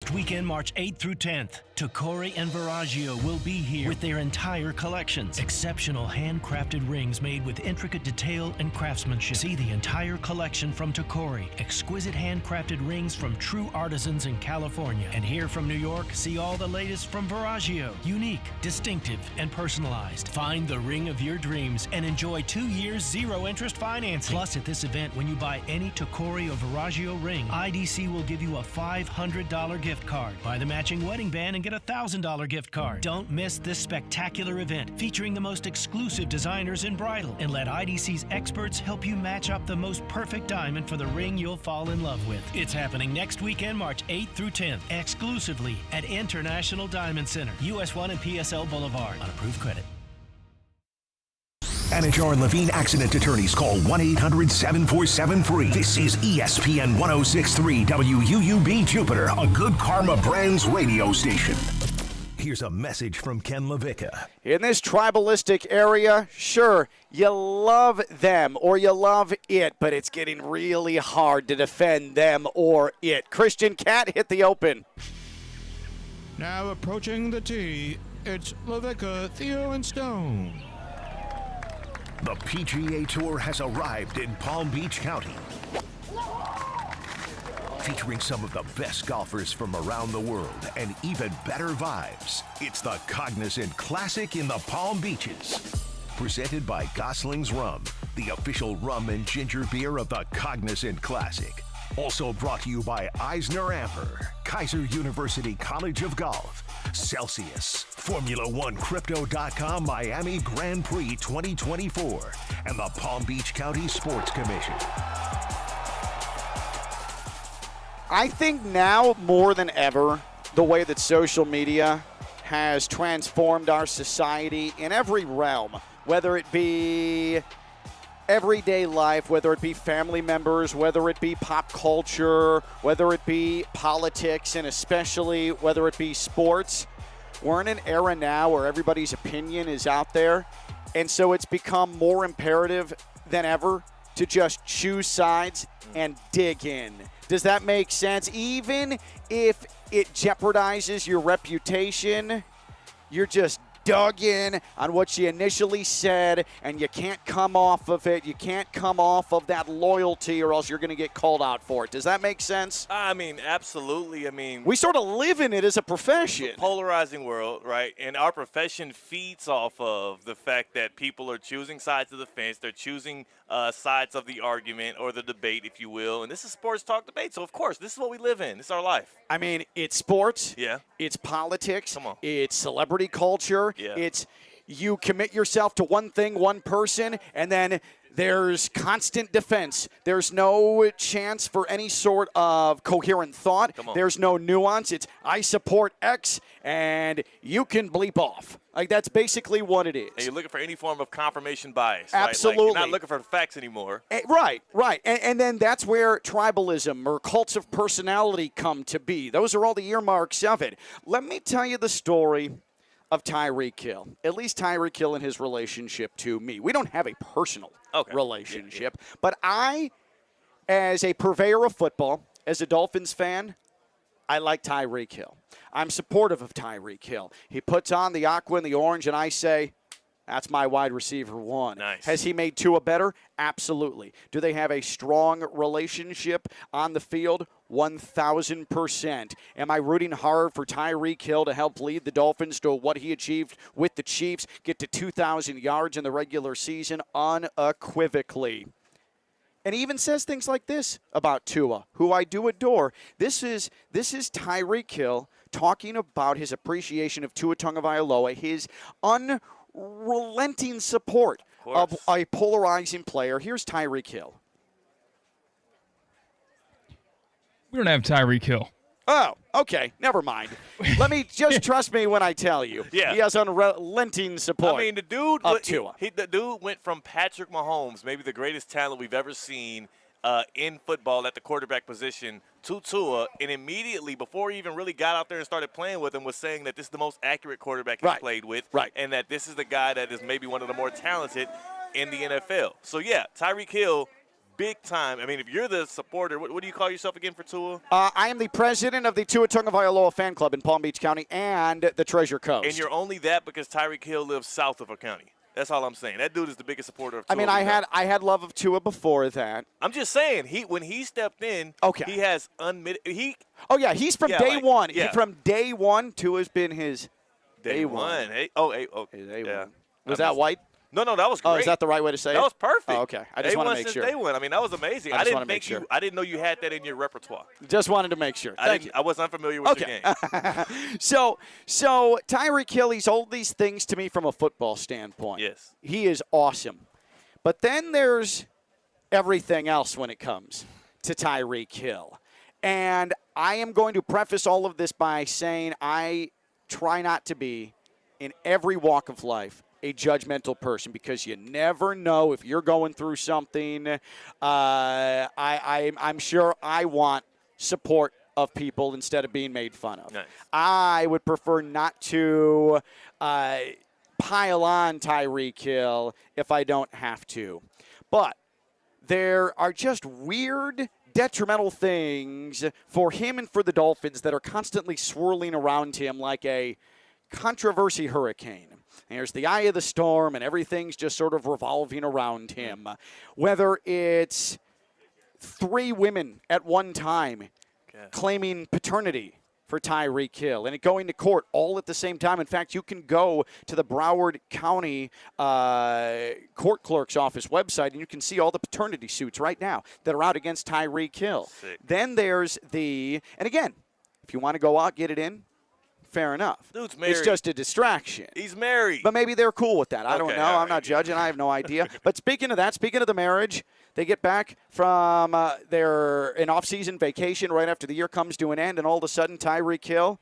Next weekend, March 8th through 10th, Tacori and Viraggio will be here with their entire collections. Exceptional handcrafted rings made with intricate detail and craftsmanship. See the entire collection from Tacori. Exquisite handcrafted rings from true artisans in California. And here from New York, see all the latest from Viraggio. Unique, distinctive, and personalized. Find the ring of your dreams and enjoy 2 years zero-interest financing. Plus, at this event, when you buy any Tacori or Viraggio ring, IDC will give you a $500 gift card. Buy the matching wedding band and get a $1,000 gift card. Don't miss this spectacular event featuring the most exclusive designers in bridal, and let IDC's experts help you match up the most perfect diamond for the ring you'll fall in love with. It's happening next weekend, March 8th through 10th, exclusively at International Diamond Center, US 1 and PSL Boulevard, on approved credit. Anijar and Levine Accident Attorneys. Call 1-800-747-FREE. This is ESPN 106.3 WUUB Jupiter, a Good Karma Brands radio station. Here's a message from Ken Lavicka. In this tribalistic area, sure, you love them or you love it, but it's getting really hard to defend them or it. Christian Cat hit the open. Now approaching the tee, it's Lavicka, Theo, and Stone. The PGA Tour has arrived in Palm Beach County, featuring some of the best golfers from around the world and even better vibes. It's the Cognizant Classic in the Palm Beaches. Presented by Gosling's Rum, the official rum and ginger beer of the Cognizant Classic. Also brought to you by Eisner Amper, Kaiser University College of Golf, Celsius, Formula1Crypto.com Miami Grand Prix 2024, and the Palm Beach County Sports Commission. I think now more than ever, the way that social media has transformed our society in every realm, whether it be everyday life, whether it be family members, whether it be pop culture, whether it be politics, and especially whether it be sports. We're in an era now where everybody's opinion is out there, and so it's become more imperative than ever to just choose sides and dig in. Does that make sense? Even if it jeopardizes your reputation, you're just dug in on what she initially said, and you can't come off of it. You can't come off of that loyalty, or else you're going to get called out for it. Does that make sense? I mean, absolutely. I mean, we sort of live in it as a profession. It's a polarizing world, right? And our profession feeds off of the fact that people are choosing sides of the fence. They're choosing sides of the argument or the debate, if you will. And this is sports talk debate. So, of course, this is what we live in. This is our life. I mean, it's sports. Yeah. It's politics. Come on. It's celebrity culture. Yeah. It's you commit yourself to one thing, one person, and then there's constant defense. There's no chance for any sort of coherent thought. There's no nuance. It's I support X, and you can bleep off. Like, that's basically what it is. And you're looking for any form of confirmation bias. Absolutely. Right? Like, you're not looking for facts anymore. Right. And then that's where tribalism or cults of personality come to be. Those are all the earmarks of it. Let me tell you the story of Tyreek Hill, at least Tyreek Hill and his relationship to me. We don't have a personal relationship, but I, as a purveyor of football, as a Dolphins fan, I like Tyreek Hill. I'm supportive of Tyreek Hill. He puts on the aqua and the orange, and I say, that's my wide receiver one. Nice. Has he made Tua better? Absolutely. Do they have a strong relationship on the field? 1,000%. Am I rooting hard for Tyreek Hill to help lead the Dolphins to what he achieved with the Chiefs, get to 2,000 yards in the regular season? Unequivocally. And he even says things like this about Tua, who I do adore. This is Tyreek Hill talking about his appreciation of Tua Tagovailoa, his unrelenting support of a polarizing player. Here's Tyreek Hill. We don't have Tyreek Hill. Oh, okay. Never mind. Let me just trust me when I tell you. Yeah. He has unrelenting support. I mean, the dude went from Patrick Mahomes, maybe the greatest talent we've ever seen in football at the quarterback position, to Tua, and immediately, before he even really got out there and started playing with him, was saying that this is the most accurate quarterback he's played with, and that this is the guy that is maybe one of the more talented in the NFL. So, yeah, Tyreek Hill big time. I mean, if you're the supporter, what do you call yourself again for Tua? I am the president of the Tua Tagovailoa fan club in Palm Beach County and the Treasure Coast. And you're only that because Tyreek Hill lives south of our county. That's all I'm saying. That dude is the biggest supporter of Tua. I mean, I had love of Tua before that. I'm just saying, when he stepped in, he has he's from day one. Yeah. From day one, Tua's been his day one. His A1. Yeah. Was that white? No, that was great. Oh, is that the right way to say it? That was perfect. Oh, okay. I just want to make sure. Day one. I mean, that was amazing. I didn't know you had that in your repertoire. Just wanted to make sure. Thank you. I was unfamiliar with your game. So Tyreek Hill, he's all these things to me from a football standpoint. Yes. He is awesome. But then there's everything else when it comes to Tyreek Hill. And I am going to preface all of this by saying I try not to be, in every walk of life, a judgmental person, because you never know if you're going through something. I'm sure I want support of people instead of being made fun of. Nice. I would prefer not to pile on Tyreek Hill if I don't have to. But there are just weird, detrimental things for him and for the Dolphins that are constantly swirling around him like a controversy hurricane. There's the eye of the storm, and everything's just sort of revolving around him. Whether it's 3 women at one time claiming paternity for Tyreek Hill and it going to court all at the same time. In fact, you can go to the Broward County court clerk's office website, and you can see all the paternity suits right now that are out against Tyreek Hill. Sick. Then there's and again, if you want to go out, get it in, fair enough. Dude's married. It's just a distraction. He's married. But maybe they're cool with that. I don't know. Right. I'm not judging. I have no idea. But speaking of the marriage, they get back from an off-season vacation right after the year comes to an end, and all of a sudden Tyreek Hill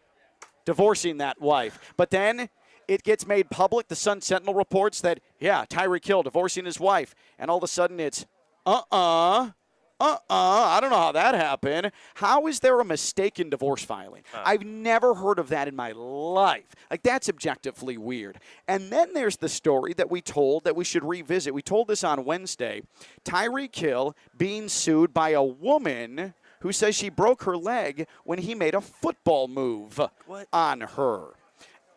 divorcing that wife. But then it gets made public. The Sun Sentinel reports that, Tyreek Hill divorcing his wife. And all of a sudden it's, I don't know how that happened. How is there a mistaken divorce filing? I've never heard of that in my life. Like, that's objectively weird. And then there's the story that we told that we should revisit. We told this on Wednesday. Tyreek Hill being sued by a woman who says she broke her leg when he made a football move on her.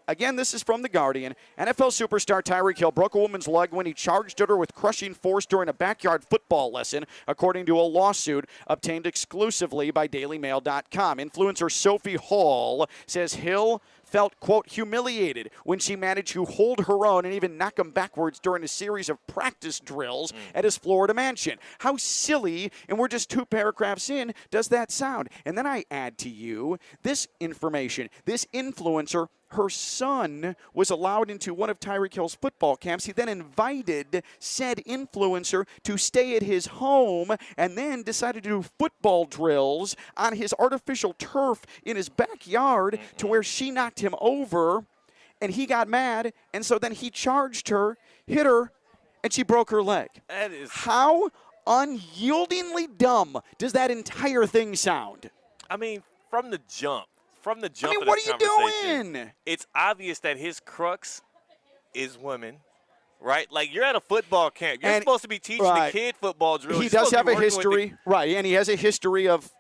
Again, this is from The Guardian. NFL superstar Tyreek Hill broke a woman's leg when he charged at her with crushing force during a backyard football lesson, according to a lawsuit obtained exclusively by DailyMail.com. Influencer Sophie Hall says Hill felt, quote, humiliated when she managed to hold her own and even knock him backwards during a series of practice drills at his Florida mansion. How silly, and we're just 2 paragraphs in, does that sound? And then I add to you this information. This influencer, her son was allowed into one of Tyreek Hill's football camps. He then invited said influencer to stay at his home and then decided to do football drills on his artificial turf in his backyard to where she knocked him over, and he got mad, and so then he charged her, hit her, and she broke her leg. That is... How unyieldingly dumb does that entire thing sound? I mean, from the jump. I mean, what are you doing? It's obvious that his crux is women, right? Like, you're at a football camp. You're supposed to be teaching the kid football drills. He does have a history, and he has a history of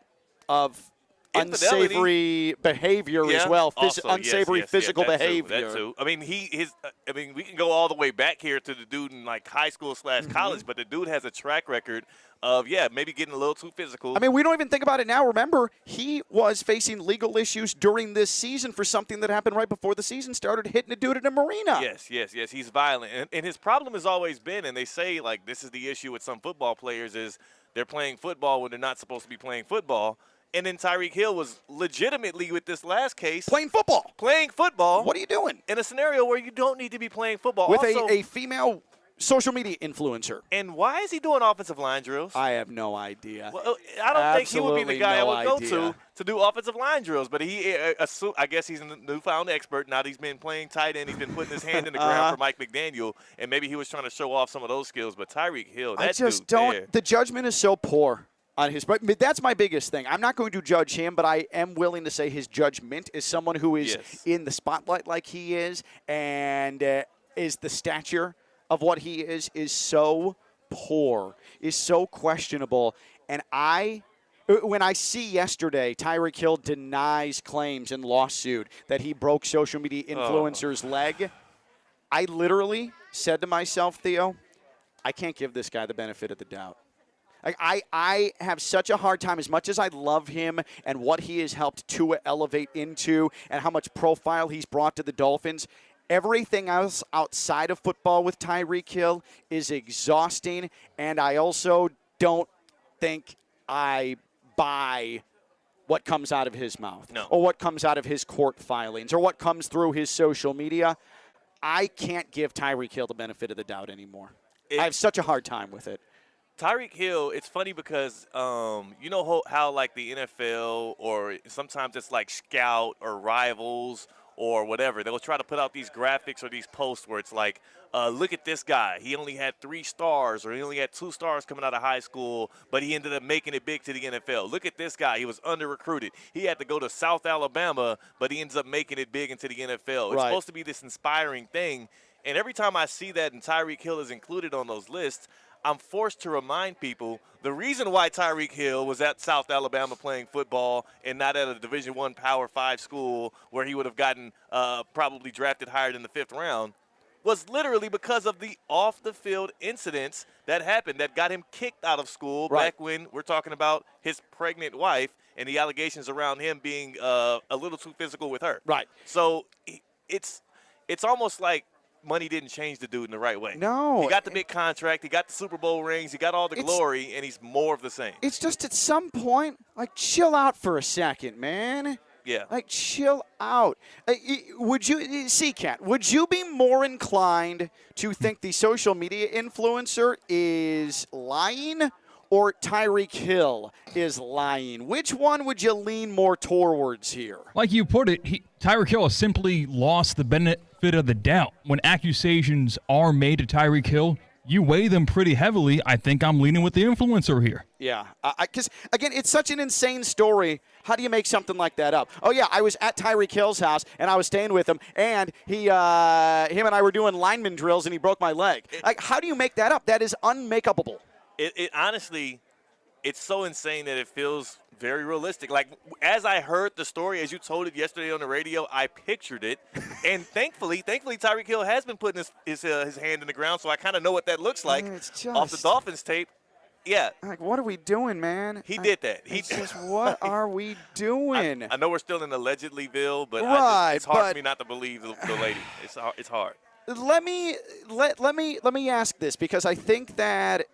unsavory behavior as well, unsavory physical behavior. That too. I mean, we can go all the way back here to the dude in like high school / college, but the dude has a track record of maybe getting a little too physical. I mean, we don't even think about it now. Remember, he was facing legal issues during this season for something that happened right before the season started, hitting a dude at a marina. Yes. He's violent, and his problem has always been, and they say like this is the issue with some football players is they're playing football when they're not supposed to be playing football. And then Tyreek Hill was legitimately, with this last case, playing football. What are you doing? In a scenario where you don't need to be playing football. With also, a female social media influencer. And why is he doing offensive line drills? I have no idea. Well, I don't think he would be the guy I would go to do offensive line drills. But I guess he's a newfound expert. Now that he's been playing tight end, he's been putting his hand in the ground for Mike McDaniel, and maybe he was trying to show off some of those skills. But Tyreek Hill, the judgment is so poor on his part. That's my biggest thing. I'm not going to judge him, but I am willing to say his judgment is someone who is in the spotlight like he is, and is the stature of what he is so poor is so questionable. And when I see yesterday Tyreek Hill denies claims in lawsuit that he broke social media influencer's leg, I literally said to myself, Theo, I can't give this guy the benefit of the doubt. I have such a hard time, as much as I love him and what he has helped Tua elevate into and how much profile he's brought to the Dolphins, everything else outside of football with Tyreek Hill is exhausting, and I also don't think I buy what comes out of his mouth or what comes out of his court filings or what comes through his social media. I can't give Tyreek Hill the benefit of the doubt anymore. I have such a hard time with it. Tyreek Hill, it's funny because you know how like the NFL or sometimes it's like Scout or Rivals or whatever, they'll try to put out these graphics or these posts where it's like, look at this guy. He only had 3 stars or he only had 2 stars coming out of high school, but he ended up making it big to the NFL. Look at this guy. He was under-recruited. He had to go to South Alabama, but he ends up making it big into the NFL. It's supposed to be this inspiring thing, and every time I see that and Tyreek Hill is included on those lists, I'm forced to remind people the reason why Tyreek Hill was at South Alabama playing football and not at a Division I Power 5 school where he would have gotten probably drafted higher than the 5th round was literally because of the off-the-field incidents that happened that got him kicked out of school back when we're talking about his pregnant wife and the allegations around him being a little too physical with her. Right. So it's almost like money didn't change the dude in the right way. No. He got the big contract. He got the Super Bowl rings. He got all the glory, and he's more of the same. It's just at some point, like, chill out for a second, man. Yeah. Like, chill out. Would you be more inclined to think the social media influencer is lying or Tyreek Hill is lying? Which one would you lean more towards here? Like you put it, Tyreek Hill has simply lost the benefit of the doubt. When accusations are made to Tyreek Hill, you weigh them pretty heavily. I think I'm leaning with the influencer here. Yeah, because, again, it's such an insane story. How do you make something like that up? Oh, yeah, I was at Tyreek Hill's house, and I was staying with him, and him and I were doing lineman drills, and he broke my leg. Like, how do you make that up? That is unmakeupable. It honestly, it's so insane that it feels very realistic. Like, as I heard the story, as you told it yesterday on the radio, I pictured it. And thankfully, Tyreek Hill has been putting his hand in the ground, so I kind of know what that looks like off the Dolphins tape. Yeah. Like, what are we doing, man? He did that. What are we doing? I know we're still in allegedlyville, but it's hard for me not to believe the lady. It's hard. Let me ask this, because I think that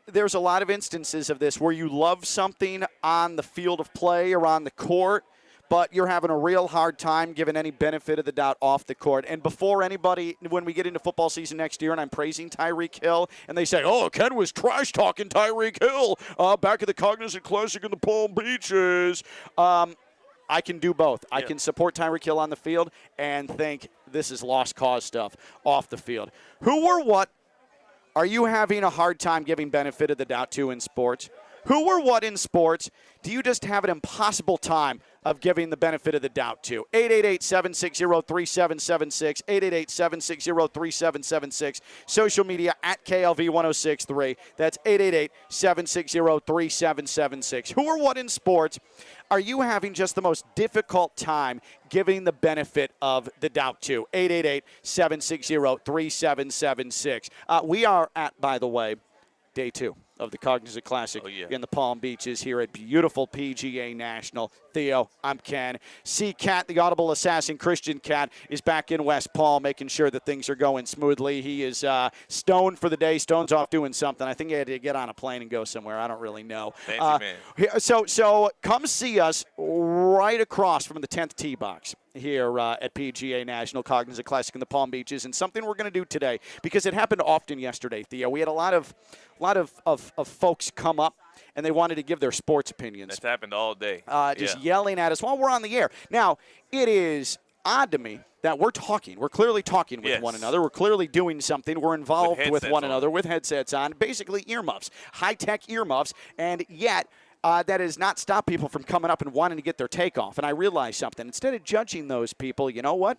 there's a lot of instances of this where you love something on the field of play or on the court, but you're having a real hard time giving any benefit of the doubt off the court. And before anybody, when we get into football season next year and I'm praising Tyreek Hill, and they say, oh, Ken was trash-talking Tyreek Hill back at the Cognizant Classic in the Palm Beaches, I can do both. Yeah. I can support Tyreek Hill on the field and think this is lost cause stuff off the field. Who or what are you having a hard time giving benefit of the doubt to in sports? Who or what in sports do you just have an impossible time of giving the benefit of the doubt to? 888-760-3776, 888-760-3776, social media at KLV1063. That's 888-760-3776. Who or what in sports are you having just the most difficult time giving the benefit of the doubt to? 888-760-3776. We are at, by the way, day 2 of the Cognizant Classic in the Palm Beaches here at beautiful PGA National. Theo, I'm Ken. C-Cat, the Audible Assassin, Christian Cat, is back in West Palm making sure that things are going smoothly. He is stoned for the day. Stone's off doing something. I think he had to get on a plane and go somewhere. I don't really know. Fancy man. So come see us right across from the 10th tee box here at PGA National, Cognizant Classic in the Palm Beaches, and something we're going to do today, because it happened often yesterday, Theo. We had a lot of folks come up, and they wanted to give their sports opinions. That's happened all day. Just yelling at us while we're on the air. Now, it is odd to me that we're talking. We're clearly talking with one another. We're clearly doing something. We're involved with one another with headsets on, basically earmuffs, high-tech earmuffs, and yet that has not stopped people from coming up and wanting to get their take off. And I realized something. Instead of judging those people, you know what?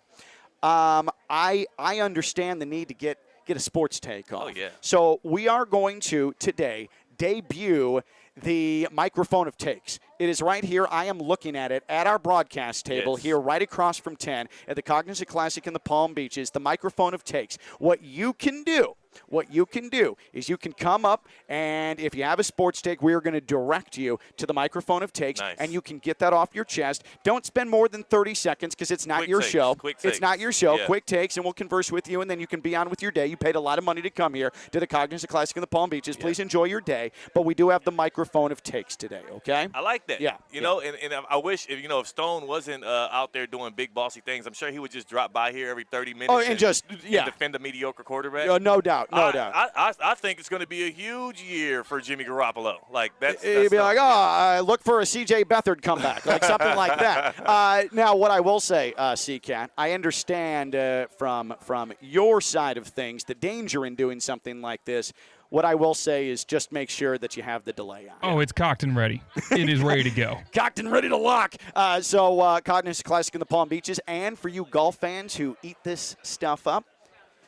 I understand the need to get get a sports take off. Oh, yeah. So we are going to, today, debut the microphone of takes. It is right here. I am looking at it at our broadcast table here right across from 10 at the Cognizant Classic in the Palm Beaches, the microphone of takes. What you can do is you can come up, and if you have a sports take, we are going to direct you to the microphone of takes, and you can get that off your chest. Don't spend more than 30 seconds because it's not your show. It's not your show. Quick takes, and we'll converse with you, and then you can be on with your day. You paid a lot of money to come here to the Cognizant Classic in the Palm Beaches. Please enjoy your day, but we do have the microphone of takes today, okay? I like that. Yeah. You know, and I wish, if Stone wasn't out there doing big, bossy things, I'm sure he would just drop by here every 30 minutes and defend a mediocre quarterback. No doubt. I think it's going to be a huge year for Jimmy Garoppolo. Like, that's you'd be like, look for a C.J. Beathard comeback, like something like that. Now, what I will say, C-Cat, I understand from your side of things the danger in doing something like this. What I will say is just make sure that you have the delay on. Oh, it's cocked and ready. It is ready to go. Cocked and ready to lock. So Cognizant Classic in the Palm Beaches. And for you golf fans who eat this stuff up,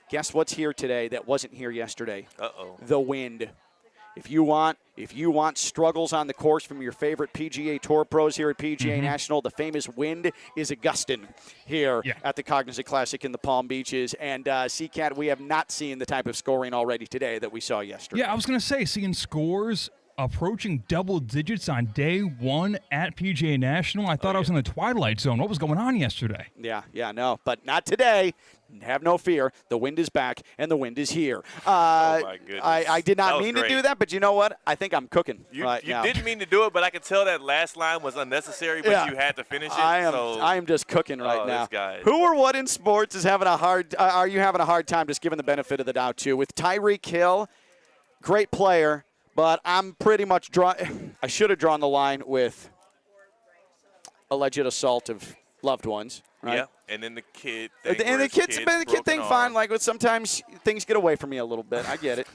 guess what's here today that wasn't here yesterday? The wind. If you want struggles on the course from your favorite PGA Tour pros here at PGA National, the famous wind is a-gustin' here at the Cognizant Classic in the Palm Beaches. And C-Cat, we have not seen the type of scoring already today that we saw yesterday. Yeah, I was going to say, seeing scores approaching double digits on day one at PGA National, I thought I was in the twilight zone. What was going on yesterday? Yeah, no, but not today. Have no fear. The wind is back, and the wind is here. Oh, my goodness. I did not mean to do that, but you know what? I think I'm cooking right now. You didn't mean to do it, but I could tell that last line was unnecessary, but you had to finish it. I am just cooking right now. This guy. Who or what in sports is having a hard are you having a hard time just giving the benefit of the doubt to? With Tyreek Hill, great player, but I'm pretty much I should have drawn the line with alleged assault of loved ones. Right? Yeah, and then the kid thing. And the kid thing, fine. Like, sometimes things get away from me a little bit. I get it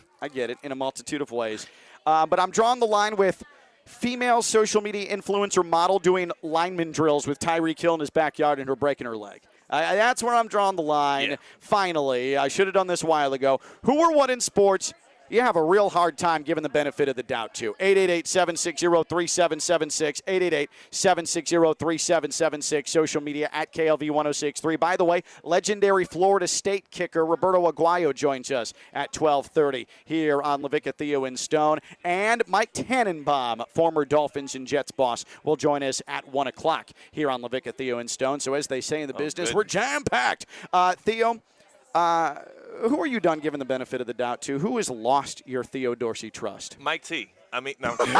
in a multitude of ways. But I'm drawing the line with female social media influencer model doing lineman drills with Tyreek Hill in his backyard and her breaking her leg. That's where I'm drawing the line. Yeah. Finally, I should have done this a while ago. Who or what in sports you have a real hard time giving the benefit of the doubt to? 888-760-3776, 888-760-3776, social media at KLV1063. By the way, legendary Florida State kicker Roberto Aguayo joins us at 12:30 here on Lavicka, Theo, and Stone. And Mike Tannenbaum, former Dolphins and Jets boss, will join us at 1 o'clock here on Lavicka, Theo, and Stone. So as they say in the business, we're jam-packed. Theo, who are you done giving the benefit of the doubt to? Who has lost your Theo Dorsey trust? Mike T. I mean, no. Oh, man,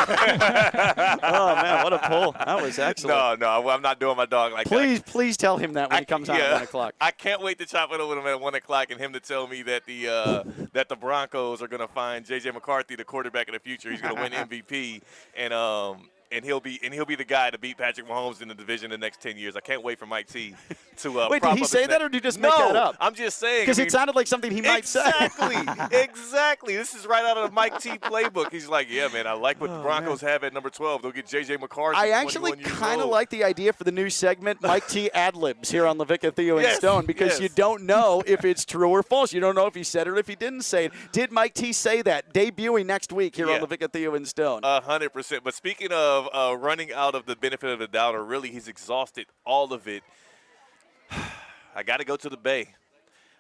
what a pull. That was excellent. No, I'm not doing my dog like that. Please tell him that when he comes on at 1 o'clock. I can't wait to chop it up with him at 1 o'clock and him to tell me that the Broncos are going to find J.J. McCarthy, the quarterback of the future. He's going to win MVP, and he'll be the guy to beat Patrick Mahomes in the division the next 10 years. I can't wait for Mike T to wait, did he say that, or did you just make that up? I'm just saying. Because it sounded like something he might say. Exactly. This is right out of the Mike T playbook. He's like, yeah, man, I like what the Broncos have at number 12. They'll get J.J. McCarthy. I actually kind of like the idea for the new segment, Mike T ad-libs here on Lavicka, Theo, and Stone, because you don't know if it's true or false. You don't know if he said it or if he didn't say it. Did Mike T say that? Debuting next week here on Lavicka, Theo, and Stone. 100%. But speaking of running out of the benefit of the doubt, or really he's exhausted all of it, I got to go to the Bay.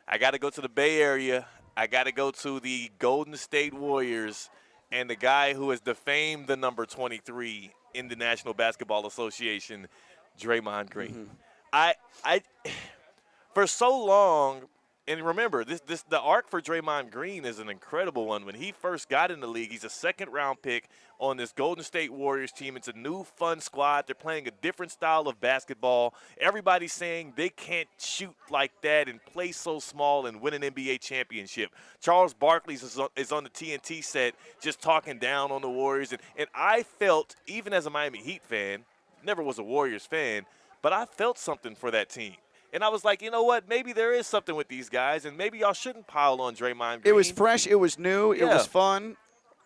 I got to go to the Bay Area. I got to go to the Golden State Warriors and the guy who has defamed the number 23 in the National Basketball Association, Draymond Green. I for so long, and remember, the arc for Draymond Green is an incredible one. When he first got in the league, he's a second-round pick on this Golden State Warriors team. It's a new, fun squad. They're playing a different style of basketball. Everybody's saying they can't shoot like that and play so small and win an NBA championship. Charles Barkley is on the TNT set just talking down on the Warriors. And I felt, even as a Miami Heat fan, never was a Warriors fan, but I felt something for that team. And I was like, you know what? Maybe there is something with these guys, and maybe y'all shouldn't pile on Draymond Green. It was fresh. It was new. It was fun.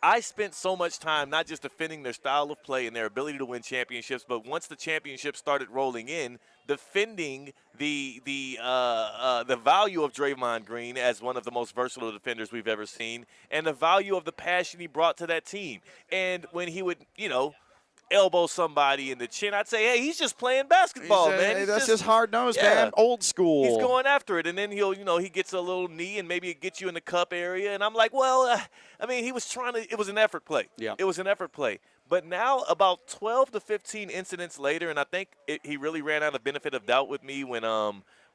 I spent so much time not just defending their style of play and their ability to win championships, but once the championships started rolling in, defending the value of Draymond Green as one of the most versatile defenders we've ever seen, and the value of the passion he brought to that team. And when he would, elbow somebody in the chin, I'd say, hey, he's just playing basketball, man. That's just hard-nosed, man. Old school. He's going after it, and then he gets a little knee, and maybe it gets you in the cup area. And I'm like, well, he was trying to – it was an effort play. Yeah. It was an effort play. But now about 12 to 15 incidents later, and I think he really ran out of benefit of doubt with me when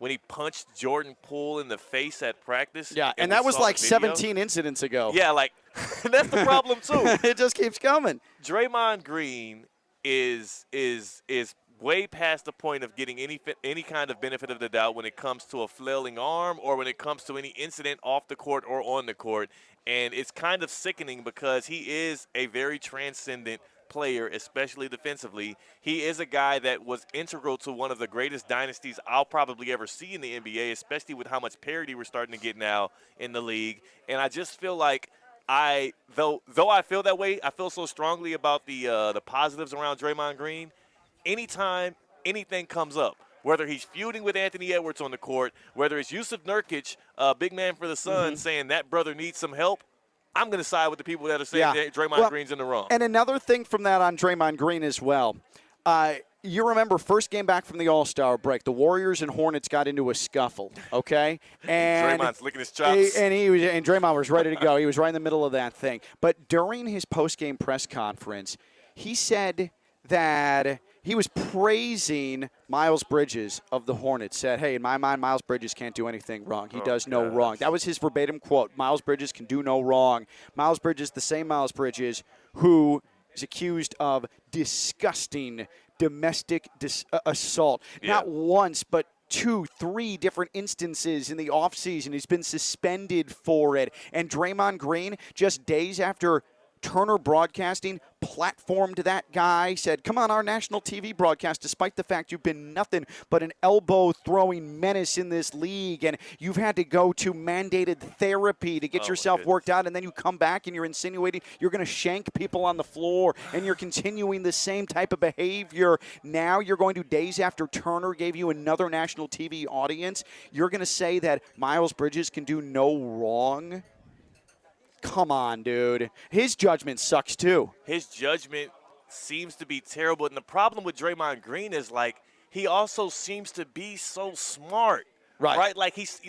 he punched Jordan Poole in the face at practice. Yeah, and that was like 17 incidents ago. Yeah, that's the problem too. It just keeps coming. Draymond Green is way past the point of getting any kind of benefit of the doubt when it comes to a flailing arm or when it comes to any incident off the court or on the court. And it's kind of sickening because he is a very transcendent player, especially defensively. He is a guy that was integral to one of the greatest dynasties I'll probably ever see in the NBA, especially with how much parity we're starting to get now in the league. And I just feel like though I feel that way, I feel so strongly about the positives around Draymond Green. Anytime anything comes up, whether he's feuding with Anthony Edwards on the court, whether it's Yusuf Nurkic, big man for the Suns, saying that brother needs some help, I'm going to side with the people that are saying that Draymond Green's in the wrong. And another thing from that on Draymond Green as well, you remember first game back from the All-Star break, the Warriors and Hornets got into a scuffle, okay? And Draymond's licking his chops. And Draymond was ready to go. He was right in the middle of that thing. But during his post-game press conference, he said that he was praising Miles Bridges of the Hornets, said, hey, in my mind, Miles Bridges can't do anything wrong. He does no wrong. That was his verbatim quote. Miles Bridges can do no wrong. Miles Bridges, the same Miles Bridges who is accused of disgusting domestic assault. Yeah. Not once, but 2, 3 different instances in the offseason. He's been suspended for it. And Draymond Green, just days after Turner Broadcasting platformed that guy, said, come on our national TV broadcast, despite the fact you've been nothing but an elbow-throwing menace in this league, and you've had to go to mandated therapy to get yourself worked out, and then you come back and you're insinuating you're going to shank people on the floor, and you're continuing the same type of behavior. Now you're going to, days after Turner gave you another national TV audience, you're going to say that Miles Bridges can do no wrong? Come on, dude. His judgment sucks, too. His judgment seems to be terrible. And the problem with Draymond Green is, he also seems to be so smart. Right? He's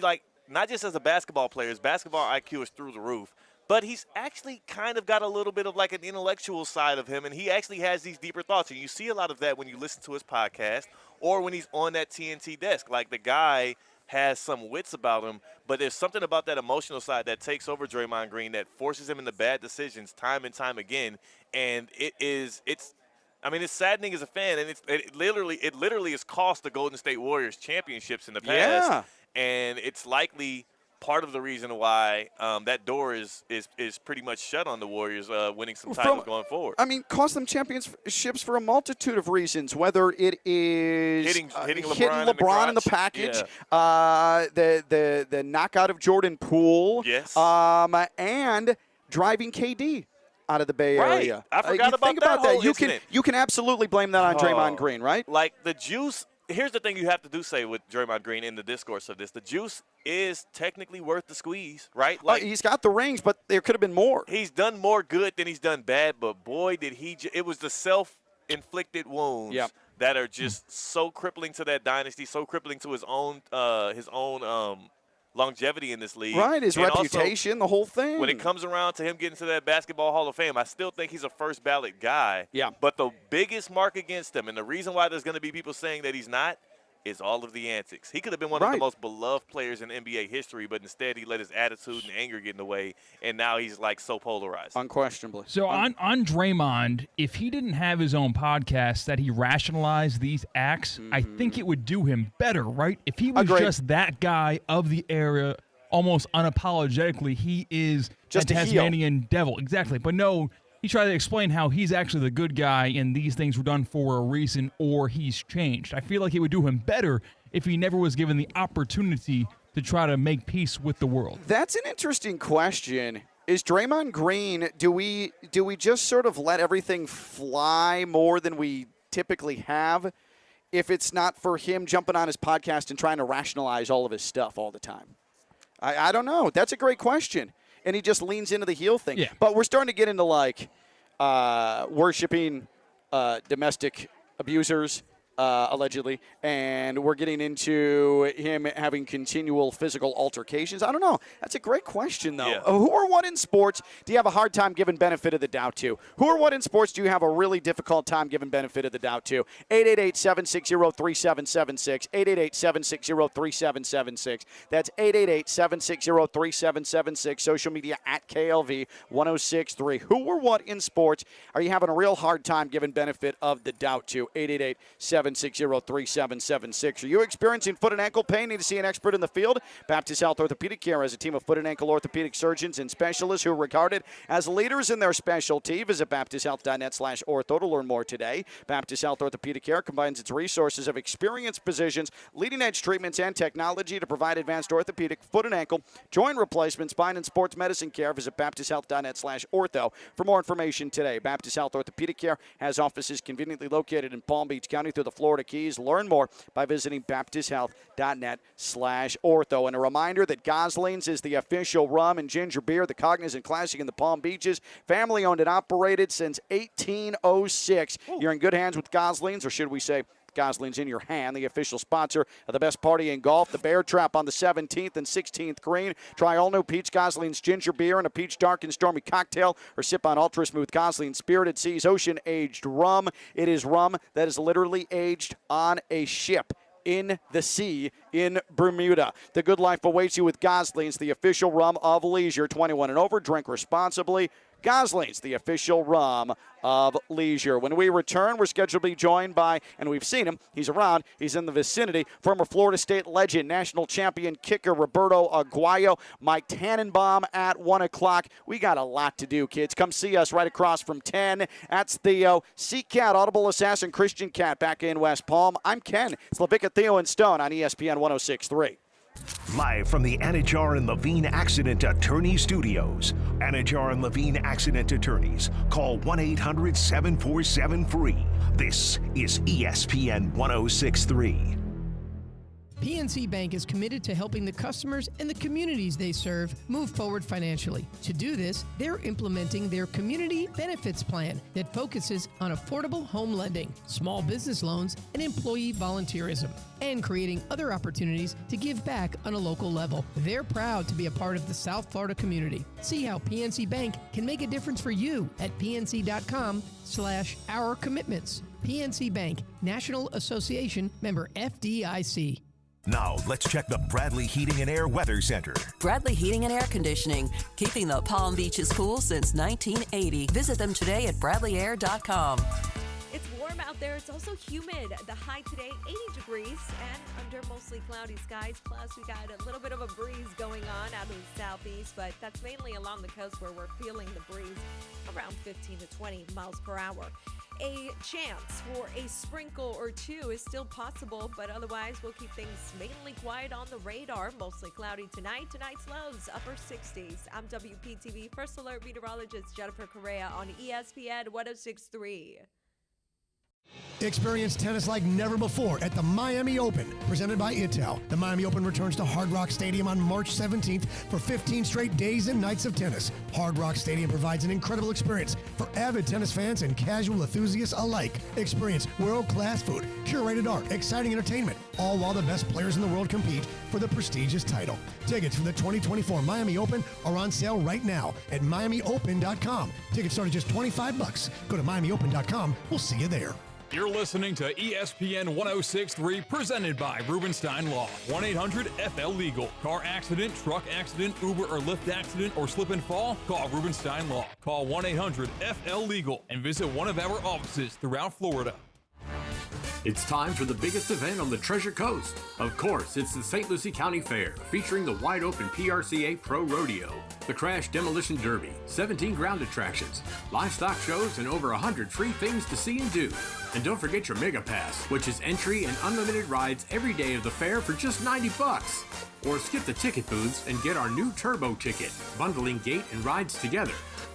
not just as a basketball player. His basketball IQ is through the roof. But he's actually kind of got a little bit of an intellectual side of him, and he actually has these deeper thoughts. And you see a lot of that when you listen to his podcast or when he's on that TNT desk. The guy has some wits about him, but there's something about that emotional side that takes over Draymond Green that forces him into bad decisions time and time again. And it's saddening as a fan, and it literally has cost the Golden State Warriors championships in the past. Yeah. And it's likely part of the reason why that door is pretty much shut on the Warriors winning some titles going forward. Cost them championships for a multitude of reasons, whether it is hitting LeBron in the package, yeah. The knockout of Jordan Poole, yes, and driving KD out of the Bay Area. I forgot about think about that. incident. You can absolutely blame that on Draymond Green, right? The juice. Here's the thing you have to say with Draymond Green in the discourse of this. The juice is technically worth the squeeze, right? He's got the rings, but there could have been more. He's done more good than he's done bad, but boy, did he – it was the self-inflicted wounds that are just so crippling to that dynasty, so crippling to his own longevity in this league. Right, his reputation, also, the whole thing. When it comes around to him getting to that Basketball Hall of Fame, I still think he's a first-ballot guy. Yeah. But the biggest mark against him, and the reason why there's going to be people saying that he's not, is all of the antics. He could have been one of the most beloved players in NBA history, but instead he let his attitude and anger get in the way, and now he's so polarized. Unquestionably. So on Draymond, if he didn't have his own podcast that he rationalized these acts, I think it would do him better, right? If he was just that guy of the era, almost unapologetically, he is just a Tasmanian devil. Exactly. But no, he tried to explain how he's actually the good guy and these things were done for a reason or he's changed. I feel like it would do him better if he never was given the opportunity to try to make peace with the world. That's an interesting question. Is Draymond Green, do we just sort of let everything fly more than we typically have if it's not for him jumping on his podcast and trying to rationalize all of his stuff all the time? I don't know. That's a great question. And he just leans into the heel thing. Yeah. But we're starting to get into, like, worshiping domestic abusers, allegedly, and we're getting into him having continual physical altercations. I don't know. That's a great question, though. Yeah. Who or what in sports do you have a hard time giving benefit of the doubt to? Who or what in sports do you have a really difficult time giving benefit of the doubt to? 888-760-3776. 888-760-3776. That's 888-760-3776. Social media at KLV1063. Who or what in sports are you having a real hard time giving benefit of the doubt to? 888-760-3776. Are you experiencing foot and ankle pain? Need to see an expert in the field? Baptist Health Orthopedic Care has a team of foot and ankle orthopedic surgeons and specialists who are regarded as leaders in their specialty. Visit baptisthealth.net/ortho to learn more today. Baptist Health Orthopedic Care combines its resources of experienced physicians, leading-edge treatments, and technology to provide advanced orthopedic, foot and ankle, joint replacement, spine, and sports medicine care. Visit baptisthealth.net/ortho for more information today. Baptist Health Orthopedic Care has offices conveniently located in Palm Beach County through the Florida Keys. Learn more by visiting baptisthealth.net/ortho. And a reminder that Gosling's is the official rum and ginger beer, the Cognizant Classic in the Palm Beaches. Family owned and operated since 1806. You're in good hands with Gosling's, or should we say Gosling's in your hand, the official sponsor of the best party in golf, the Bear Trap on the 17th and 16th green. Try all new Peach Gosling's ginger beer and a peach dark and stormy cocktail, or sip on ultra smooth Gosling's Spirited Seas ocean aged rum. It is rum that is literally aged on a ship in the sea in Bermuda. The good life awaits you with Gosling's, the official rum of leisure. 21 and over, drink responsibly. Gosling's, the official rum of leisure. When we return, we're scheduled to be joined by, and we've seen him, he's around, he's in the vicinity, former Florida State legend, national champion kicker Roberto Aguayo, Mike Tannenbaum at 1 o'clock. We got a lot to do, kids. Come see us right across from 10. That's Theo, Sea-Cat, Audible Assassin, Christian Cat back in West Palm. I'm Ken. It's Lavicka, Theo, and Stone on ESPN 106.3. Live from the Anajar and Levine Accident Attorney Studios. Anajar and Levine Accident Attorneys. Call 1-800-747-FREE. This is ESPN 106.3. PNC Bank is committed to helping the customers and the communities they serve move forward financially. To do this, they're implementing their Community Benefits Plan that focuses on affordable home lending, small business loans, and employee volunteerism, and creating other opportuns to give back on a local level. They're proud to be a part of the South Florida community. See how PNC Bank can make a difference for you at pnc.com/our commitments. PNC Bank, National Association, member FDIC. Now, let's check the Bradley Heating and Air Weather Center. Bradley Heating and Air Conditioning, keeping the Palm Beaches cool since 1980. Visit them today at bradleyair.com. It's warm out there. It's also humid. The high today, 80 degrees and under mostly cloudy skies. Plus, we got a little bit of a breeze going on out of the southeast, but that's mainly along the coast where we're feeling the breeze around 15 to 20 miles per hour. A chance for a sprinkle or two is still possible, but otherwise we'll keep things mainly quiet on the radar. Mostly cloudy tonight. Tonight's lows, upper 60s. I'm WPTV First Alert meteorologist Jennifer Correa on ESPN 106.3. Experience tennis like never before at the Miami Open, presented by Intel. The Miami Open returns to Hard Rock Stadium on March 17th for 15 straight days and nights of tennis. Hard Rock Stadium provides an incredible experience for avid tennis fans and casual enthusiasts alike. Experience world-class food, curated art, exciting entertainment, all while the best players in the world compete for the prestigious title. Tickets for the 2024 Miami Open are on sale right now at MiamiOpen.com. Tickets start at just $25. Go to MiamiOpen.com. We'll see you there. You're listening to ESPN 106.3, presented by Rubenstein Law. 1-800-FL-LEGAL. Car accident, truck accident, Uber or Lyft accident, or slip and fall? Call Rubenstein Law. Call 1-800-FL-LEGAL and visit one of our offices throughout Florida. It's time for the biggest event on the Treasure Coast. Of course, it's the St. Lucie County Fair, featuring the wide-open PRCA Pro Rodeo, the Crash Demolition Derby, 17 ground attractions, livestock shows, and over 100 free things to see and do. And don't forget your Mega Pass, which is entry and unlimited rides every day of the fair for just $90. Or skip the ticket booths and get our new Turbo ticket, bundling gate and rides together.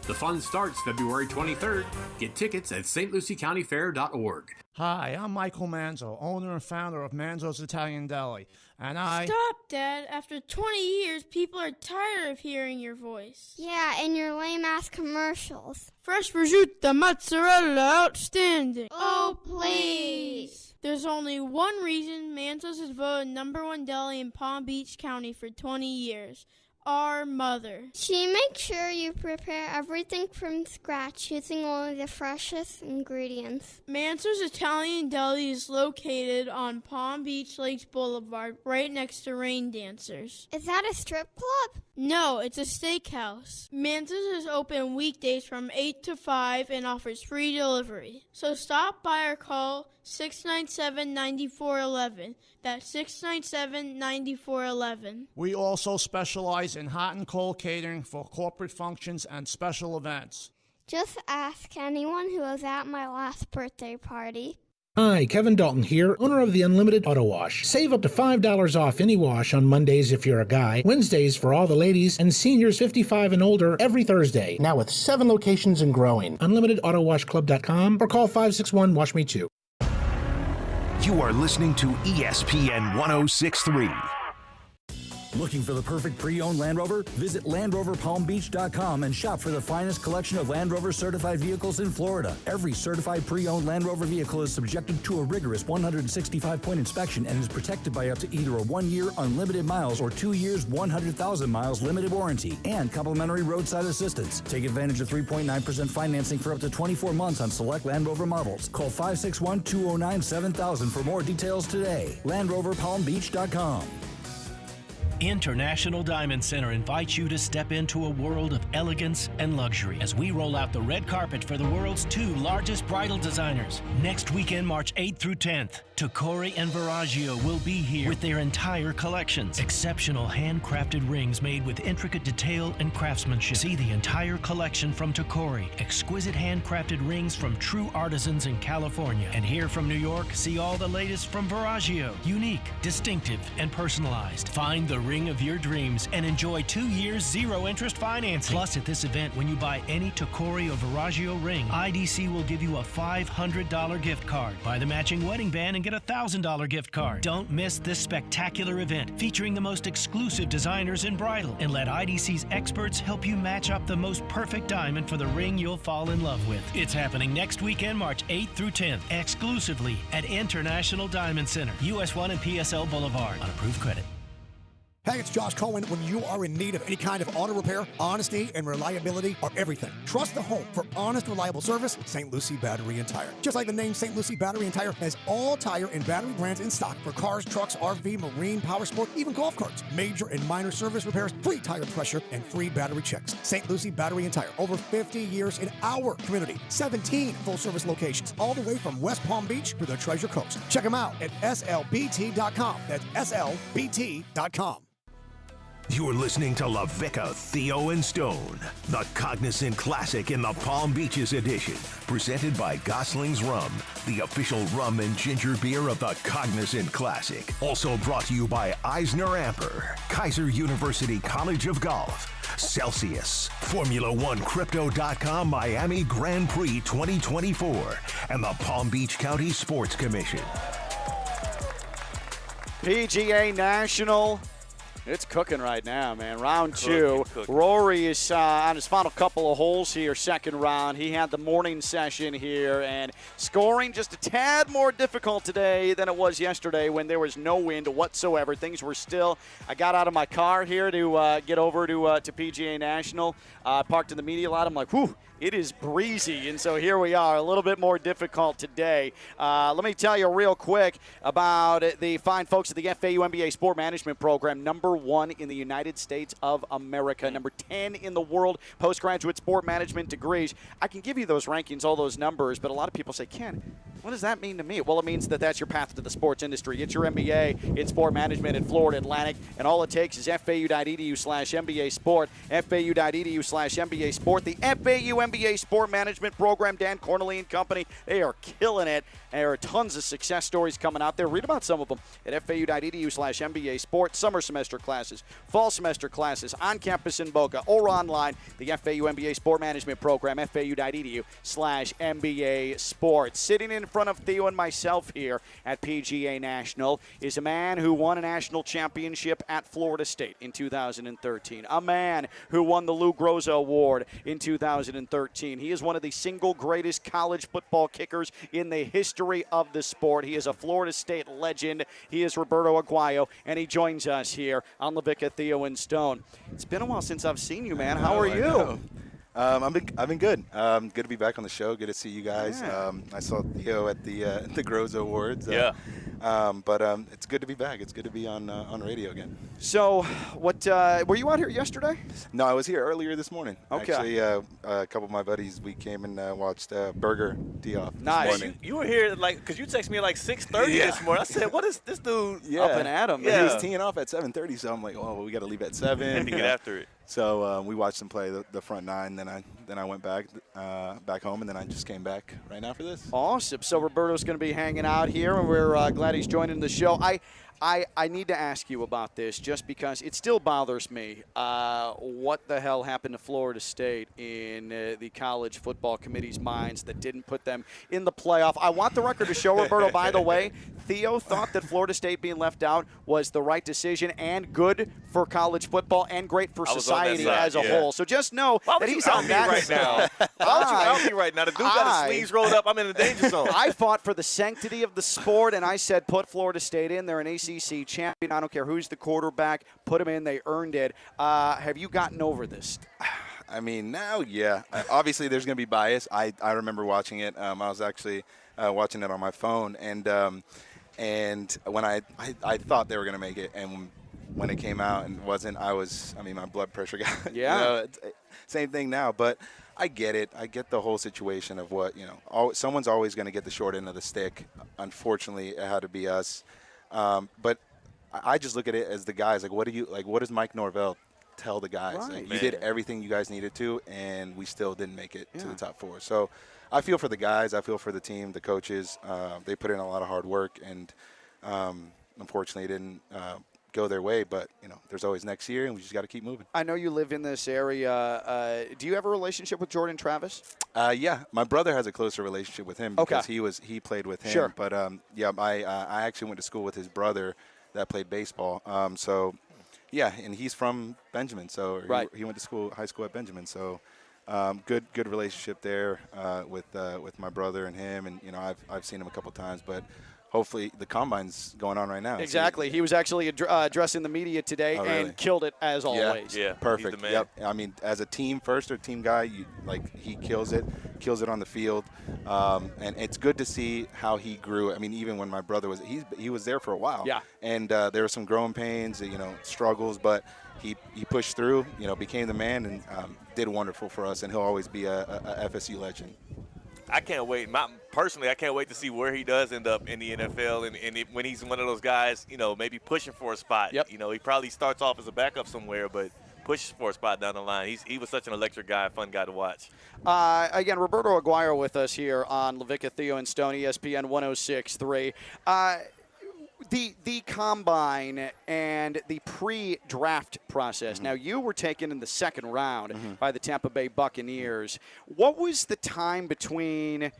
The fun starts February 23rd. Get tickets at stluciecountyfair.org. Hi, I'm Michael Manzo, owner and founder of Manzo's Italian Deli, and Stop, Dad. After 20 years, people are tired of hearing your voice. Yeah, and your lame-ass commercials. Fresh prosciutto, mozzarella, outstanding. Oh, please. There's only one reason Manzo's is voted #1 deli in Palm Beach County for 20 years. Our mother. She makes sure you prepare everything from scratch using only the freshest ingredients. Manso's Italian Deli is located on Palm Beach Lakes Boulevard, right next to Rain Dancers. Is that a strip club? No, it's a steakhouse. Manso's is open weekdays from 8 to 5 and offers free delivery. So stop by or call 697-9411. That's 697-9411. we also specialize in hot and cold catering for corporate functions and special events. Just ask anyone who was at my last birthday party. Hi, Kevin Dalton here, owner of the Unlimited Auto Wash. Save up to $5 off any wash on Mondays if you're a guy, Wednesdays for all the ladies, and seniors 55 and older every Thursday. Now with 7 locations and growing. UnlimitedAutoWashClub.com or call 561-WASH-ME-TOO. You are listening to ESPN 1063. Looking for the perfect pre-owned Land Rover? Visit LandRoverPalmBeach.com and shop for the finest collection of Land Rover certified vehicles in Florida. Every certified pre-owned Land Rover vehicle is subjected to a rigorous 165-point inspection and is protected by up to either a 1-year unlimited miles or 2 years 100,000 miles limited warranty and complimentary roadside assistance. Take advantage of 3.9% financing for up to 24 months on select Land Rover models. Call 561-209-7000 for more details today. LandRoverPalmBeach.com. International Diamond Center invites you to step into a world of elegance and luxury as we roll out the red carpet for the world's 2 largest bridal designers. Next weekend, March 8th through 10th, Tacori and Viraggio will be here with their entire collections. Exceptional handcrafted rings made with intricate detail and craftsmanship. See the entire collection from Tacori. Exquisite handcrafted rings from true artisans in California. And here from New York, see all the latest from Viraggio. Unique, distinctive, and personalized. Find the ring of your dreams and enjoy 2 years 0-interest financing. Plus, at this event, when you buy any Tacori or Viraggio ring, IDC will give you a $500 gift card. Buy the matching wedding band and get a $1,000 gift card. Don't miss this spectacular event featuring the most exclusive designers in bridal, and let IDC's experts help you match up the most perfect diamond for the ring you'll fall in love with. It's happening next weekend, March 8th through 10th, exclusively at International Diamond Center, US 1 and PSL Boulevard, on approved credit. Hey, it's Josh Cohen. When you are in need of any kind of auto repair, honesty and reliability are everything. Trust the home for honest, reliable service, St. Lucie Battery and Tire. Just like the name, St. Lucie Battery and Tire has all tire and battery brands in stock for cars, trucks, RV, marine, power sport, even golf carts. Major and minor service repairs, free tire pressure, and free battery checks. St. Lucie Battery and Tire. Over 50 years in our community. 17 full-service locations, all the way from West Palm Beach to the Treasure Coast. Check them out at slbt.com. That's slbt.com. You're listening to Lavicka, Theo, and Stone, the Cognizant Classic in the Palm Beaches edition, presented by Gosling's Rum, the official rum and ginger beer of the Cognizant Classic. Also brought to you by Eisner Amper, Kaiser University College of Golf, Celsius, Formula1Crypto.com Miami Grand Prix 2024, and the Palm Beach County Sports Commission. PGA National. It's cooking right now, man. Round 2. Rory is on his final couple of holes here, second round. He had the morning session here, and scoring just a tad more difficult today than it was yesterday when there was no wind whatsoever. Things were still. I got out of my car here to get over to PGA National. Parked in the media lot. I'm like, whew. It is breezy, and so here we are, a little bit more difficult today. Let me tell you real quick about the fine folks at the FAU MBA Sport Management Program, #1 in the United States of America, #10 in the world postgraduate sport management degrees. I can give you those rankings, all those numbers, but a lot of people say, Ken, What does that mean to me? Well, it means that that's your path to the sports industry. Get your MBA in sport management in Florida Atlantic, and all it takes is fau.edu/MBA sport, fau.edu/MBA sport. The FAU MBA Sport Management Program, Dan Cornely and company, they are killing it. There are tons of success stories coming out there. Read about some of them at fau.edu/MBA sport. Summer semester classes, fall semester classes, on campus in Boca or online. The FAU MBA Sport Management Program, fau.edu/MBA sport. Sitting in front of Theo and myself here at PGA National is a man who won a national championship at Florida State in 2013. A man who won the Lou Groza Award in 2013. He is one of the single greatest college football kickers in the history of the sport. He is a Florida State legend. He is Roberto Aguayo, and he joins us here on Lavicka, Theo, and Stone. It's been a while since I've seen you, man. How are you? I've been good. Good to be back on the show. Good to see you guys. Yeah. I saw Theo at the Groza Awards. But it's good to be back. It's good to be on radio again. So, what were you out here yesterday? No, I was here earlier this morning. Okay. Actually, a couple of my buddies, we came and watched Burger tee off. Nice. You were here because you texted me at 6:30 this morning. I said, "What is this dude up and at him?" Yeah, he was teeing off at 7:30, so I'm like, "Oh, we got to leave at 7 to get after it." So we watched him play the front nine. Then I went back home, and then I just came back right now for this. Awesome. So Roberto's going to be hanging out here, and we're glad he's joining the show. I need to ask you about this just because it still bothers me what the hell happened to Florida State in the college football committee's minds that didn't put them in the playoff. I want the record to show, Roberto, by the way, Theo thought that Florida State being left out was the right decision and good for college football and great for society as a whole. So just know that he's on that right now. Why would you out me right now? The dude got his sleeves rolled up. I'm in the danger zone. I fought for the sanctity of the sport, and I said put Florida State in. They're an ACC champion. I don't care who's the quarterback. Put them in. They earned it. Have you gotten over this? I mean, now, yeah. Obviously, there's going to be bias. I remember watching it. I was actually watching it on my phone, and when I thought they were going to make it, and when it came out and wasn't, my blood pressure got, same thing now. But I get it. I get the whole situation of what, someone's always going to get the short end of the stick. Unfortunately, it had to be us. But I just look at it as the guys, what does Mike Norvell tell the guys? Right, you did everything you guys needed to, and we still didn't make it to the top four. So I feel for the guys. I feel for the team, the coaches. They put in a lot of hard work, and unfortunately it didn't go their way. But, there's always next year, and we just got to keep moving. I know you live in this area. Do you have a relationship with Jordan Travis? Yeah. My brother has a closer relationship with him because he played with him. Sure. But, I actually went to school with his brother that played baseball. Yeah, and he's from Benjamin, so he went to high school at Benjamin. So good relationship there with my brother and him, and I've seen him a couple times, but hopefully the combine's going on right now. Exactly. He was actually addressing the media today and killed it as always. Yeah, perfect. He's the man. Yep. I mean, as a team first or team guy, he kills it on the field, and it's good to see how he grew. I mean, even when my brother he was there for a while. Yeah. And there were some growing pains, struggles, but he pushed through. Became the man and did wonderful for us, and he'll always be a FSU legend. I can't wait. Personally, I can't wait to see where he does end up in the NFL, and when he's one of those guys, maybe pushing for a spot. Yep. He probably starts off as a backup somewhere, but pushes for a spot down the line. He was such an electric guy, fun guy to watch. Again, Roberto Aguayo with us here on Lavicka, Theo, and Stone, ESPN 106.3. The combine and the pre-draft process. Mm-hmm. Now, you were taken in the second round by the Tampa Bay Buccaneers. What was the time between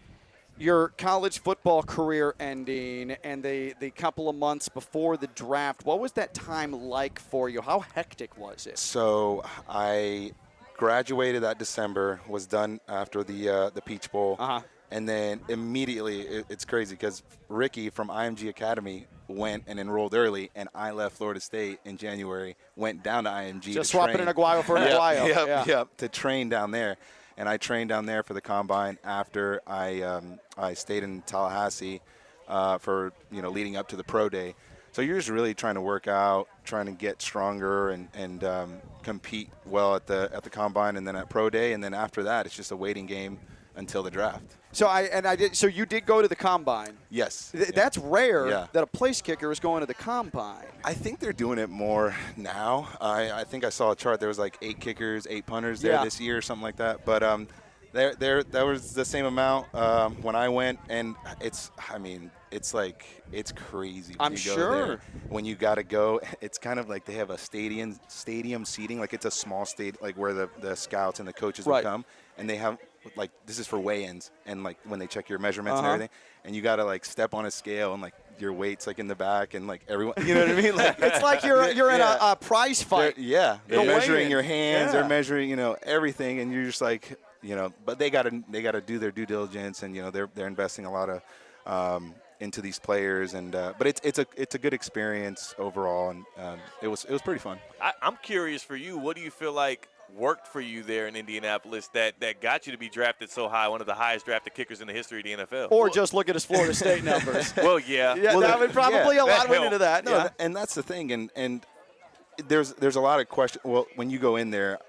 your college football career ending and the couple of months before the draft? What was that time like for you? How hectic was it? So I graduated that December, was done after the Peach Bowl. And then immediately, it's crazy because Ricky from IMG Academy went and enrolled early, and I left Florida State in January, went down to IMG. Just swapping an Aguayo for an Aguayo. Yep, to train down there. And I trained down there for the combine after I stayed in Tallahassee for, leading up to the pro day. So you're just really trying to work out, trying to get stronger and compete well at the combine and then at pro day. And then after that, it's just a waiting game until the draft. So you did go to the combine. Yes. That's rare Yeah. that a place kicker is going to the combine. I think they're doing it more now. I think I saw a chart. There was like 8 kickers, 8 punters there this year, or something like that. But there was the same amount when I went, and it's crazy. When I'm you sure. go there. When you got to go, it's kind of like they have a stadium seating, like it's a small state, like where the scouts and the coaches will come, and they have like this is for weigh-ins and like when they check your measurements and everything, and you got to like step on a scale and like your weight's like in the back and like everyone, you know what I mean? Like it's like you're in a prize fight. They're measuring your hands, Yeah. they're measuring everything, and you're just like but they got to do their due diligence, and they're investing a lot of into these players, and but it's a good experience overall, and it was pretty fun. I'm curious for you. What do you feel like worked for you there in Indianapolis that got you to be drafted so high, one of the highest drafted kickers in the history of the NFL? Or just look at his Florida State numbers. Well, yeah. That would probably a lot went into that. No, and that's the thing, and there's a lot of questions. Well, when you go in there,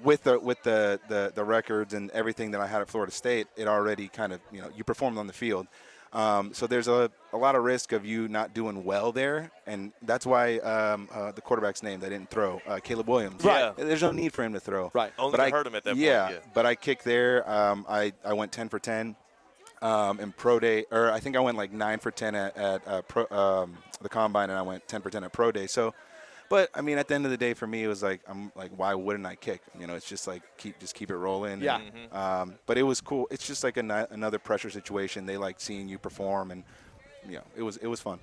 with the records and everything that I had at Florida State, it already kind of you performed on the field. So there's a lot of risk of you not doing well there, and that's why the quarterback's name they didn't throw, Caleb Williams. Right. There's no need for him to throw. Right. Only to hurt him at that point. Yeah, but I kicked there. I went 10 for 10 in pro day, or I think I went like 9 for 10 at the combine, and I went 10 for 10 at pro day. So. But I mean, at the end of the day, for me, it was like I'm like, why wouldn't I kick? It's just like keep it rolling. Yeah. And, but it was cool. It's just like another pressure situation. They like seeing you perform, and it was fun.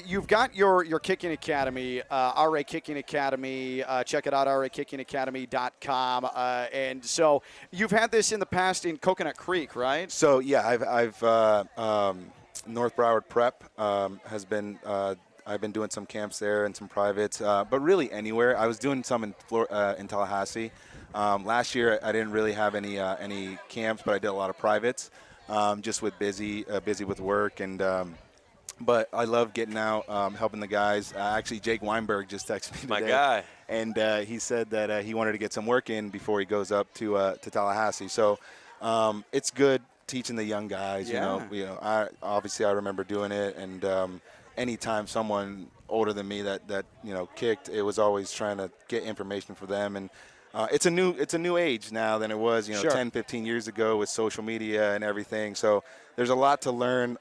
You've got your kicking academy, RA Kicking Academy. Check it out, rakickingacademy.com. And so you've had this in the past in Coconut Creek, right? So yeah, I've North Broward Prep has been. I've been doing some camps there and some privates, but really anywhere. I was doing some in Tallahassee. Last year I didn't really have any camps, but I did a lot of privates, just with busy with work. And but I love getting out, helping the guys. Actually, Jake Weinberg just texted me today. My guy. And he said that he wanted to get some work in before he goes up to Tallahassee. So it's good teaching the young guys. Yeah. I remember doing it, and anytime someone older than me that kicked, it was always trying to get information for them. And it's a new age now than it was 10, 15 years ago with social media and everything. So there's a lot to learn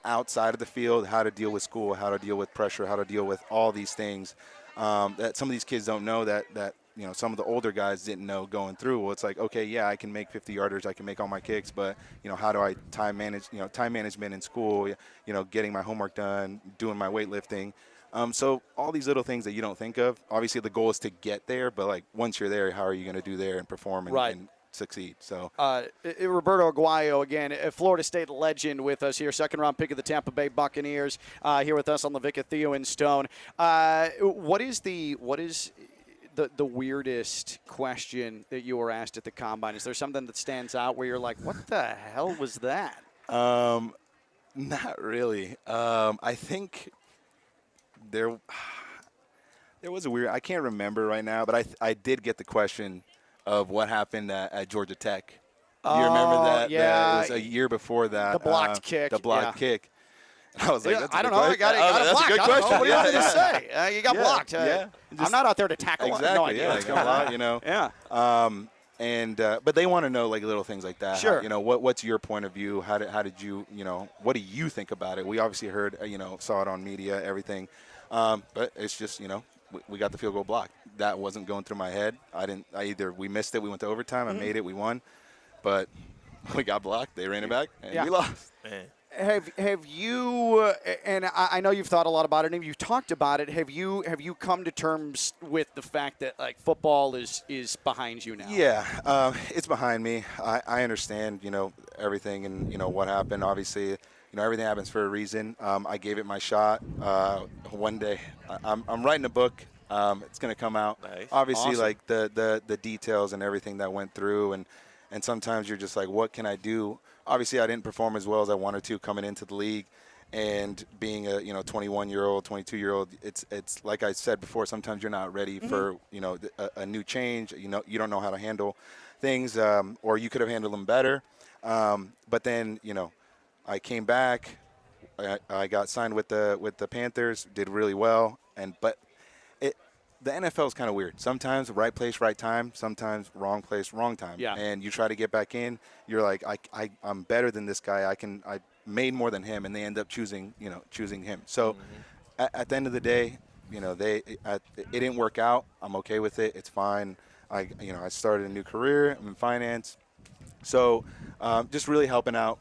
outside of the field, how to deal with school, how to deal with pressure, how to deal with all these things that some of these kids don't know that some of the older guys didn't know going through. Well, it's like, okay, yeah, I can make 50-yarders, I can make all my kicks, but, how do I time management in school, getting my homework done, doing my weightlifting. So all these little things that you don't think of. Obviously, the goal is to get there, but, like, once you're there, how are you going to do there and perform and succeed? So Roberto Aguayo, again, a Florida State legend with us here, second-round pick of the Tampa Bay Buccaneers, here with us on Lavicka, Theo, and Stone. What is the weirdest question that you were asked at the combine? Is there something that stands out where you're like, what the hell was that? Not really. I think there was a weird, I can't remember right now, but I did get the question of what happened at Georgia Tech. Do you remember that? Yeah. It was a year before that. The blocked kick. The blocked kick. I was like, that's I don't know. I got that's blocked. a good I don't know. question. What do you want me to say? You got blocked. I'm not out there to tackle. Exactly. No idea. It's got a lot, Yeah. But they want to know like little things like that. Sure. What's your point of view? How did you, what do you think about it? We obviously heard, saw it on media, everything. But it's just, we got the field goal blocked. That wasn't going through my head. We missed it. We went to overtime. I made it. We won. But we got blocked. They ran it back, and we lost. Man. Have you, and I know you've thought a lot about it, and you've talked about it. Have you come to terms with the fact that like football is behind you now? Yeah, it's behind me. I understand, everything and what happened. Obviously, everything happens for a reason. I gave it my shot. One day, I'm writing a book. It's going to come out. Nice. Obviously, Awesome. like the details and everything that went through, and sometimes you're just like, what can I do? Obviously, I didn't perform as well as I wanted to coming into the league, And being a 21-year-old, 22-year-old, it's like I said before. Sometimes you're not ready for a new change. You don't know how to handle things, or you could have handled them better. But then I came back. I got signed with the Panthers. Did really well, but the NFL is kind of weird. Sometimes right place, right time. Sometimes wrong place, wrong time. Yeah. And you try to get back in. You're like, I'm better than this guy. I made more than him, and they end up choosing him. So at the end of the day, it didn't work out. I'm okay with it. It's fine. I started a new career. I'm in finance. So just really helping out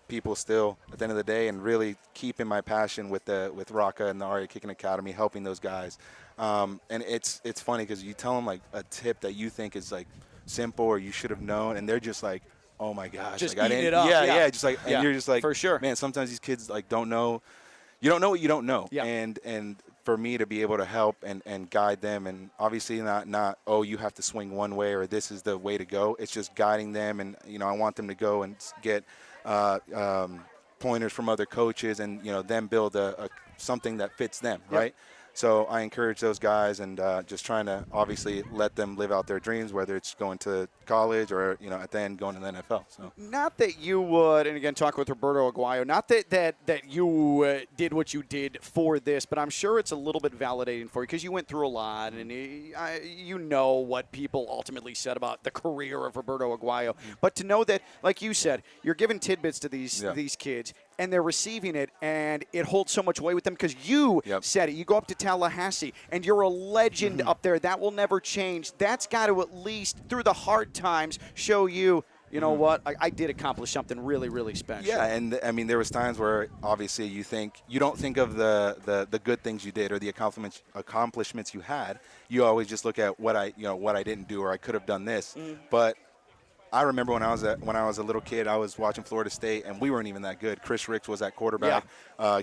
people still at the end of the day, and really keeping my passion with Raka and the RA Kicking Academy, helping those guys. And it's funny because you tell them like a tip that you think is like simple or you should have known, and they're just like, oh my gosh, just like, eating it up. Yeah, just like, and you're just like, for sure, man. Sometimes these kids like don't know. You don't know what you don't know. Yeah. And for me to be able to help and guide them, and obviously not you have to swing one way or this is the way to go. It's just guiding them, and I want them to go and get pointers from other coaches, and them build a something that fits them, right? So I encourage those guys, and just trying to obviously let them live out their dreams, whether it's going to college or at the end going to the NFL. So not that you would, and again, talk with Roberto Aguayo, not that you did what you did for this, but I'm sure it's a little bit validating for you because you went through a lot, and you know what people ultimately said about the career of Roberto Aguayo. But to know that, like you said, you're giving tidbits to these kids, and they're receiving it, and it holds so much weight with them because you said it. You go up to Tallahassee, and you're a legend up there. That will never change. That's got to at least, through the hard times, show you, you know what, I did accomplish something really, really special. Yeah, and I mean, there was times where obviously you don't think of the good things you did or the accomplishments you had. You always just look at what I didn't do, or I could have done this. But I remember when I was a little kid, I was watching Florida State, and we weren't even that good. Chris Ricks was at quarterback,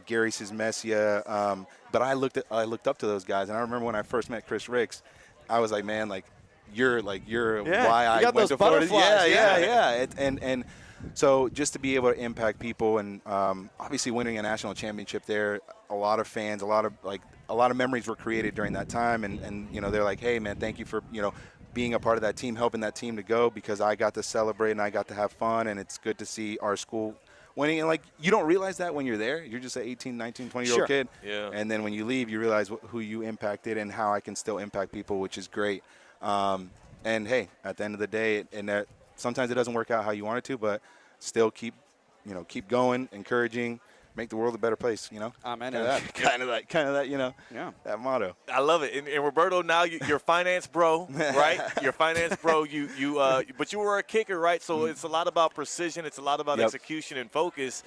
Gary Cismesia, but I looked up to those guys, and I remember when I first met Chris Ricks, I was like, man, you're why I went to Florida. Yeah. And so just to be able to impact people, and obviously winning a national championship there, a lot of fans, a lot of memories were created during that time, and they're like, hey man, thank you for being a part of that team, helping that team to go, because I got to celebrate and I got to have fun, and it's good to see our school winning. And you don't realize that when you're there. You're just an 18, 19, 20-year-old kid. Yeah. And then when you leave, you realize who you impacted and how I can still impact people, which is great. And hey, at the end of the day, sometimes it doesn't work out how you want it to, but still keep going, encouraging, make the world a better place, Amen. Kind of that, that motto. I love it. And Roberto, now you're finance bro, right? You're finance bro. But you were a kicker, right? So it's a lot about precision. It's a lot about execution and focus.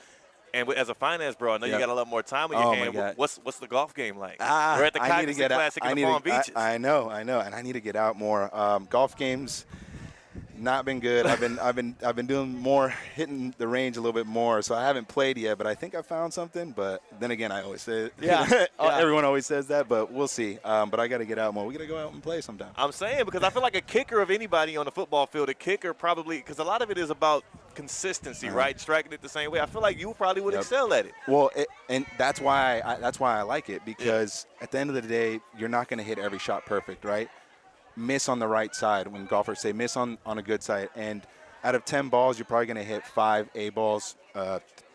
And as a finance bro, I know you got a lot more time on your hand. What's the golf game like? We're at the Cognizant Classic in the Palm Beaches. I know, and I need to get out more. Golf games. Not been good. I've been doing more, hitting the range a little bit more. So I haven't played yet, but I think I found something. But then again, I always say it. Everyone always says that, but we'll see. But I got to get out more. We got to go out and play sometime. I'm saying, because I feel like a kicker of anybody on the football field, a kicker probably, because a lot of it is about consistency, right? Striking it the same way. I feel like you probably would excel at it. Well, and that's why I like it, because at the end of the day, you're not going to hit every shot perfect, right? Miss on the right side. When golfers say miss on a good side, and out of 10 balls, you're probably going to hit 5 A balls,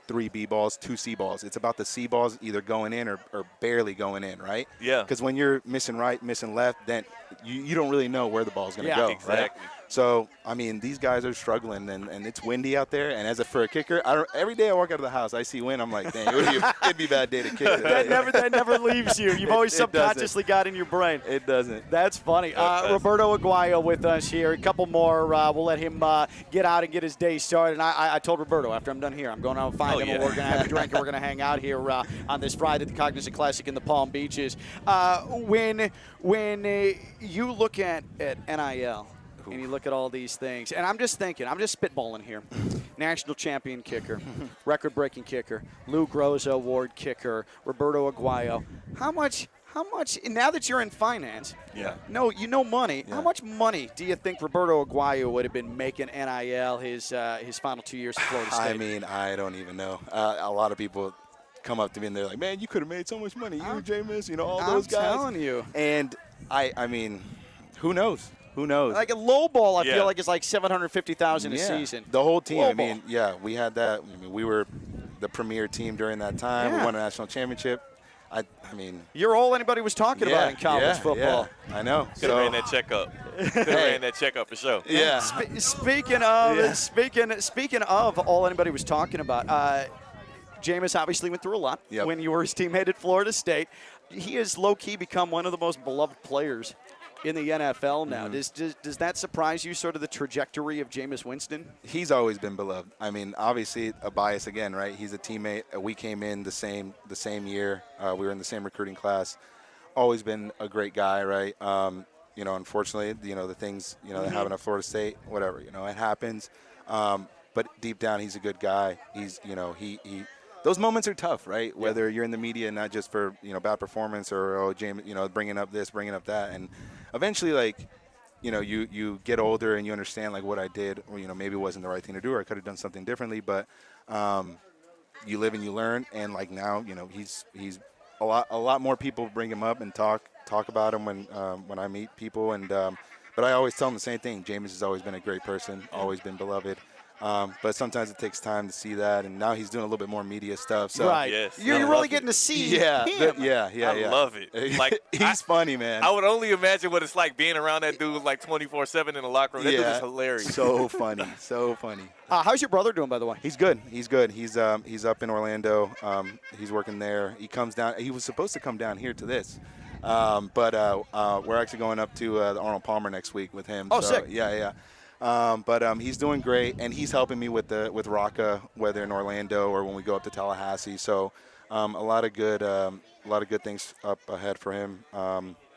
3 B balls, 2 C balls. It's about the C balls either going in or barely going in, right? Yeah. Because when you're missing right, missing left, then you don't really know where the ball's going to go, exactly. Right? So, I mean, these guys are struggling, and it's windy out there. And for a kicker, every day I walk out of the house, I see wind. I'm like, dang, it'd be a bad day to kick. that never leaves you. You've always subconsciously got in your brain. It doesn't. That's funny. Roberto Aguayo with us here. A couple more. We'll let him get out and get his day started. And I told Roberto, after I'm done here, I'm going out and find him, and we're going to have a drink, and we're going to hang out here on this Friday at the Cognizant Classic in the Palm Beaches. When you look at NIL, and you look at all these things, and I'm just spitballing here. National champion kicker, record-breaking kicker, Lou Groza Award kicker, Roberto Aguayo. How much, now that you're in finance, you know money, how much money do you think Roberto Aguayo would have been making NIL his final 2 years at Florida State? I mean, I don't even know. A lot of people come up to me and they're like, man, you could have made so much money. You, Jameis, you know, all I'm those guys. telling you. And I mean, who knows? Who knows? Like a low ball, I feel like it's like $750,000 a season. The whole team. Low I mean, we had that. I mean, we were the premier team during that time. Yeah. We won a national championship. I mean, you're all anybody was talking about in college football. Yeah, I know. Could have ran that checkup. Could have ran that checkup for sure. Yeah. Speaking of all anybody was talking about, Jameis obviously went through a lot when you were his teammate at Florida State. He has low-key become one of the most beloved players in the NFL now. Does that surprise you, sort of the trajectory of Jameis Winston? He's always been beloved. I mean, obviously a bias again, right? He's a teammate. We came in the same year. We were in the same recruiting class. Always been a great guy, right? You know, unfortunately, you know, the things, you know, that happen at Florida State, whatever, you know, it happens. But deep down, he's a good guy. He's, you know, he those moments are tough, right? Whether you're in the media, not just for, you know, bad performance or, James, you know, bringing up this, bringing up that. And eventually, like, you know, you get older and you understand, like, what I did, or, you know, maybe it wasn't the right thing to do or I could have done something differently. But you live and you learn. And, like, now, you know, he's a lot more people bring him up and talk about him when I meet people. And but I always tell them the same thing. Jameis has always been a great person, always been beloved. But sometimes it takes time to see that, and now he's doing a little bit more media stuff. So right. Yes. You're really getting to see him. I love it. Like he's funny, man. I would only imagine what it's like being around that dude like 24/7 in the locker room. That dude is hilarious. So funny, so funny. How's your brother doing, by the way? He's good. He's good. He's up in Orlando. He's working there. He comes down. He was supposed to come down here to this. But we're actually going up to the Arnold Palmer next week with him. Oh, sick. Yeah. But he's doing great, and he's helping me with Rocca, whether in Orlando or when we go up to Tallahassee. So a lot of good things up ahead for him.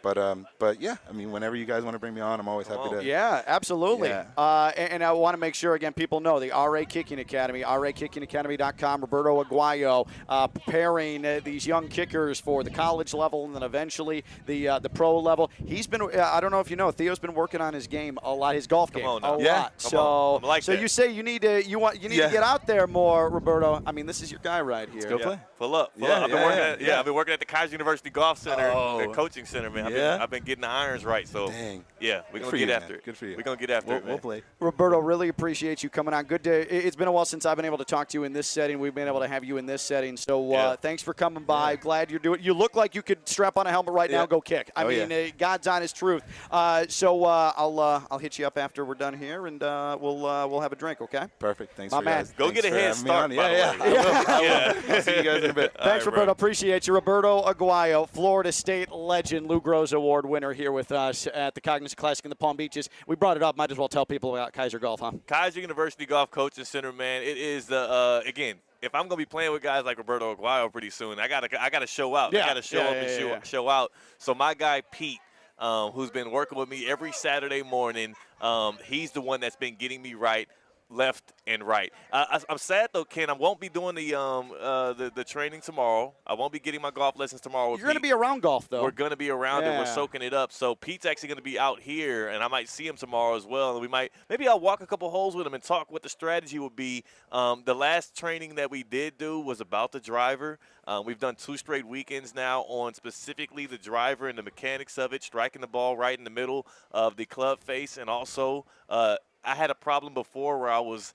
But yeah, I mean, whenever you guys want to bring me on, I'm always happy to. Yeah, absolutely. Yeah. And I want to make sure, again, people know the RA Kicking Academy, RAKickingAcademy.com. Roberto Aguayo preparing these young kickers for the college level and then eventually the pro level. He's been, I don't know if you know, Theo's been working on his game a lot, his golf game a lot. So you say you need to to get out there more, Roberto. I mean, this is your guy right here. Let's go play. Pull up. I've been working at the Kaiser University Golf Center, the coaching center, man. I've been getting the irons right. So, yeah, we're going to get after it. Good for you. We're going to get after it, man. We'll play. Roberto, really appreciate you coming on. Good day. It's been a while since I've been able to talk to you in this setting. We've been able to have you in this setting. So, thanks for coming by. Glad you're doing it. You look like you could strap on a helmet right now and go kick. I mean, God's honest truth. So, I'll hit you up after we're done here, and we'll have a drink, okay? Perfect. Thanks My for man. guys. Go get a head start, by the way. I'll see you guys in a bit. Thanks, Roberto. Appreciate you. Roberto Aguayo, Florida State legend, Lou Groza Award winner here with us at the Cognizant Classic in the Palm Beaches. We brought it up. Might as well tell people about Kaiser Golf, huh? Kaiser University Golf Coaching Center, man. It is the again. If I'm gonna be playing with guys like Roberto Aguayo pretty soon, I gotta show out. I gotta show up and show out. So my guy Pete, who's been working with me every Saturday morning, he's the one that's been getting me right, left and right. I'm sad though, Ken. I won't be doing the training tomorrow. I won't be getting my golf lessons tomorrow. You're going to be around golf though. We're going to be around it. We're soaking it up. So Pete's actually going to be out here, and I might see him tomorrow as well. And maybe I'll walk a couple holes with him and talk what the strategy would be. The last training that we did do was about the driver. We've done 2 straight weekends now on specifically the driver and the mechanics of it, striking the ball right in the middle of the club face, and also I had a problem before where I was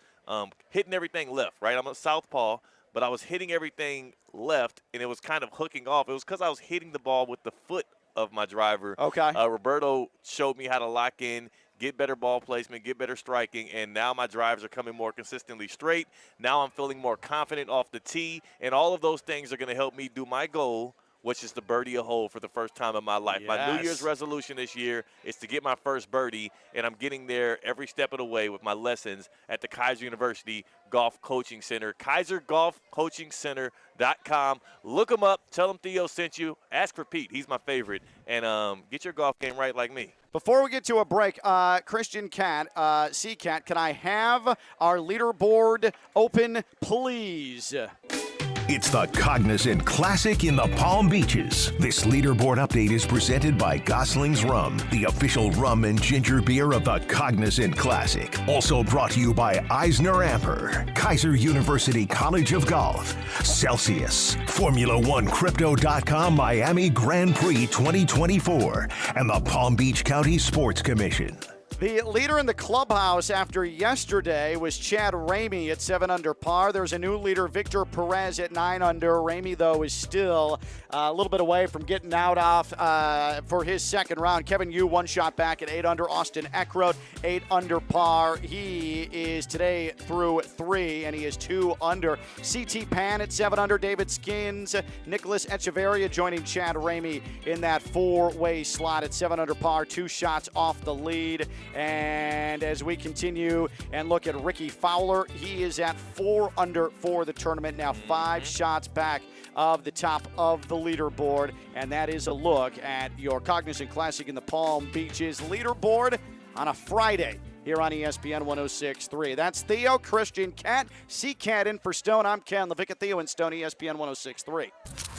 hitting everything left, right? I'm a southpaw, but I was hitting everything left, and it was kind of hooking off. It was because I was hitting the ball with the foot of my driver. Okay. Roberto showed me how to lock in, get better ball placement, get better striking, and now my drives are coming more consistently straight. Now I'm feeling more confident off the tee, and all of those things are going to help me do my goal, which is to birdie a hole for the first time in my life. Yes. My New Year's resolution this year is to get my first birdie, and I'm getting there every step of the way with my lessons at the Kaiser University Golf Coaching Center, KaiserGolfCoachingCenter.com. Look them up. Tell them Theo sent you. Ask for Pete. He's my favorite. And get your golf game right like me. Before we get to a break, Christian Cat, C-Cat, can I have our leaderboard open, please? It's the Cognizant Classic in the Palm Beaches. This leaderboard update is presented by Gosling's Rum, the official rum and ginger beer of the Cognizant Classic. Also brought to you by Eisner Amper, Kaiser University College of Golf, Celsius, Formula One Crypto.com Miami Grand Prix 2024, and the Palm Beach County Sports Commission. The leader in the clubhouse after yesterday was Chad Ramey at 7 under par. There's a new leader, Victor Perez, at 9 under. Ramey, though, is still a little bit away from getting out off for his second round. Kevin Yu, one shot back at 8 under. Austin Eckroat, 8 under par. He is today through 3, and he is 2 under. CT Pan at 7 under. David Skins, Nicholas Echeverria joining Chad Ramey in that 4-way slot at 7 under par. 2 shots off the lead. And as we continue and look at Ricky Fowler, he is at 4 under for the tournament, now 5 shots back of the top of the leaderboard. And that is a look at your Cognizant Classic in the Palm Beaches leaderboard on a Friday here on ESPN 106.3. That's Theo, Christian, Cat, C-Cat in for Stone. I'm Ken Lavicka, Theo and Stone, ESPN 106.3.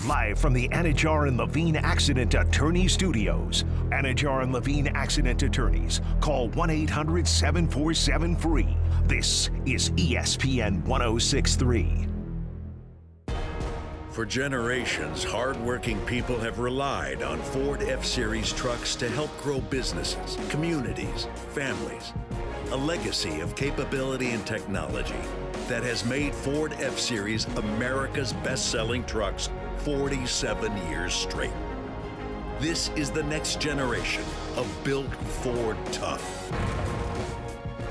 Live from the Anajar and Levine Accident Attorney Studios. Anajar and Levine Accident Attorneys. Call 1-800-747-FREE. This is ESPN 106.3. For generations, hardworking people have relied on Ford F-Series trucks to help grow businesses, communities, families. A legacy of capability and technology that has made Ford F-Series America's best-selling trucks 47 years straight. This is the next generation of built Ford tough.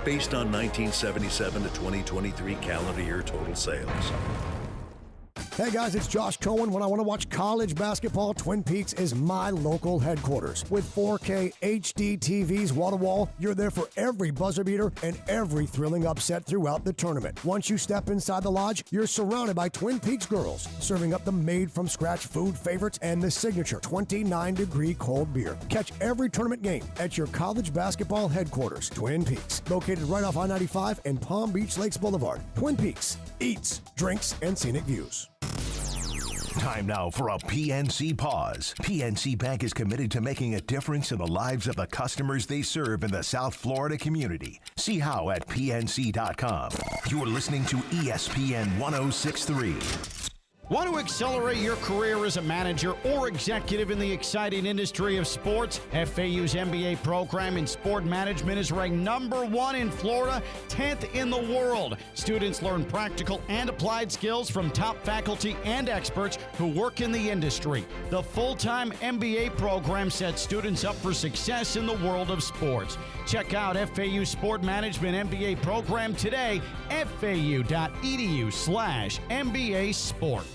Based on 1977 to 2023 calendar year total sales. Hey guys, it's Josh Cohen. When I want to watch college basketball, Twin Peaks is my local headquarters. With 4K HD TVs wall-to-wall, you're there for every buzzer beater and every thrilling upset throughout the tournament. Once you step inside the lodge, you're surrounded by Twin Peaks girls, serving up the made-from-scratch food favorites and the signature 29-degree cold beer. Catch every tournament game at your college basketball headquarters, Twin Peaks, located right off I-95 and Palm Beach Lakes Boulevard. Twin Peaks, eats, drinks, and scenic views. Time now for a PNC pause. PNC Bank is committed to making a difference in the lives of the customers they serve in the South Florida community. See how at pnc.com. You're listening to ESPN 106.3. Want to accelerate your career as a manager or executive in the exciting industry of sports? FAU's MBA program in sport management is ranked #1 in Florida, 10th in the world. Students learn practical and applied skills from top faculty and experts who work in the industry. The full-time MBA program sets students up for success in the world of sports. Check out FAU's Sport Management MBA program today, fau.edu/MBA Sport.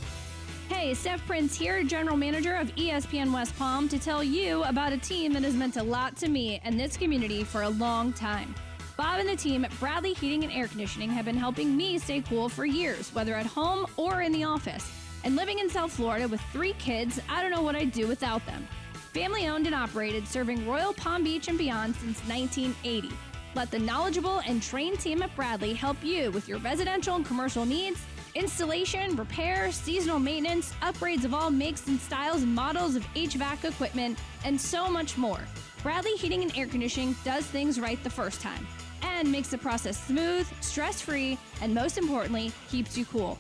Hey, Steph Prince here, General Manager of ESPN West Palm, to tell you about a team that has meant a lot to me and this community for a long time. Bob and the team at Bradley Heating and Air Conditioning have been helping me stay cool for years, whether at home or in the office. And living in South Florida with 3 kids, I don't know what I'd do without them. Family owned and operated, serving Royal Palm Beach and beyond since 1980. Let the knowledgeable and trained team at Bradley help you with your residential and commercial needs, installation, repair, seasonal maintenance, upgrades of all makes and styles and models of HVAC equipment, and so much more. Bradley Heating and Air Conditioning does things right the first time and makes the process smooth, stress-free, and most importantly, keeps you cool.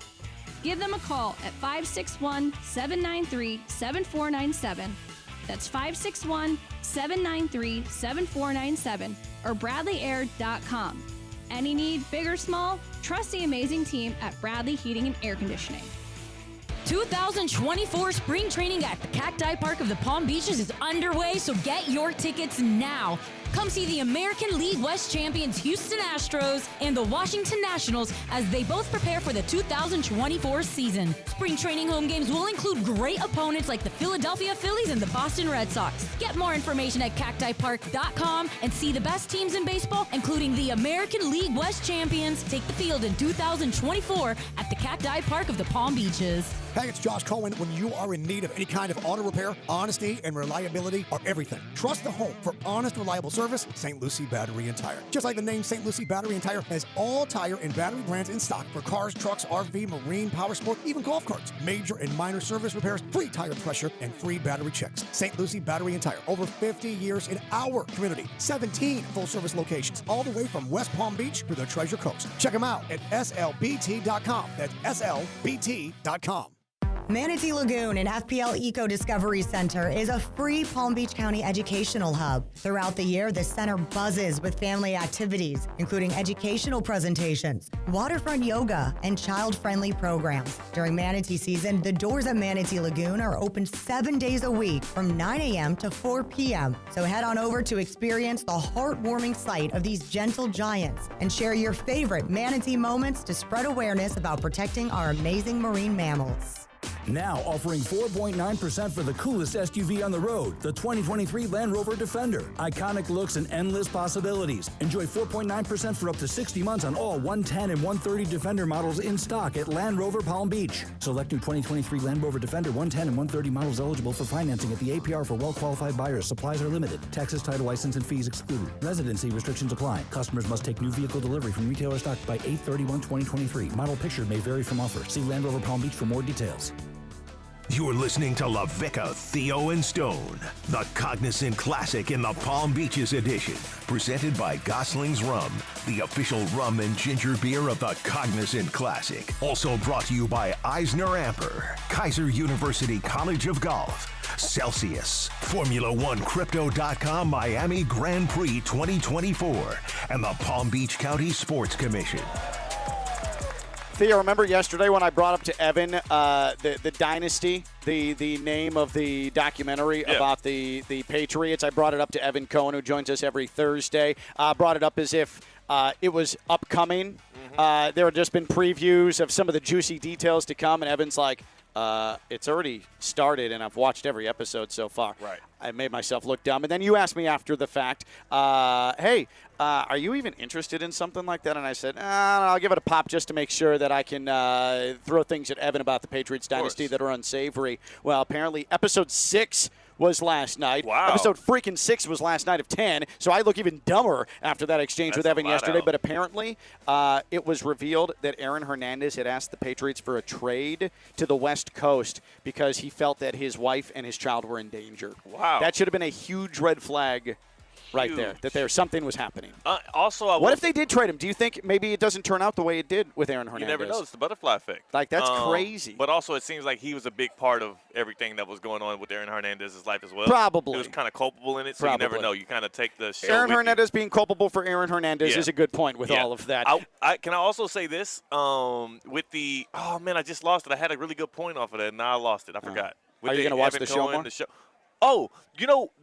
Give them a call at 561-793-7497. That's 561-793-7497 or bradleyair.com. Any need, big or small, trust the amazing team at Bradley Heating and Air Conditioning. 2024 spring training at the Cacti Park of the Palm Beaches is underway, so get your tickets now. Come see the American League West champions Houston Astros and the Washington Nationals as they both prepare for the 2024 season. Spring training home games will include great opponents like the Philadelphia Phillies and the Boston Red Sox. Get more information at cactipark.com and see the best teams in baseball, including the American League West champions, take the field in 2024 at the Cacti Park of the Palm Beaches. Hey, it's Josh Cohen. When you are in need of any kind of auto repair, honesty and reliability are everything. Trust the home for honest, reliable service, St. Lucie Battery and Tire. Just like the name, St. Lucie Battery and Tire has all tire and battery brands in stock for cars, trucks, RV, marine, power sport, even golf carts. Major and minor service repairs, free tire pressure, and free battery checks. St. Lucie Battery and Tire. Over 50 years in our community. 17 full-service locations, all the way from West Palm Beach to the Treasure Coast. Check them out at slbt.com. That's slbt.com. Manatee Lagoon and FPL Eco Discovery Center is a free Palm Beach County educational hub. Throughout the year, the center buzzes with family activities, including educational presentations, waterfront yoga, and child-friendly programs. During Manatee season, the doors at Manatee Lagoon are open 7 days a week from 9 a.m. to 4 p.m. So head on over to experience the heartwarming sight of these gentle giants and share your favorite Manatee moments to spread awareness about protecting our amazing marine mammals. Now offering 4.9% for the coolest SUV on the road, the 2023 Land Rover Defender. Iconic looks and endless possibilities. Enjoy 4.9% for up to 60 months on all 110 and 130 Defender models in stock at Land Rover Palm Beach. Select new 2023 Land Rover Defender 110 and 130 models eligible for financing at the APR for well-qualified buyers. Supplies are limited. Taxes, title, license, and fees excluded. Residency restrictions apply. Customers must take new vehicle delivery from retailer stock by 8/31/2023. Model picture may vary from offer. See Land Rover Palm Beach for more details. You're listening to Lavicka, Theo, and Stone, the Cognizant Classic in the Palm Beaches edition, presented by Gosling's Rum, the official rum and ginger beer of the Cognizant Classic. Also brought to you by Eisner Amper, Kaiser University College of Golf, Celsius, Formula1Crypto.com Miami Grand Prix 2024, and the Palm Beach County Sports Commission. Theo, remember yesterday when I brought up to Evan the Dynasty, the name of the documentary about the Patriots? I brought it up to Evan Cohen, who joins us every Thursday. Brought it up as if it was upcoming. There had just been previews of some of the juicy details to come, and Evan's like, it's already started, and I've watched every episode so far. Right. I made myself look dumb. And then you asked me after the fact, hey, are you even interested in something like that? And I said, I'll give it a pop just to make sure that I can throw things at Evan about the Patriots dynasty that are unsavory. Well, apparently episode 6 was last night. Wow. Episode freaking 6 was last night of 10, so I look even dumber after that exchange with Evan yesterday. But apparently it was revealed that Aaron Hernandez had asked the Patriots for a trade to the West Coast because he felt that his wife and his child were in danger. Wow. That should have been a huge red flag right there, that something was happening. What if they did trade him? Do you think maybe it doesn't turn out the way it did with Aaron Hernandez? You never know. It's the butterfly effect. Like, that's crazy. But also, it seems like he was a big part of everything that was going on with Aaron Hernandez's life as well. Probably. He was kind of culpable in it, so you never know. You kind of take the show Aaron with Hernandez being culpable for Aaron Hernandez is a good point with all of that. Can I also say this? With the – oh, man, I just lost it. I had a really good point off of that, and now I lost it. I forgot. Are you going to watch the show more? Oh, you know –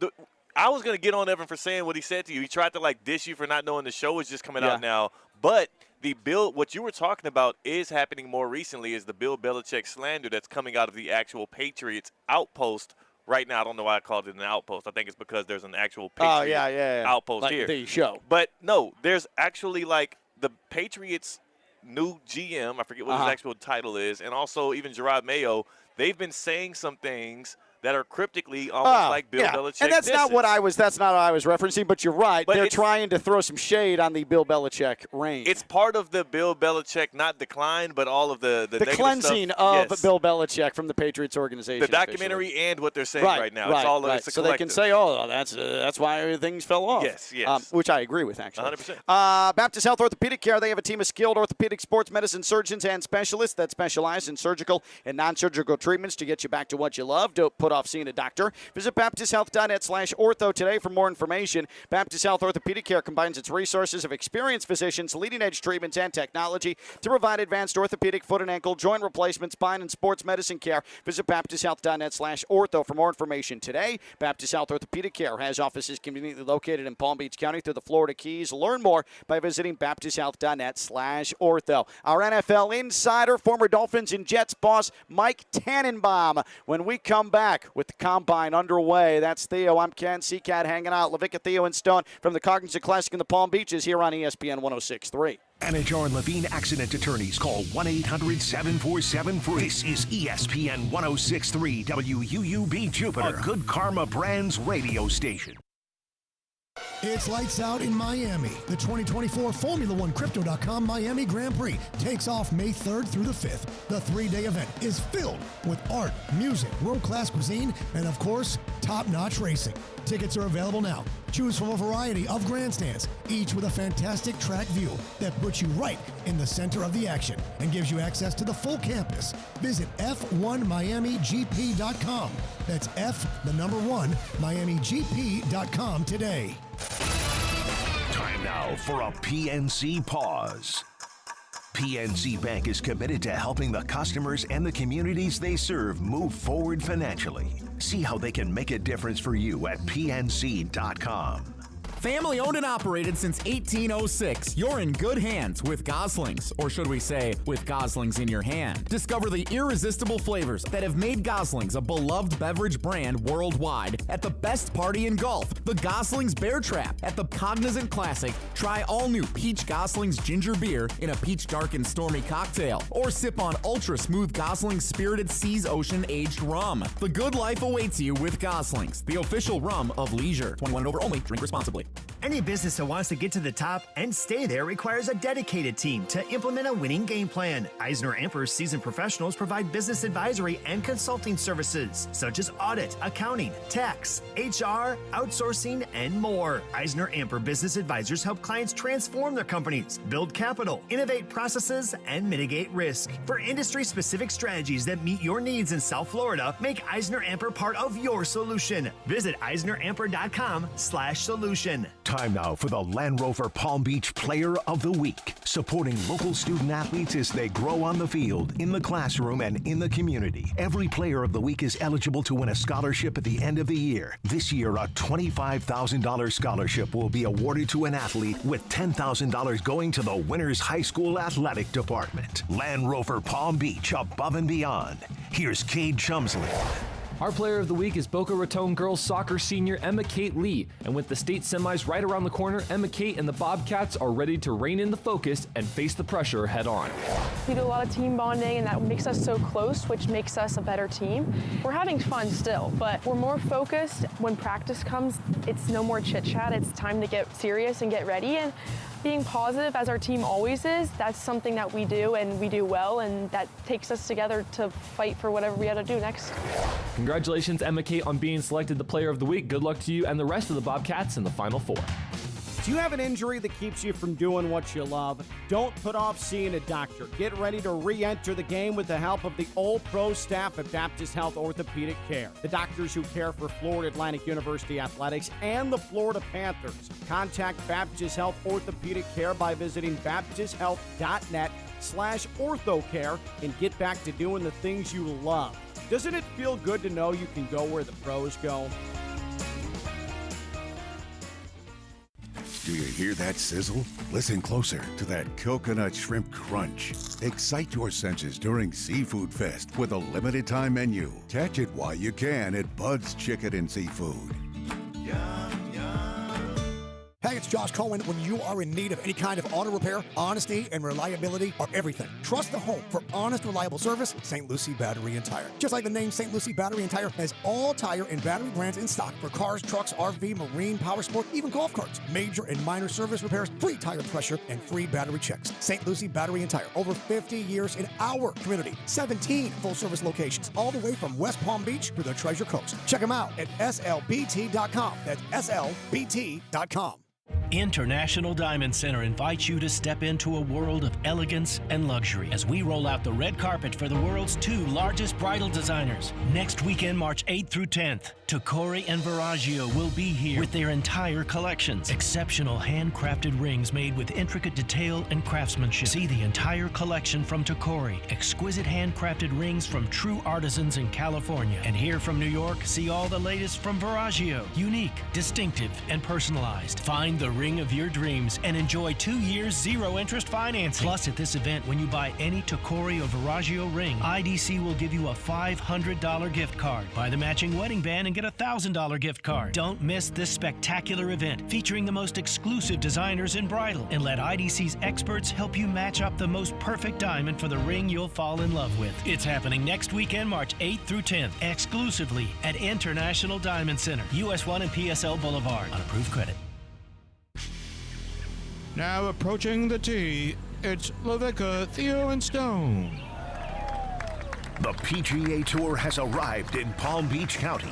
I was going to get on Evan for saying what he said to you. He tried to, dish you for not knowing the show is just coming out now. But what you were talking about is happening more recently is the Bill Belichick slander that's coming out of the actual Patriots outpost right now. I don't know why I called it an outpost. I think it's because there's an actual Patriots outpost here. The show. But, no, there's actually, the Patriots' new GM, I forget what his actual title is, and also even Gerard Mayo, they've been saying some things that are cryptically almost like Bill Belichick. And that's not what I was referencing, but you're right. But they're trying to throw some shade on the Bill Belichick reign. It's part of the Bill Belichick, not decline, but all of the cleansing stuff. of Bill Belichick from the Patriots organization. The documentary and what they're saying right now. It's all it's a so they can say, that's why things fell off. Yes. Which I agree with, actually. 100%. Baptist Health Orthopedic Care, they have a team of skilled orthopedic sports medicine surgeons and specialists that specialize in surgical and non-surgical treatments to get you back to what you love. Don't put off seeing a doctor. Visit baptisthealth.net/ortho today for more information. Baptist Health Orthopedic Care combines its resources of experienced physicians, leading-edge treatments, and technology to provide advanced orthopedic, foot and ankle, joint replacement, spine, and sports medicine care. Visit baptisthealth.net/ortho for more information today. Baptist Health Orthopedic Care has offices conveniently located in Palm Beach County through the Florida Keys. Learn more by visiting baptisthealth.net/ortho. Our NFL insider, former Dolphins and Jets boss, Mike Tannenbaum. When we come back, back with the combine underway. That's Theo. I'm Ken. C-Cat hanging out. Lavicka, Theo, and Stone from the Cognizant Classic in the Palm Beaches here on ESPN 106.3. Anajar and Levine Accident Attorneys. Call 1-800-747-FREE. This is ESPN 106.3 WUUB Jupiter, a Good Karma Brands radio station. It's lights out in Miami. The 2024 Formula One Crypto.com Miami Grand Prix takes off May 3rd through the 5th. The 3-day event is filled with art, music, world-class cuisine, and of course, top-notch racing. Tickets are available now. Choose from a variety of grandstands, each with a fantastic track view that puts you right in the center of the action and gives you access to the full campus. Visit F1MiamiGP.com. That's F1MiamiGP.com today. Time now for a PNC pause. PNC Bank is committed to helping the customers and the communities they serve move forward financially. See how they can make a difference for you at PNC.com. Family owned and operated since 1806. You're in good hands with Gosling's, or should we say, with Gosling's in your hand. Discover the irresistible flavors that have made Gosling's a beloved beverage brand worldwide. At the best party in golf, the Gosling's Bear Trap. At the Cognizant Classic, try all new Peach Gosling's Ginger Beer in a peach dark and stormy cocktail, or sip on ultra smooth Gosling's Spirited Seas Ocean Aged Rum. The good life awaits you with Gosling's, the official rum of leisure. 21 and over only. Drink responsibly. Any business that wants to get to the top and stay there requires a dedicated team to implement a winning game plan. EisnerAmper's seasoned professionals provide business advisory and consulting services, such as audit, accounting, tax, HR, outsourcing, and more. EisnerAmper business advisors help clients transform their companies, build capital, innovate processes, and mitigate risk. For industry-specific strategies that meet your needs in South Florida, make EisnerAmper part of your solution. Visit EisnerAmper.com/solution. Time now for the Land Rover Palm Beach Player of the Week, supporting local student athletes as they grow on the field, in the classroom, and in the community. Every Player of the Week is eligible to win a scholarship at the end of the year. This year, a $25,000 scholarship will be awarded to an athlete, with $10,000 going to the winner's high school athletic department. Land Rover Palm Beach, above and beyond. Here's Cade Chumsley. Our Player of the Week is Boca Raton girls soccer senior Emma Kate Lee. And with the state semis right around the corner, Emma Kate and the Bobcats are ready to rein in the focus and face the pressure head on. We do a lot of team bonding, and that makes us so close, which makes us a better team. We're having fun still, but we're more focused. When practice comes, it's no more chit-chat. It's time to get serious and get ready. And being positive, as our team always is, that's something that we do and we do well, and that takes us together to fight for whatever we got to do next. Congratulations, Emma Kate, on being selected the Player of the Week. Good luck to you and the rest of the Bobcats in the Final Four. Do you have an injury that keeps you from doing what you love? Don't put off seeing a doctor. Get ready to re-enter the game with the help of the all-pro staff at Baptist Health Orthopedic Care. The doctors who care for Florida Atlantic University Athletics and the Florida Panthers. Contact Baptist Health Orthopedic Care by visiting baptisthealth.net/orthocare and get back to doing the things you love. Doesn't it feel good to know you can go where the pros go? Do you hear that sizzle? Listen closer to that coconut shrimp crunch. Excite your senses during Seafood Fest with a limited time menu. Catch it while you can at Bud's Chicken and Seafood. Hey, it's Josh Cohen. When you are in need of any kind of auto repair, honesty and reliability are everything. Trust the home for honest, reliable service, St. Lucie Battery and Tire. Just like the name, St. Lucie Battery and Tire has all tire and battery brands in stock for cars, trucks, RV, marine, power sport, even golf carts. Major and minor service repairs, free tire pressure, and free battery checks. St. Lucie Battery and Tire. Over 50 years in our community. 17 full-service locations, all the way from West Palm Beach to the Treasure Coast. Check them out at slbt.com. That's slbt.com. International Diamond Center invites you to step into a world of elegance and luxury as we roll out the red carpet for the world's 2 largest bridal designers. Next weekend, March 8th through 10th, Tacori and Viraggio will be here with their entire collections. Exceptional handcrafted rings made with intricate detail and craftsmanship. See the entire collection from Tacori. Exquisite handcrafted rings from true artisans in California. And here from New York, see all the latest from Viraggio. Unique, distinctive, and personalized. Find the ring of your dreams and enjoy 2 years zero-interest financing. Plus, at this event, when you buy any Tacori or Viraggio ring, IDC will give you a $500 gift card. Buy the matching wedding band and get a $1,000 gift card. Don't miss this spectacular event featuring the most exclusive designers in bridal, and let IDC's experts help you match up the most perfect diamond for the ring you'll fall in love with. It's happening next weekend, March 8th through 10th, exclusively at International Diamond Center, US 1 and PSL Boulevard, on approved credit. Now approaching the tee, it's Lavicka, Theo, and Stone. The PGA Tour has arrived in Palm Beach County,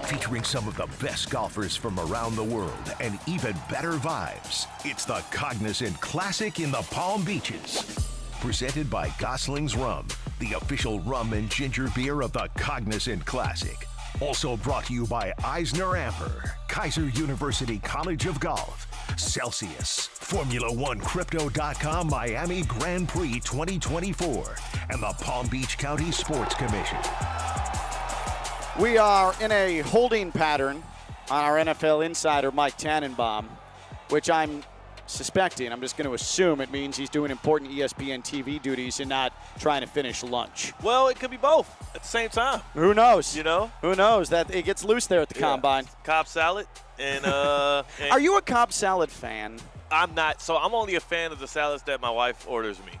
featuring some of the best golfers from around the world and even better vibes. It's the Cognizant Classic in the Palm Beaches. Presented by Gosling's Rum, the official rum and ginger beer of the Cognizant Classic. Also brought to you by Eisner Amper, Kaiser University College of Golf, Celsius, Formula One Crypto.com Miami Grand Prix 2024, and the Palm Beach County Sports Commission. We are in a holding pattern on our NFL insider, Mike Tannenbaum, which I'm suspecting, I'm just going to assume it means he's doing important ESPN TV duties and not trying to finish lunch. Well, it could be both at the same time. Who knows? You know? Who knows? That it gets loose there at the Combine. Cobb salad and Are you a Cobb salad fan? I'm not. So I'm only a fan of the salads that my wife orders me.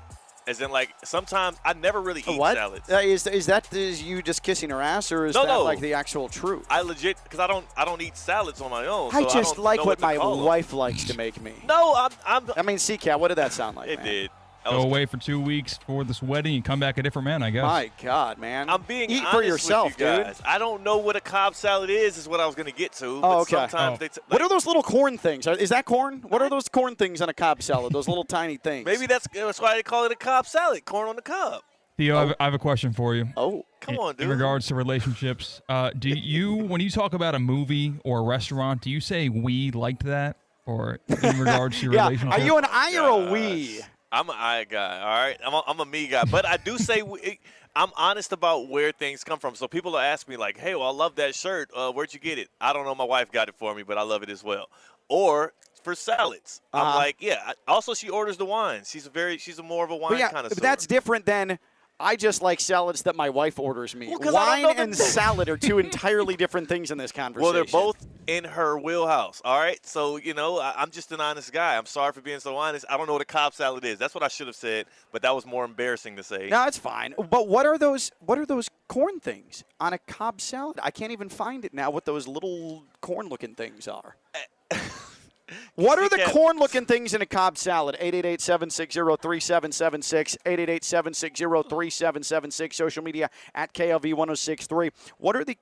As in, like, sometimes I never really eat salads. Is that you just kissing her ass, or is that like the actual truth? I legit, because I don't eat salads on my own. I so just don't like know what my call wife them. likes to make me. No, I mean, CCAT, what did that sound like? It man? did. Go away for 2 weeks for this wedding and come back a different man, I guess. My God, man. I'm being Eat honest for yourself, with you guys. dude. I don't know what a Cobb salad is what I was going to get to. Oh, but okay. Sometimes what are those little corn things? Is that corn? What are those corn things on a Cobb salad? Those little tiny things. Maybe that's why they call it a Cobb salad, corn on the cob. Theo, I have a question for you. Oh, come on, dude. In regards to relationships, do you, when you talk about a movie or a restaurant, do you say we liked that? Or in regards to your relationship? Are you an I or a we? I'm an I guy, all right? I'm a me guy. But I do say I'm honest about where things come from. So people will ask me, like, hey, well, I love that shirt. Where'd you get it? I don't know. My wife got it for me, but I love it as well. Or for salads. I'm like, yeah. Also, she orders the wine. She's more of a wine connoisseur. But that's different than I just like salads that my wife orders me. Well, wine and salad are two entirely different things in this conversation. Well, they're both in her wheelhouse, all right? So, I'm just an honest guy. I'm sorry for being so honest. I don't know what a Cobb salad is. That's what I should have said, but that was more embarrassing to say. No, it's fine. But what are those corn things on a Cobb salad? I can't even find it now what those little corn-looking things are. What are the corn-looking things in a Cobb salad? 888-760-3776, 888-760-3776, social media at KLV1063. What are the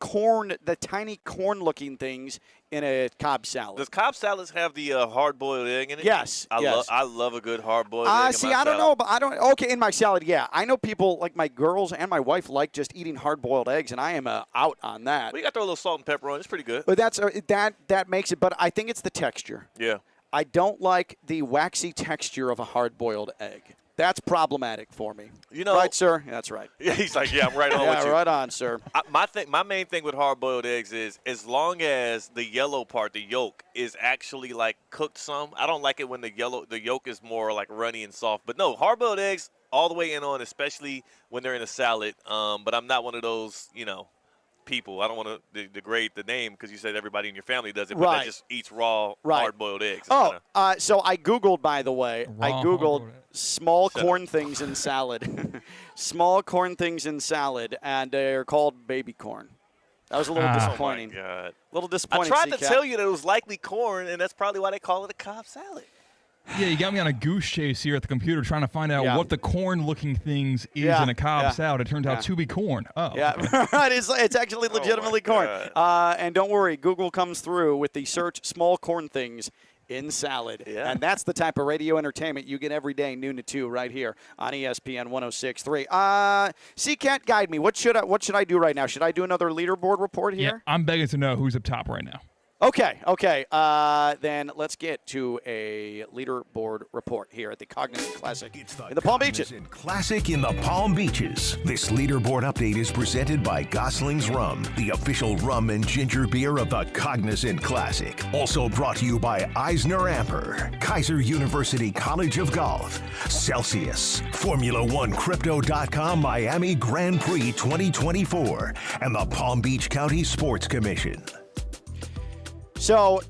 tiny corn-looking things in a Cobb salad? Does Cobb salads have the hard-boiled egg in it? Yes. I love a good hard-boiled egg in my see, I don't know, but okay, in my salad, yeah. I know people, like my girls and my wife, like just eating hard-boiled eggs, and I am out on that. We got to throw a little salt and pepper on it. It's pretty good. But that makes it, but I think it's the texture. Yeah. I don't like the waxy texture of a hard-boiled egg. That's problematic for me. Right, sir? That's right. Yeah, he's like, yeah, I'm right on with you. Yeah, right on, sir. My main thing with hard-boiled eggs is as long as the yellow part, the yolk, is actually like cooked some. I don't like it when the yolk is more like runny and soft. But no, hard-boiled eggs all the way in on, especially when they're in a salad. But I'm not one of those, people. I don't want to degrade the name because you said everybody in your family does it, but that just eats raw hard-boiled eggs. So I Googled, by the way. I Googled small corn things in salad. Small corn things in salad, and they're called baby corn. That was a little disappointing. Oh, my God. A little disappointing. I tried to tell you that it was likely corn, and that's probably why they call it a Cobb salad. Yeah, you got me on a goose chase here at the computer trying to find out what the corn-looking things is in a Cobb salad. It turns out to be corn. Oh. Yeah, right. It's actually legitimately corn. And don't worry, Google comes through with the search small corn things in salad. Yeah. And that's the type of radio entertainment you get every day, noon to 2, right here on ESPN 106.3. CCAT, guide me. What should I do right now? Should I do another leaderboard report here? Yeah, I'm begging to know who's up top right now. Okay. Then let's get to a leaderboard report here at the Cognizant Classic in the Palm Beaches. Cognizant Classic in the Palm Beaches. This leaderboard update is presented by Gosling's Rum, the official rum and ginger beer of the Cognizant Classic. Also brought to you by Eisner Amper, Kaiser University College of Golf, Celsius, Formula1Crypto.com Miami Grand Prix 2024, and the Palm Beach County Sports Commission. So,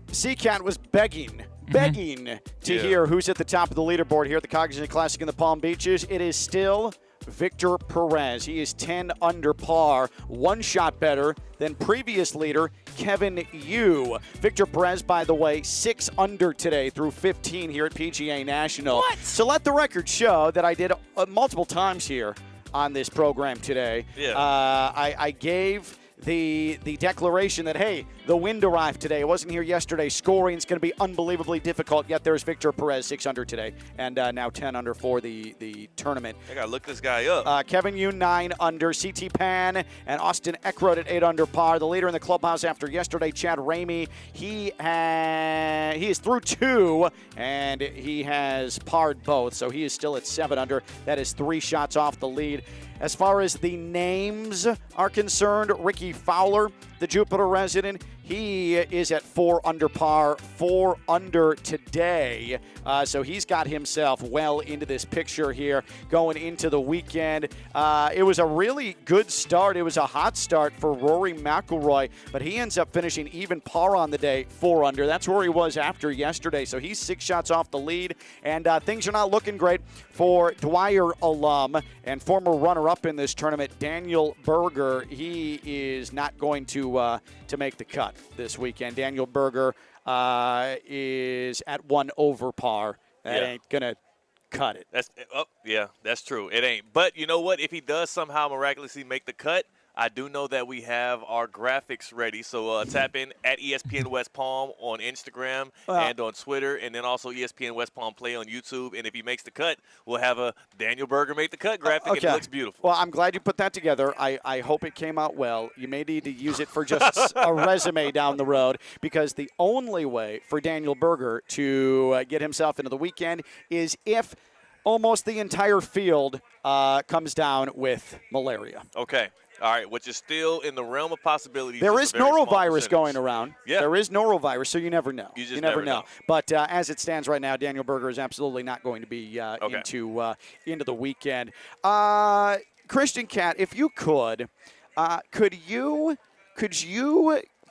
Seacat was begging to hear who's at the top of the leaderboard here at the Cognizant Classic in the Palm Beaches. It is still Victor Perez. He is 10 under par, one shot better than previous leader Kevin Yu. Victor Perez, by the way, 6 under today through 15 here at PGA National. What? So let the record show that I did multiple times here on this program today. Yeah. I gave the declaration that, hey, the wind arrived today. It wasn't here yesterday. Scoring is going to be unbelievably difficult, yet there's Victor Perez, 6 under today, and now 10 under for the tournament. I got to look this guy up. Kevin Yu, 9 under. CT Pan and Austin Eckroyd at 8 under par. The leader in the clubhouse after yesterday, Chad Ramey, he is through 2, and he has parred both, so he is still at 7 under. That is 3 shots off the lead. As far as the names are concerned, Ricky Fowler, the Jupiter resident, he is at 4 under par, 4 under today. So he's got himself well into this picture here going into the weekend. It was a really good start. It was a hot start for Rory McIlroy, but he ends up finishing even par on the day, 4 under. That's where he was after yesterday. So he's 6 shots off the lead, and things are not looking great for Dwyer alum and former runner-up in this tournament, Daniel Berger. He is not going to make the cut this weekend. Daniel Berger is at 1 over par. That ain't going to cut it. That's true. It ain't. But you know what? If he does somehow miraculously make the cut, I do know that we have our graphics ready. So tap in at ESPN West Palm on Instagram and on Twitter, and then also ESPN West Palm Play on YouTube. And if he makes the cut, we'll have a Daniel Berger make the cut graphic, and it looks beautiful. Well, I'm glad you put that together. I hope it came out well. You may need to use it for just a resume down the road, because the only way for Daniel Berger to get himself into the weekend is if almost the entire field comes down with malaria. Okay. All right, which is still in the realm of possibilities. There is norovirus going around. Yeah. There is norovirus, so you never know. You just never know. But as it stands right now, Daniel Berger is absolutely not going to be into the weekend. Christian Cat, if you could you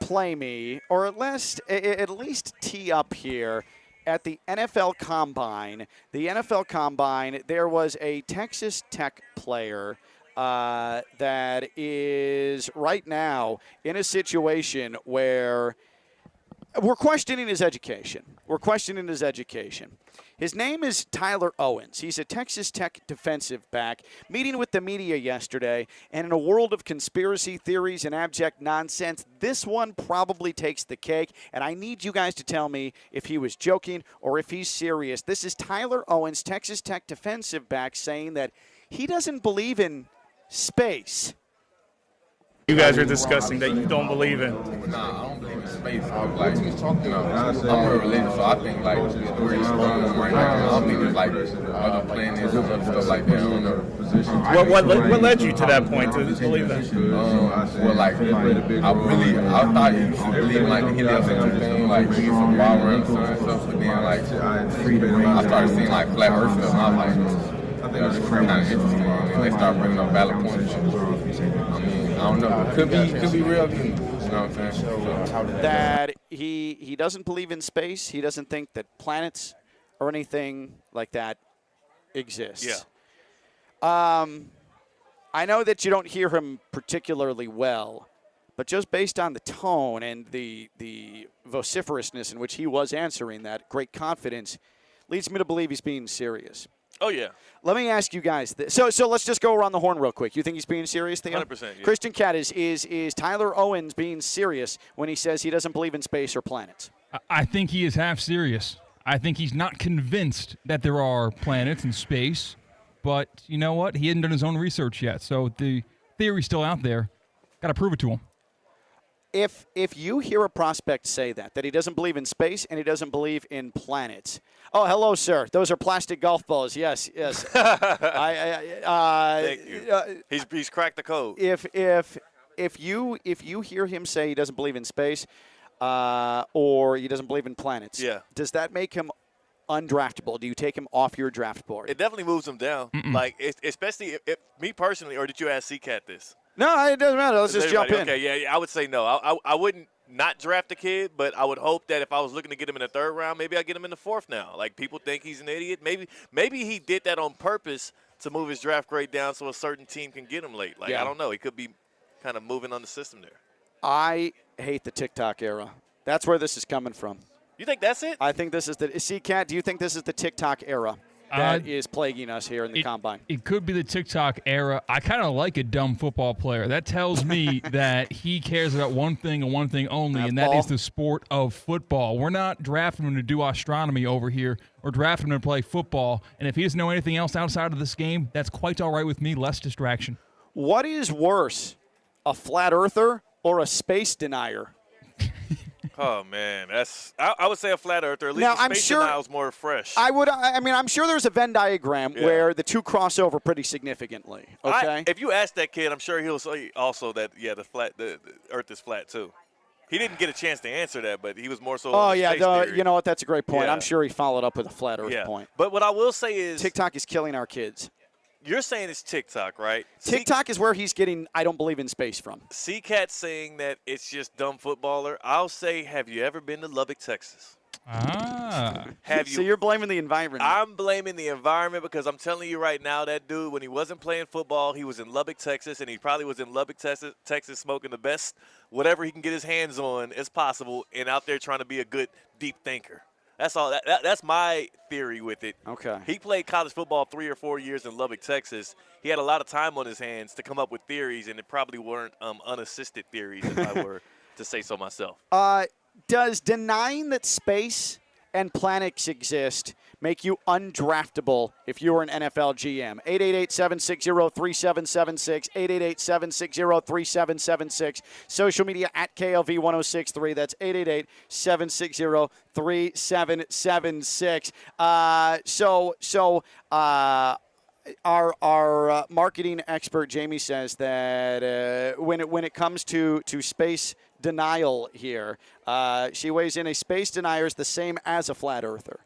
play me, or at least tee up here at the NFL Combine? The NFL Combine, there was a Texas Tech player that is right now in a situation where we're questioning his education. His name is Tyler Owens. He's a Texas Tech defensive back, meeting with the media yesterday, and in a world of conspiracy theories and abject nonsense, this one probably takes the cake, and I need you guys to tell me if he was joking or if he's serious. This is Tyler Owens, Texas Tech defensive back, saying that he doesn't believe in space. You guys are discussing that you don't believe in. Nah, I don't believe in space. I'm more religious, so I think like we're just wrong right now. I don't think there's like other planets and other stuff like that. I don't know. What led you to that point to believe that? Well, like I thought you should believe in like the heliocentric thing, like you get some power and stuff, but then like I started seeing like flat Earth stuff, and I was like, it was kind of interesting, and they started bringing up valid points. I mean, I don't know. Could be real. You know what I'm saying? That he doesn't believe in space. He doesn't think that planets or anything like that exists. Yeah. I know that you don't hear him particularly well, but just based on the tone and the vociferousness in which he was answering that, great confidence, leads me to believe he's being serious. Oh, yeah. Let me ask you guys this. So let's just go around the horn real quick. You think he's being serious, Theo? 100%, yeah. Christian Cat, is Tyler Owens being serious when he says he doesn't believe in space or planets? I think he is half serious. I think he's not convinced that there are planets in space, but you know what? He hasn't done his own research yet, so the theory's still out there. Got to prove it to him. If you hear a prospect say that he doesn't believe in space and he doesn't believe in planets. Oh, hello, sir. Those are plastic golf balls. Yes. Thank you. He's cracked the code. If you hear him say he doesn't believe in space or he doesn't believe in planets, does that make him undraftable? Do you take him off your draft board? It definitely moves him down. Like, especially if me personally, or did you ask C-Cat this? No, it doesn't matter. Let's just jump in. Okay, yeah, I would say no. I wouldn't not draft the kid, but I would hope that if I was looking to get him in the 3rd round, maybe I get him in the 4th now. Like, people think he's an idiot. Maybe he did that on purpose to move his draft grade down so a certain team can get him late. Like, I don't know. He could be kind of moving on the system there. I hate the TikTok era. That's where this is coming from. You think that's it? I think this is the – C-Cat, do you think this is the TikTok era that is plaguing us here in the Combine? It could be the TikTok era. I kind of like a dumb football player. That tells me that he cares about one thing and one thing only, and that is the sport of football. We're not drafting him to do astronomy over here. We're drafting him to play football, and if he doesn't know anything else outside of this game, that's quite all right with me. Less distraction. What is worse, a flat earther or a space denier? Oh, man. I would say a flat earther. At least now, the space denial's more fresh. I'm sure there's a Venn diagram where the two cross over pretty significantly. Okay. If you ask that kid, I'm sure he'll say also that, the earth is flat, too. He didn't get a chance to answer that, but he was more so on space theory. You know what? That's a great point. Yeah. I'm sure he followed up with a flat earth point. But what I will say is TikTok is killing our kids. You're saying it's TikTok, right? TikTok is where he's getting I don't believe in space from. C-Cat's saying that it's just dumb footballer. I'll say, have you ever been to Lubbock, Texas? Have you? So you're blaming the environment. I'm blaming the environment because I'm telling you right now, that dude, when he wasn't playing football, he was in Lubbock, Texas, and he probably was in Lubbock, Texas smoking the best whatever he can get his hands on as possible and out there trying to be a good, deep thinker. That's all. That's my theory with it. Okay. He played college football 3 or 4 years in Lubbock, Texas. He had a lot of time on his hands to come up with theories, and it probably weren't unassisted theories, if I were to say so myself. Does denying that space and planets exist make you undraftable if you were an NFL GM? 888-760-3776, 888-760-3776. Social media at KLV1063. That's 888-760-3776. Our marketing expert Jamie says that when it comes to space denial here, she weighs in. A space denier is the same as a flat earther.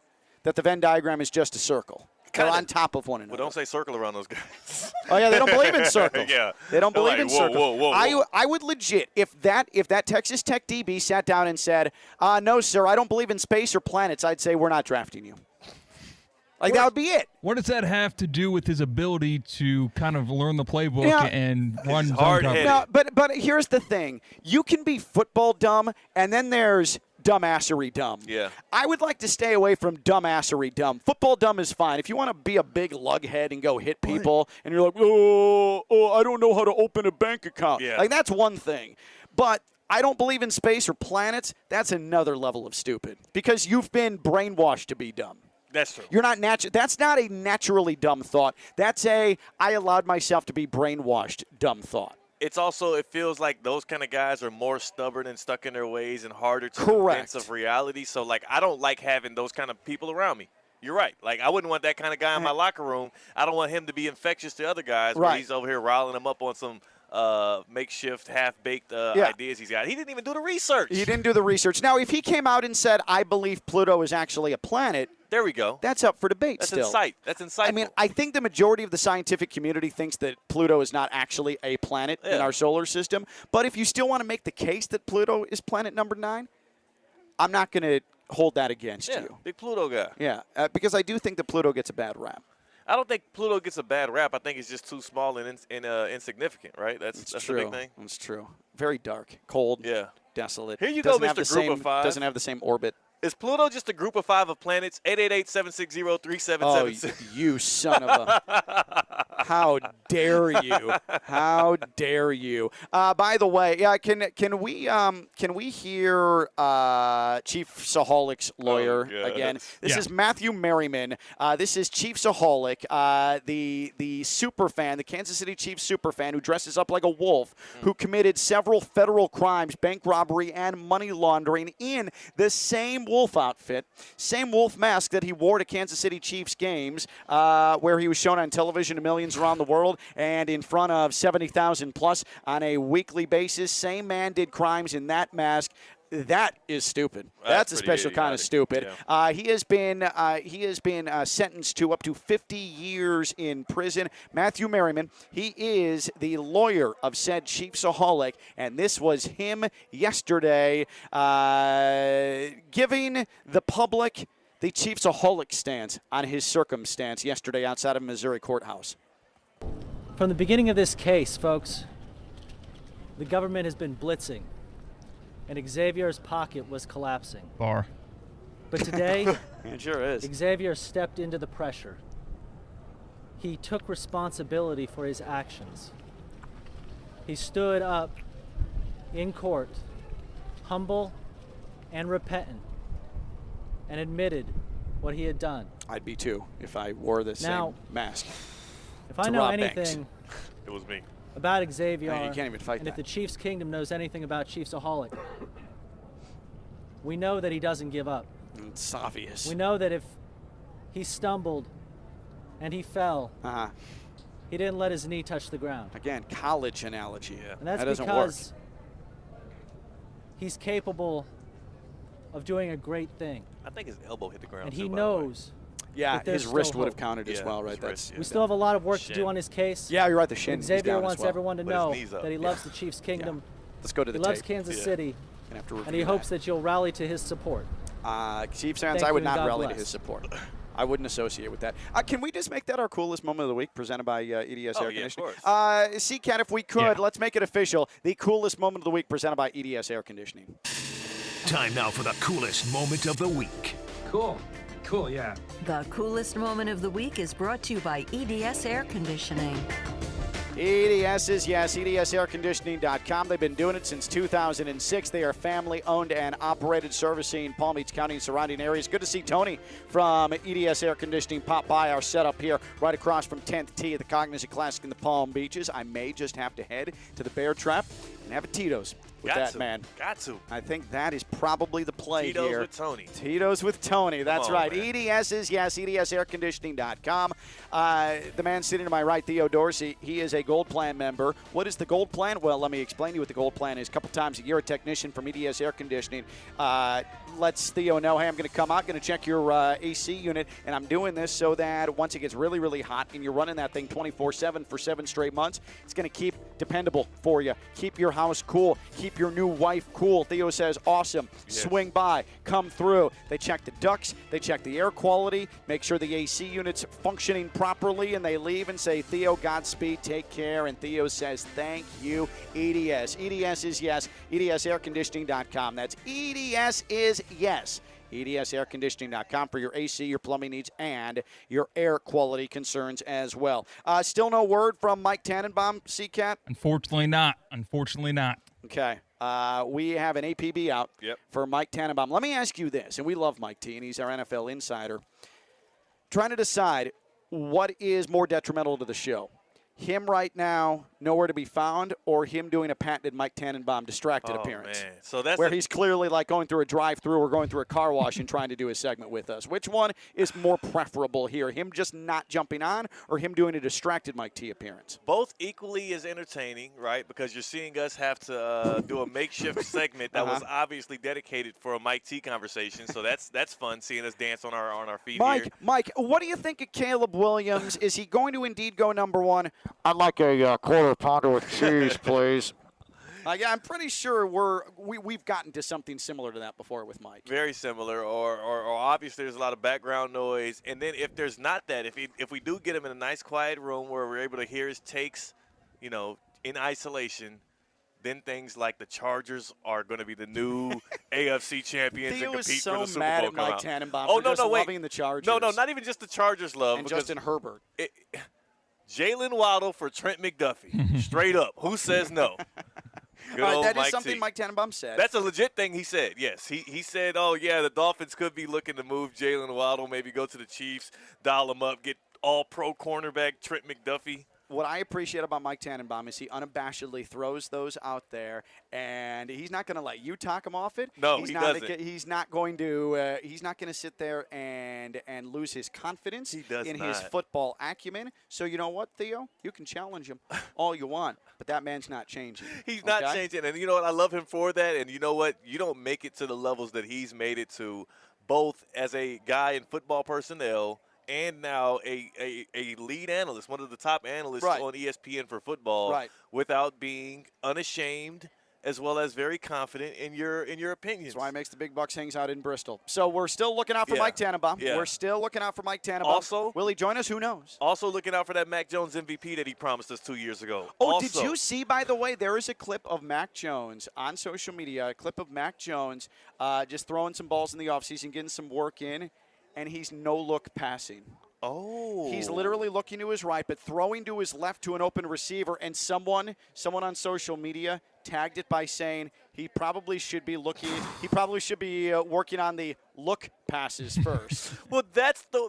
That the Venn diagram is just a circle. They're on top of one another. Well, don't say circle around those guys. Oh yeah, they don't believe in circles. Yeah, they don't believe in circles. Whoa. I would legit if that Texas Tech DB sat down and said, "No, sir, I don't believe in space or planets," I'd say we're not drafting you. That would be it. What does that have to do with his ability to kind of learn the playbook and run zone coverage? No, but here's the thing. You can be football dumb, and then there's dumbassery dumb. Yeah. I would like to stay away from dumbassery dumb. Football dumb is fine. If you want to be a big lughead and go hit people, and you're like, oh, I don't know how to open a bank account. Yeah. That's one thing. But I don't believe in space or planets. That's another level of stupid because you've been brainwashed to be dumb. That's true. You're not That's not a naturally dumb thought. That's I allowed myself to be brainwashed dumb thought. It feels like those kind of guys are more stubborn and stuck in their ways and harder to convince of reality. So, I don't like having those kind of people around me. You're right. I wouldn't want that kind of guy in my locker room. I don't want him to be infectious to other guys where he's over here riling them up on some makeshift, half-baked ideas he's got. He didn't even do the research. He didn't do the research. Now, if he came out and said, I believe Pluto is actually a planet, there we go. That's up for debate That's still. That's insightful. I think the majority of the scientific community thinks that Pluto is not actually a planet in our solar system. But if you still want to make the case that Pluto is planet number 9, I'm not going to hold that against you. Big Pluto guy. Yeah, because I do think that Pluto gets a bad rap. I don't think Pluto gets a bad rap. I think it's just too small and insignificant, right? That's true. The big thing. That's true. Very dark, cold, desolate. Here you go, Mr. Group of 5. Doesn't have the same orbit. Is Pluto just a group of 5 of planets? 888-760-3776. Oh, you son of a... How dare you? How dare you? By the way, yeah, can we hear Chief Saholic's lawyer again? This is Matthew Merriman. This is Chief Saholic, the super fan, the Kansas City Chiefs super fan who dresses up like a wolf, who committed several federal crimes, bank robbery and money laundering in the same wolf outfit, same wolf mask that he wore to Kansas City Chiefs games, where he was shown on television to millions around the world and in front of 70,000 plus on a weekly basis. Same man did crimes in that mask. That is stupid. That's a special kind of stupid. Yeah. He has been sentenced to up to 50 years in prison. Matthew Merriman, he is the lawyer of said Chief Saholic, and this was him yesterday giving the public the Chief Saholic stance on his circumstance yesterday outside of Missouri courthouse. From the beginning of this case, folks, the government has been blitzing, and Xavier's pocket was collapsing. Bar. But today, it sure is. Xavier stepped into the pressure. He took responsibility for his actions. He stood up in court, humble and repentant, and admitted what he had done. I'd be too if I wore the same mask. If I know anything it was me. about Xavier, you can't even fight and that. if the Chiefs Kingdom knows anything about Chief Saholic, we know that he doesn't give up. It's obvious. We know that if he stumbled and he fell, he didn't let his knee touch the ground. Again, college analogy. And that's that doesn't because work. He's capable of doing a great thing. I think his elbow hit the ground. And he knows. Yeah, that there's his wrist still would have hope. counted as well, right? That's We still have a lot of work to do on his case. Yeah, you're right. The shin. Xavier wants everyone to But know his knee's up. that he loves the Chiefs Kingdom. Let's go to the He loves tape. Kansas City, Gonna have to and he review hopes that you'll rally to his support. Chiefs fans, Thank I would you, and not God rally to bless. his support. I wouldn't associate with that. Can we just make that our coolest moment of the week, presented by EDS Air Conditioning? CCAT, if we could, let's make it official. The coolest moment of the week, presented by EDS Air Conditioning. Time now for the coolest moment of the week. Cool, yeah. The coolest moment of the week is brought to you by EDS Air Conditioning. EDS is yes, EDSAirconditioning.com. They've been doing it since 2006. They are family-owned and operated, servicing Palm Beach County and surrounding areas. Good to see Tony from EDS Air Conditioning pop by our setup here right across from 10th Tee at the Cognizant Classic in the Palm Beaches. I may just have to head to the Bear Trap and have a Tito's with man. Got to. I think that is probably the play Tito's here. with Tony. Tito's with Tony. That's Come on, right. man. EDS is yes, EDSAirconditioning.com. The man sitting to my right, Theo Dorsey, he is a Gold Plan member. What is the Gold Plan? Well, let me explain to you what the Gold Plan is. A couple times a year, a technician from EDS Air Conditioning lets Theo know, hey, I'm going to come out, going to check your AC unit, and I'm doing this so that once it gets really, really hot and you're running that thing 24/7 for 7 straight months, it's going to keep dependable for you. Keep your house cool. Keep your new wife cool. Theo says, awesome. Yes. Swing by. Come through. They check the ducts. They check the air quality. Make sure the AC unit's functioning properly, and they leave and say, Theo, Godspeed, take care. And Theo says, thank you, EDS. EDS is yes. EDSAirconditioning.com. That's EDS is yes. EDSAirconditioning.com for your AC, your plumbing needs, and your air quality concerns as well. Still no word from Mike Tannenbaum, CCAT? Unfortunately not. Okay. We have an APB out for Mike Tannenbaum. Let me ask you this, and we love Mike T, and he's our NFL insider. Trying to decide what is more detrimental to the show. Him right now, nowhere to be found, or him doing a patented Mike Tannenbaum distracted appearance. Man. So that's where he's clearly like going through a drive-through or going through a car wash and trying to do his segment with us. Which one is more preferable here? Him just not jumping on, or him doing a distracted Mike T appearance? Both equally as entertaining, right? Because you're seeing us have to do a makeshift segment that was obviously dedicated for a Mike T conversation. So that's fun, seeing us dance on our feet here. Mike, what do you think of Caleb Williams? Is he going to indeed go number one? I'd like a quarter pounder with cheese, please. Yeah, I'm pretty sure we've gotten to something similar to that before with Mike. Very similar, or obviously there's a lot of background noise. And then if there's not that, if we do get him in a nice quiet room where we're able to hear his takes, in isolation, then things like the Chargers are going to be the new AFC champions Theo and is compete so for the Super mad Bowl. at Mike Tannenbaum Oh, for no, just wait. loving the Chargers. No, not even just the Chargers love. And because Justin Herbert. Jalen Waddle for Trent McDuffie. Straight up. Who says no? Good All right, old that is Mike something T. Mike Tannenbaum said. That's a legit thing he said, yes. He said, oh, yeah, the Dolphins could be looking to move Jalen Waddle, maybe go to the Chiefs, dial him up, get all-pro cornerback Trent McDuffie. What I appreciate about Mike Tannenbaum is he unabashedly throws those out there, and he's not going to let you talk him off it. No, he doesn't. He's not going to. He's not going to sit there and lose his confidence in his football acumen. So you know what, Theo? You can challenge him all you want, but that man's not changing. He's not changing, and you know what? I love him for that. And you know what? You don't make it to the levels that he's made it to, both as a guy in football personnel and now a lead analyst, one of the top analysts on ESPN for football, without being unashamed as well as very confident in your opinions. That's why he makes the big bucks, hangs out in Bristol. So we're still looking out for Mike Tannenbaum. Yeah. We're still looking out for Mike Tannenbaum. Also, will he join us? Who knows? Also looking out for that Mac Jones MVP that he promised us 2 years ago. Oh, also, did you see, by the way, there is a clip of Mac Jones on social media, a clip of Mac Jones just throwing some balls in the offseason, getting some work in, and he's no-look passing. Oh. He's literally looking to his right, but throwing to his left to an open receiver, and someone on social media tagged it by saying he probably should be working on the look passes first. Well,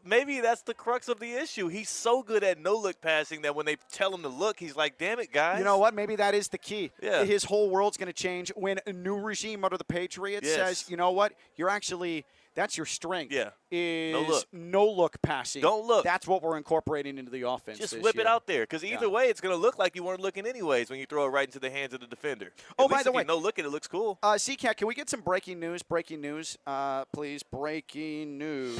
maybe that's the crux of the issue. He's so good at no-look passing that when they tell him to look, he's like, damn it, guys. You know what? Maybe that is the key. Yeah. His whole world's going to change when a new regime under the Patriots says, you know what? You're actually – that's your strength. Yeah. Is no-look passing. Don't look. That's what we're incorporating into the offense. Just this whip year. it out there, because either way, it's going to look like you weren't looking anyways when you throw it right into the hands of the defender. Oh, by the way, no looking, it looks cool. CCAT, can we get some breaking news? Breaking news, please. Breaking news.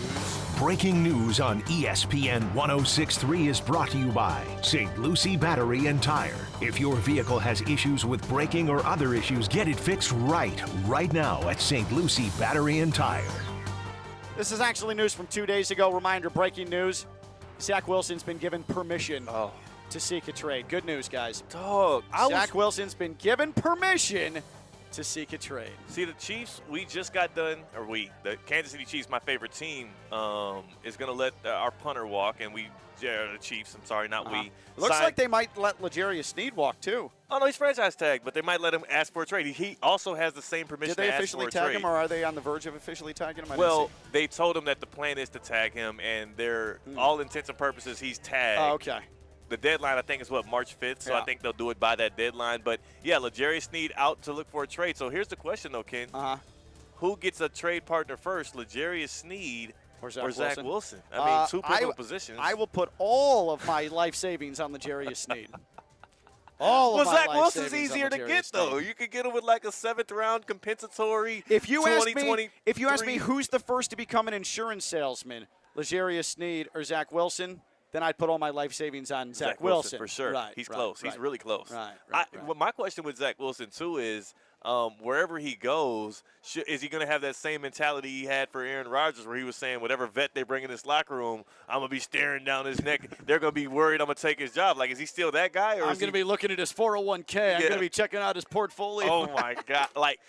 Breaking news on ESPN 106.3 is brought to you by St. Lucie Battery and Tire. If your vehicle has issues with braking or other issues, get it fixed right now at St. Lucie Battery and Tire. This is actually news from 2 days ago. Reminder, breaking news. Zach Wilson's been given permission to seek a trade. Good news, guys. Zach Wilson's been given permission to seek a trade. See, the Chiefs, we just got done, the Kansas City Chiefs, my favorite team, is going to let our punter walk, and the Chiefs, I'm sorry, not we. Looks like they might let L'Jarius Sneed walk, too. Oh, no, he's franchise tagged, but they might let him ask for a trade. He also has the same permission to ask for a trade. Did they officially tag him, or are they on the verge of officially tagging him? Well, they told him that the plan is to tag him, and they're, all intents and purposes, he's tagged. Oh, okay. The deadline, I think, is March 5th, so I think they'll do it by that deadline. But, yeah, L'Jarius Sneed out to look for a trade. So here's the question, though, Ken. Who gets a trade partner first, L'Jarius Sneed or Zach Wilson? I mean, two pivotal positions. I will put all of my life savings on L'Jarius Sneed. Zach Wilson's easier to get, though. You could get him with like a 7th-round compensatory. If you ask me who's the first to become an insurance salesman, L'Jarius Sneed or Zach Wilson, then I'd put all my life savings on Zach Wilson. For sure. Right, he's close. He's really close. Well, my question with Zach Wilson, too, is wherever he goes, is he going to have that same mentality he had for Aaron Rodgers where he was saying whatever vet they bring in this locker room, I'm going to be staring down his neck. They're going to be worried I'm going to take his job. Like, is he still that guy? Or I'm going to be looking at his 401k. I'm going to be checking out his portfolio. Oh, my God. Like,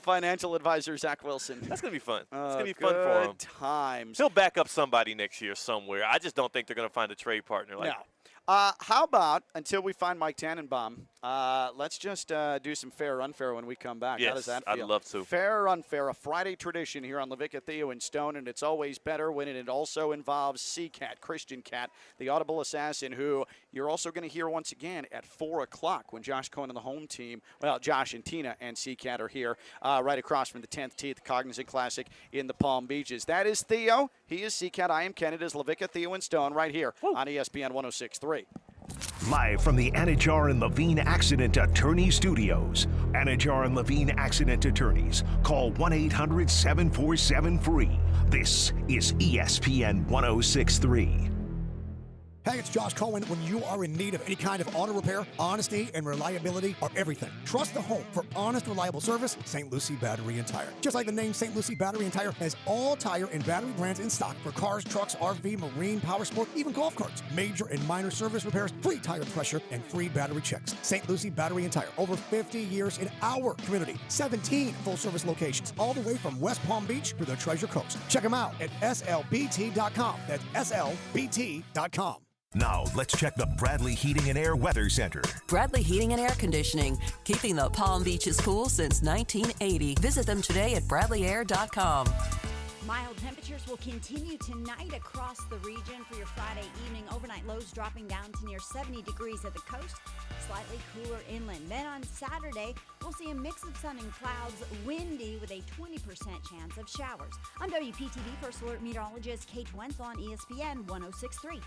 financial advisor Zach Wilson. That's going to be fun. It's going to be fun for him. Times. He'll back up somebody next year somewhere. I just don't think they're going to find a trade partner. No. How about, until we find Mike Tannenbaum, let's just do some fair or unfair when we come back. Yes, how does that feel? I'd love to. Fair or unfair, a Friday tradition here on Lavicka, Theo, and Stone, and it's always better when it also involves C-Cat, Christian Cat, the Audible Assassin, who you're also going to hear once again at 4 o'clock when Josh Cohen and the home team, Josh and Tina and C-Cat are here right across from the 10th tee at the Cognizant Classic in the Palm Beaches. That is Theo. He is C-Cat. I am Ken. It is Lavicka, Theo, and Stone right here on ESPN 106.3. Live from the Anajar and Levine Accident Attorney Studios. Anajar and Levine Accident Attorneys. Call 1-800-747-FREE. This is ESPN 106.3. Hey, it's Josh Cohen. When you are in need of any kind of auto repair, honesty and reliability are everything. Trust the home for honest, reliable service, St. Lucie Battery and Tire. Just like the name, St. Lucie Battery and Tire has all tire and battery brands in stock for cars, trucks, RV, marine, power sport, even golf carts. Major and minor service repairs, free tire pressure, and free battery checks. St. Lucie Battery and Tire. Over 50 years in our community. 17 full-service locations, all the way from West Palm Beach to the Treasure Coast. Check them out at slbt.com. That's slbt.com. Now, let's check the Bradley Heating and Air Weather Center. Bradley Heating and Air Conditioning, keeping the Palm Beaches cool since 1980. Visit them today at bradleyair.com. Mild temperatures will continue tonight across the region for your Friday evening. Overnight lows dropping down to near 70 degrees at the coast, slightly cooler inland. Then on Saturday, we'll see a mix of sun and clouds, windy with a 20% chance of showers. I'm WPTV First Alert Meteorologist Kate Wentz on ESPN 106.3.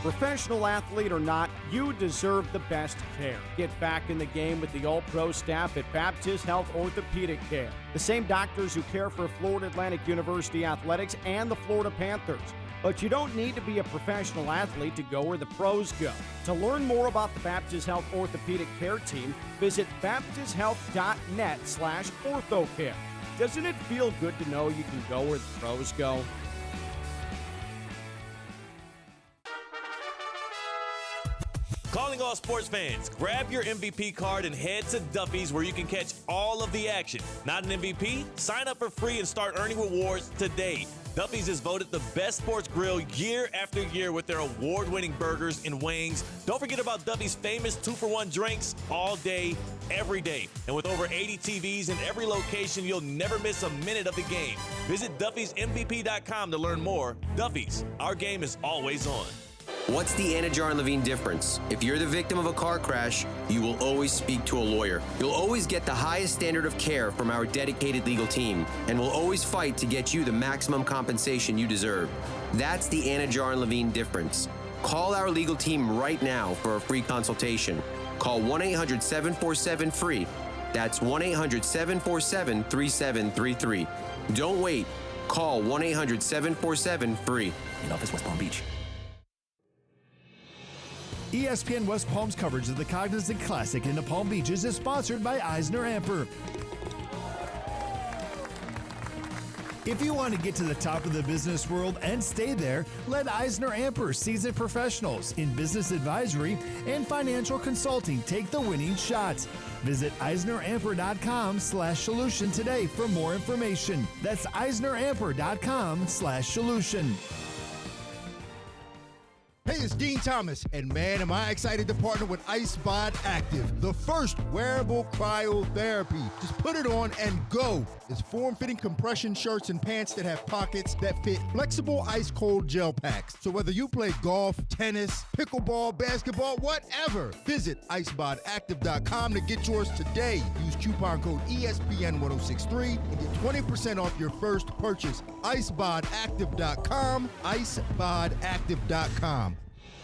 Professional athlete or not, you deserve the best care. Get back in the game with the all-pro staff at Baptist Health Orthopedic Care. The same doctors who care for Florida Atlantic University Athletics and the Florida Panthers. But you don't need to be a professional athlete to go where the pros go. To learn more about the Baptist Health Orthopedic Care team, visit baptisthealth.net/orthocare. Doesn't it feel good to know you can go where the pros go? Calling all sports fans, grab your MVP card and head to Duffy's where you can catch all of the action. Not an MVP? Sign up for free and start earning rewards today. Duffy's is voted the best sports grill year after year with their award-winning burgers and wings. Don't forget about Duffy's famous 2-for-1 drinks all day, every day. And with over 80 TVs in every location, you'll never miss a minute of the game. Visit Duffy'sMVP.com to learn more. Duffy's, our game is always on. What's the Anna Jar and Levine difference? If you're the victim of a car crash, you will always speak to a lawyer. You'll always get the highest standard of care from our dedicated legal team, and we'll always fight to get you the maximum compensation you deserve. That's the Anna Jar and Levine difference. Call our legal team right now for a free consultation. Call 1-800-747-FREE. That's 1-800-747-3733. Don't wait. Call 1-800-747-FREE. In office, West Palm Beach. ESPN West Palm's coverage of the Cognizant Classic in the Palm Beaches is sponsored by Eisner Amper. If you want to get to the top of the business world and stay there, let Eisner Amper, seasoned professionals in business advisory and financial consulting, take the winning shot. Visit EisnerAmper.com/solution today for more information. That's EisnerAmper.com/solution. Hey, it's Dean Thomas, and man, am I excited to partner with IceBod Active, the first wearable cryotherapy. Just put it on and go. It's form-fitting compression shirts and pants that have pockets that fit flexible ice-cold gel packs. So whether you play golf, tennis, pickleball, basketball, whatever, visit IceBodActive.com to get yours today. Use coupon code ESPN1063 and get 20% off your first purchase. IceBodActive.com, IceBodActive.com.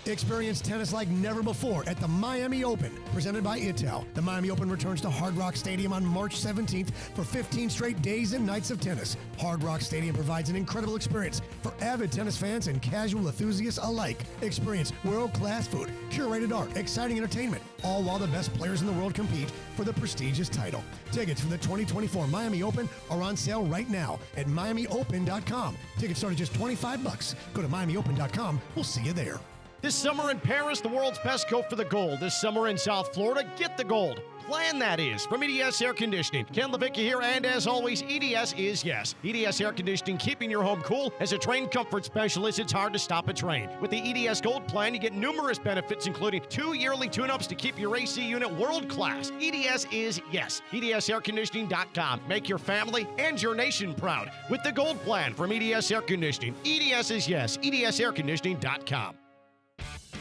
Experience tennis like never before at the Miami Open, presented by Intel. The Miami Open returns to Hard Rock Stadium on March 17th for 15 straight days and nights of tennis. Hard Rock Stadium provides an incredible experience for avid tennis fans and casual enthusiasts alike. Experience world-class food, curated art, exciting entertainment, all while the best players in the world compete for the prestigious title. Tickets for the 2024 Miami Open are on sale right now at MiamiOpen.com. Tickets start at just $25. Go to MiamiOpen.com. We'll see you there. This summer in Paris, the world's best go for the gold. This summer in South Florida, get the gold. Plan, that is. From EDS Air Conditioning, Ken Lavicka here, and as always, EDS is yes. EDS Air Conditioning, keeping your home cool. As a trained comfort specialist, it's hard to stop a train. With the EDS Gold Plan, you get numerous benefits, including 2 yearly tune-ups to keep your AC unit world-class. EDS is yes. EDSAirConditioning.com. Make your family and your nation proud with the Gold Plan from EDS Air Conditioning. EDS is yes. EDSAirConditioning.com.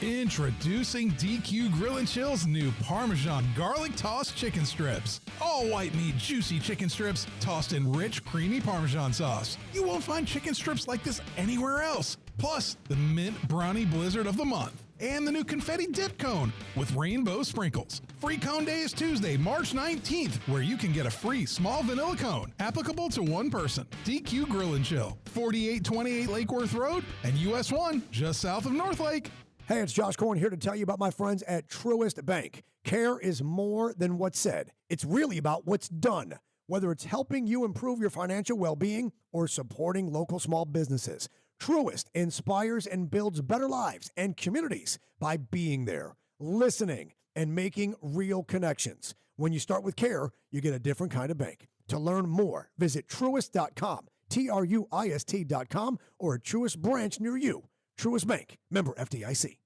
Introducing DQ Grill and Chill's new Parmesan Garlic Tossed Chicken Strips. All white meat, juicy chicken strips tossed in rich, creamy Parmesan sauce. You won't find chicken strips like this anywhere else. Plus, the Mint Brownie Blizzard of the month. And the new Confetti Dip Cone with rainbow sprinkles. Free Cone Day is Tuesday, March 19th, where you can get a free small vanilla cone, applicable to one person. DQ Grill and Chill, 4828 Lake Worth Road and US 1, just south of North Lake. Hey, it's Josh Cohen here to tell you about my friends at Truist Bank. Care is more than what's said. It's really about what's done, whether it's helping you improve your financial well-being or supporting local small businesses. Truist inspires and builds better lives and communities by being there, listening, and making real connections. When you start with care, you get a different kind of bank. To learn more, visit Truist.com, Truist.com, or a Truist branch near you. Truist Bank, member FDIC.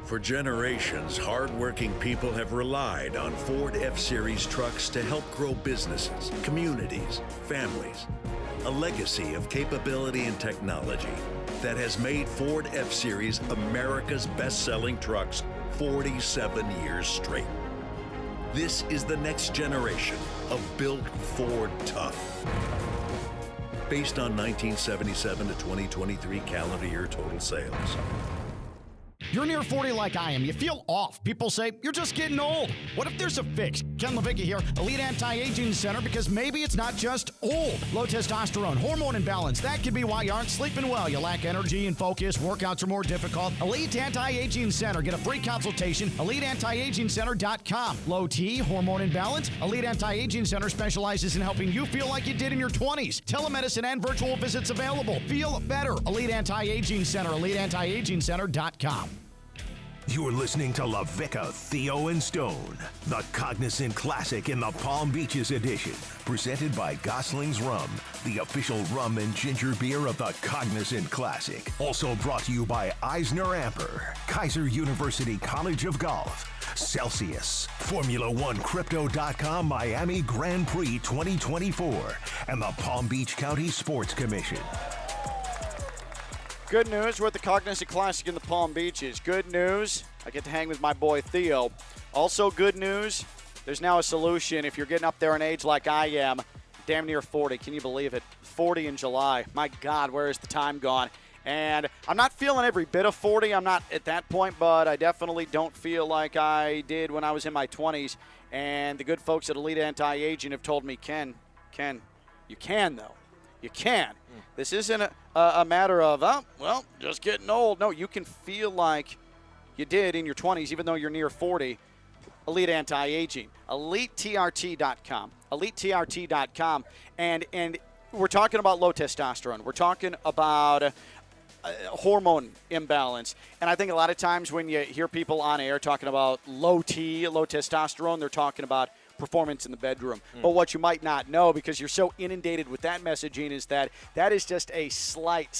For generations, hardworking people have relied on Ford F-Series trucks to help grow businesses, communities, families. A legacy of capability and technology that has made Ford F-Series America's best-selling trucks 47 years straight. This is the next generation of Built Ford Tough. Based on 1977 to 2023 calendar year total sales. You're near 40 like I am. You feel off. People say, you're just getting old. What if there's a fix? Ken Lavicka here, Elite Anti-Aging Center, because maybe it's not just old. Low testosterone, hormone imbalance. That could be why you aren't sleeping well. You lack energy and focus. Workouts are more difficult. Elite Anti-Aging Center. Get a free consultation. EliteAntiAgingCenter.com. Low T, hormone imbalance. Elite Anti-Aging Center specializes in helping you feel like you did in your 20s. Telemedicine and virtual visits available. Feel better. Elite Anti-Aging Center. EliteAntiAgingCenter.com. You're listening to Lavicka, Theo, and Stone, the Cognizant Classic in the Palm Beaches edition, presented by Gosling's Rum, the official rum and ginger beer of the Cognizant Classic. Also brought to you by Eisner Amper, Kaiser University College of Golf, Celsius, Formula One Crypto.com Miami Grand Prix 2024, and the Palm Beach County Sports Commission. Good news, we're at the Cognizant Classic in the Palm Beaches. Good news, I get to hang with my boy Theo. Also good news, there's now a solution if you're getting up there in age like I am, damn near 40. Can you believe it? 40 in July. My God, where is the time gone? And I'm not feeling every bit of 40. I'm not at that point, but I definitely don't feel like I did when I was in my 20s. And the good folks at Elite Anti-Aging have told me, Ken, you can, though. You can. This isn't a matter of, just getting old. No, you can feel like you did in your 20s, even though you're near 40. Elite Anti-Aging. EliteTRT.com. EliteTRT.com. And we're talking about low testosterone. We're talking about hormone imbalance. And I think a lot of times when you hear people on air talking about low testosterone, they're talking about performance in the bedroom. But what you might not know, because you're so inundated with that messaging, is that is just a slight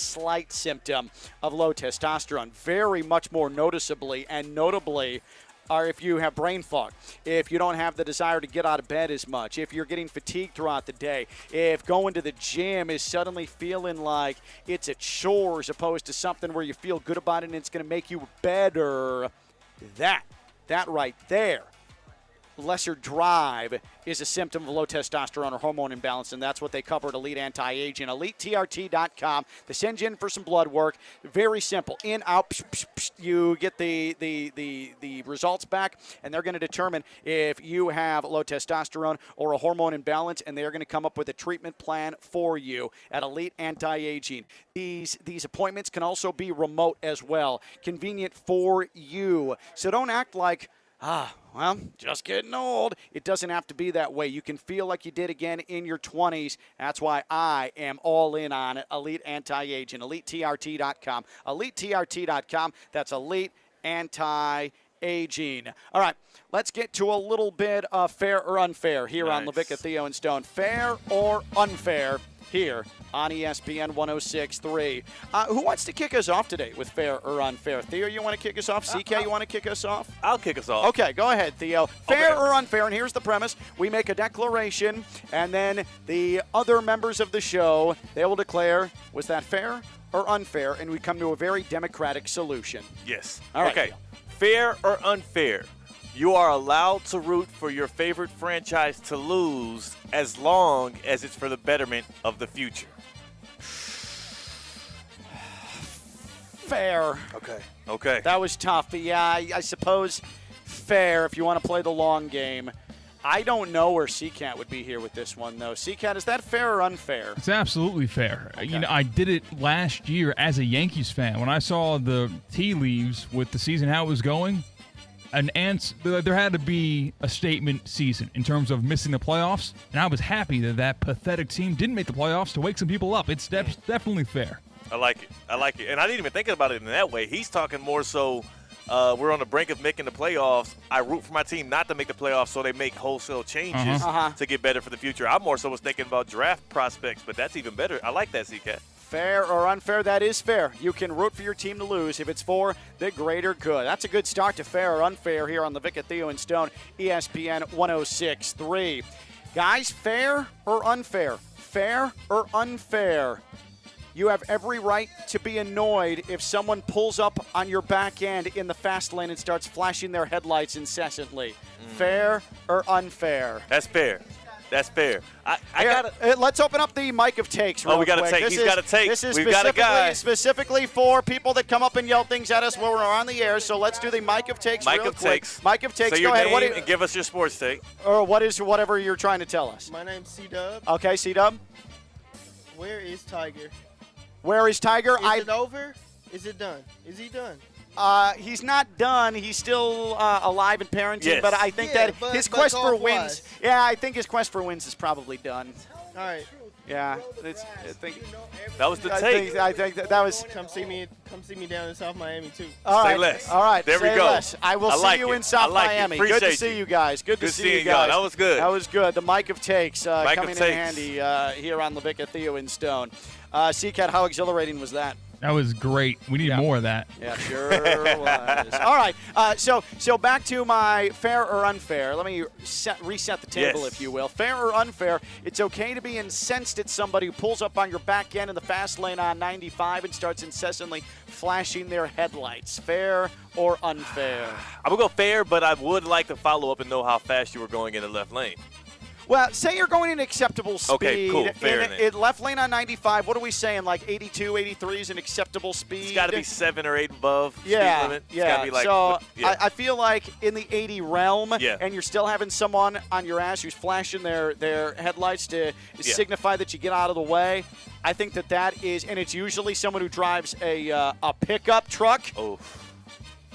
symptom of low testosterone. Very much more noticeably and notably are if you have brain fog, if you don't have the desire to get out of bed as much, if you're getting fatigued throughout the day, if going to the gym is suddenly feeling like it's a chore as opposed to something where you feel good about it and it's going to make you better. That right there, lesser drive, is a symptom of low testosterone or hormone imbalance, and that's what they cover at Elite Anti-Aging. EliteTRT.com. They send you in for some blood work. Very simple. In, out, you get the results back, and they're going to determine if you have low testosterone or a hormone imbalance, and they're going to come up with a treatment plan for you at Elite Anti-Aging. These appointments can also be remote as well. Convenient for you. So don't act like, just getting old. It doesn't have to be that way. You can feel like you did again in your 20s. That's why I am all in on it. Elite Anti-Aging. EliteTRT.com. EliteTRT.com. That's Elite Anti-Aging. All right, let's get to a little bit of fair or unfair here on Lavicka, Theo, and Stone. Fair or unfair here on ESPN 106.3. Who wants to kick us off today with fair or unfair? Theo, you want to kick us off? CK, you want to kick us off? I'll kick us off. Okay, go ahead, Theo. Fair or unfair, and here's the premise. We make a declaration, and then the other members of the show, they will declare, was that fair or unfair, and we come to a very democratic solution. Yes. All right. Okay. Fair or unfair? You are allowed to root for your favorite franchise to lose as long as it's for the betterment of the future. Fair. Okay. That was tough, but yeah, I suppose fair if you want to play the long game. I don't know where CCAT would be here with this one, though. CCAT, is that fair or unfair? It's absolutely fair. Okay. I did it last year as a Yankees fan. When I saw the tea leaves with the season, how it was going, there had to be a statement season in terms of missing the playoffs, and I was happy that pathetic team didn't make the playoffs to wake some people up. It's definitely fair. I like it. And I didn't even think about it in that way. He's talking more so we're on the brink of making the playoffs. I root for my team not to make the playoffs, so they make wholesale changes to get better for the future. I more so was thinking about draft prospects, but that's even better. I like that, CK. Fair or unfair, that is fair. You can root for your team to lose if it's for the greater good. That's a good start to fair or unfair here on Lavicka, Theo, and Stone, ESPN 106.3. Guys, fair or unfair? Fair or unfair? You have every right to be annoyed if someone pulls up on your back end in the fast lane and starts flashing their headlights incessantly. Fair or unfair? That's fair. That's fair. I gotta. Let's open up the mic of takes. Real we got to quick. take. He's got to take. This is We've got a guy. specifically for people that come up and yell things at us when we're on the air. So let's do the mic of takes. Mic real of quick. takes. Mic of takes. Say your Go ahead. name and give us your sports take. Or what is whatever you're trying to tell us. My name's C-Dub. Okay, C-Dub. Where is Tiger? Where is Tiger? Is it over? Is it done? Is he done? He's not done. He's still alive and parenting, Yes. but I think his quest for wins. Yeah, I think his quest for wins is probably done. All right. Yeah, that was the take. I think that was. Come see me down in South Miami too. All right. Say less. All right. There we say go. Less. I will see you in South Miami. Good to see you guys. Good to see you guys. That was good. That was good. The mic of takes Mic coming of in takes. handy here on Lavicka, Theo, and Stone. C-Cat, how exhilarating was that? That was great. We need more of that. Yeah, sure was. All right, so back to my fair or unfair. Let me reset the table, Yes. if you will. Fair or unfair, it's okay to be incensed at somebody who pulls up on your back end in the fast lane on 95 and starts incessantly flashing their headlights. Fair or unfair? I'm going to go fair, but I would like to follow up and know how fast you were going in the left lane. Well, say you're going in acceptable speed. Okay, cool. Fair in left lane on 95, what are we saying? Like 82, 83 is an acceptable speed? It's got to be 7 or 8 above speed limit. It's Yeah, gotta be like, so yeah. I feel like in the 80 realm, Yeah. and you're still having someone on your ass who's flashing their headlights to signify that you get out of the way. I think that is, and it's usually someone who drives a pickup truck. Oh.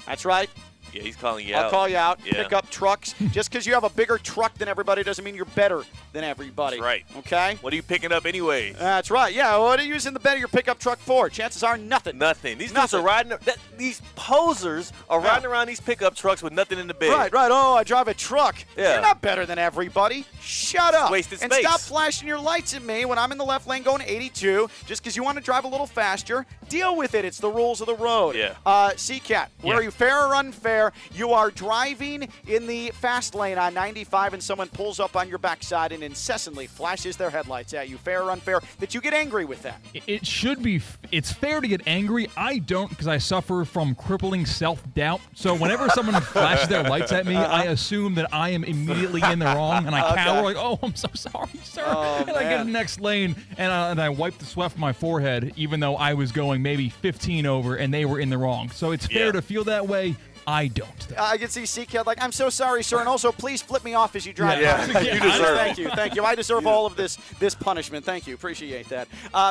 That's right. Yeah, he's calling you out. I'll call you out. Yeah. Pickup trucks. Just because you have a bigger truck than everybody doesn't mean you're better than everybody. That's right. Okay? What are you picking up anyways? That's right. Yeah, what are you using the bed of your pickup truck for? Chances are nothing. Nothing. These dudes are riding. These posers are riding around these pickup trucks with nothing in the bed. Right. Oh, I drive a truck. Yeah. You're not better than everybody. Shut up. Wasted and space. stop flashing your lights at me when I'm in the left lane going 82 just because you want to drive a little faster. Deal with it. It's the rules of the road. Yeah. C-Cat, are you fair or unfair? You are driving in the fast lane on 95 and someone pulls up on your backside and incessantly flashes their headlights at you. Fair or unfair that you get angry with that? It should be. It's fair to get angry. I don't, because I suffer from crippling self-doubt. So whenever someone flashes their lights at me, I assume that I am immediately in the wrong, and I cower like, "Oh, I'm so sorry, sir." And I get in the next lane, and I wipe the sweat from my forehead, even though I was going maybe 15 over, and they were in the wrong. So it's fair to feel that way. I don't. I can see C-Cat like, I'm so sorry, sir, and also please flip me off as you drive by. You deserve it. Thank you. I deserve all of this punishment. Thank you. Appreciate that.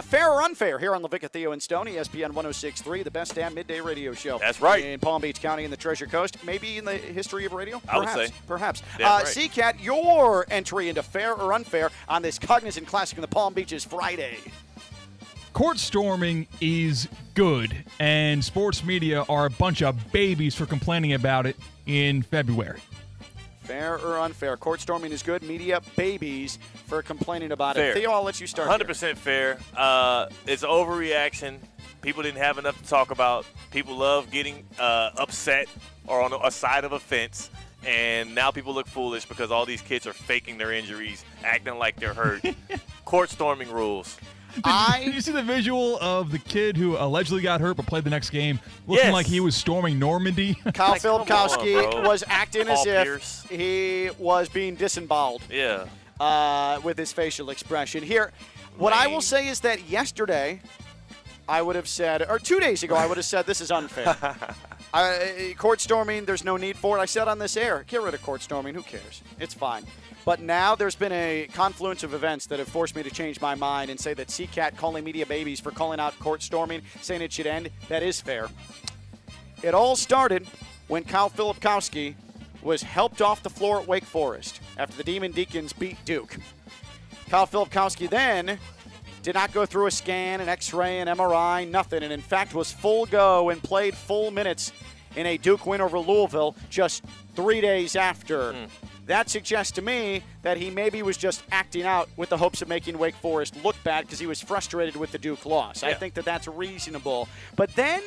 Fair or unfair here on Lavicka, Theo, and Stone, ESPN 106.3, the best damn midday radio show. That's right. In Palm Beach County and the Treasure Coast, maybe in the history of radio. I would say. Perhaps. Right. C-Cat, your entry into fair or unfair on this Cognizant Classic in the Palm Beaches Friday. Court storming is good, and sports media are a bunch of babies for complaining about it in February. Fair or unfair? Court storming is good. Media babies for complaining about Fair. it. Theo, I'll let you start. 100% fair. It's overreaction. People didn't have enough to talk about. People love getting upset or on a side of a fence. And now people look foolish because all these kids are faking their injuries, acting like they're hurt. Court storming rules. Did you see the visual of the kid who allegedly got hurt but played the next game, looking like he was storming Normandy? Kyle Filipkowski was acting Paul as if Pierce. he was being disemboweled. Yeah. With his facial expression. Here, what I will say is that yesterday I would have said, or 2 days ago I would have said this is unfair. Court storming, there's no need for it. I said on this air, get rid of court storming. Who cares? It's fine. But now there's been a confluence of events that have forced me to change my mind and say that C-Cat calling media babies for calling out court storming, saying it should end, that is fair. It all started when Kyle Filipkowski was helped off the floor at Wake Forest after the Demon Deacons beat Duke. Kyle Filipkowski then did not go through a scan, an X-ray, an MRI, nothing, and in fact was full go and played full minutes in a Duke win over Louisville just 3 days after that suggests to me that he maybe was just acting out with the hopes of making Wake Forest look bad because he was frustrated with the Duke loss. I think that that's reasonable. But then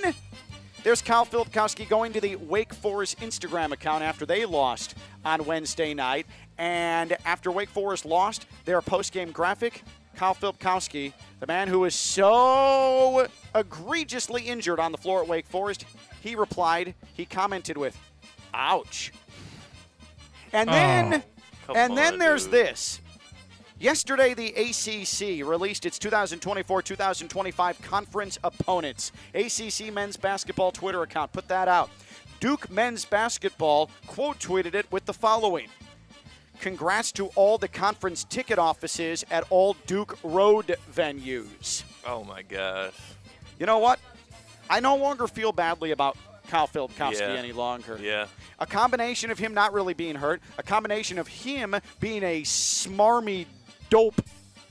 there's Kyle Filipkowski going to the Wake Forest Instagram account after they lost on Wednesday night. And after Wake Forest lost their postgame graphic, Kyle Filipkowski, the man who was so egregiously injured on the floor at Wake Forest, he replied, he commented with, ouch. And then there's this. Yesterday, the ACC released its 2024-2025 conference opponents. ACC men's basketball Twitter account put that out. Duke men's basketball quote tweeted it with the following. Congrats to all the conference ticket offices at all Duke road venues. Oh, my gosh. You know what? I no longer feel badly about Kyle Filipkowski any longer. Yeah. A combination of him not really being hurt, a combination of him being a smarmy dope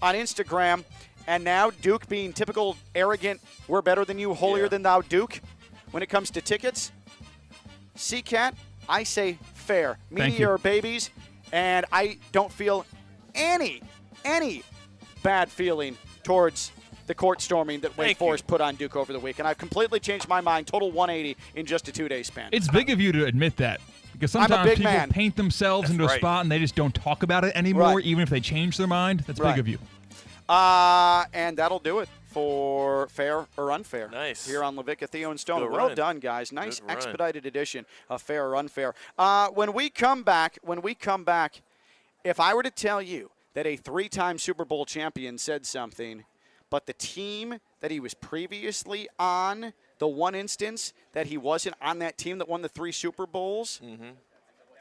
on Instagram, and now Duke being typical arrogant, we're better than you, holier than thou Duke. When it comes to tickets, CCAT, I say fair. Media are babies, and I don't feel any bad feeling towards the court storming that Wake Forest put on Duke over the week. And I've completely changed my mind, total 180 in just a 2-day span. It's big of you to admit that. Because sometimes people paint themselves into a spot and they just don't talk about it anymore, even if they change their mind. That's big of you. And that'll do it for Fair or Unfair. Nice. Here on Lavicka, Theo, and Stone. Good Well run. done, guys. Nice expedited edition of Fair or Unfair. When we come back, if I were to tell you that a 3-time Super Bowl champion said something, but the team that he was previously on, the one instance that he wasn't on that team that won the 3 Super Bowls,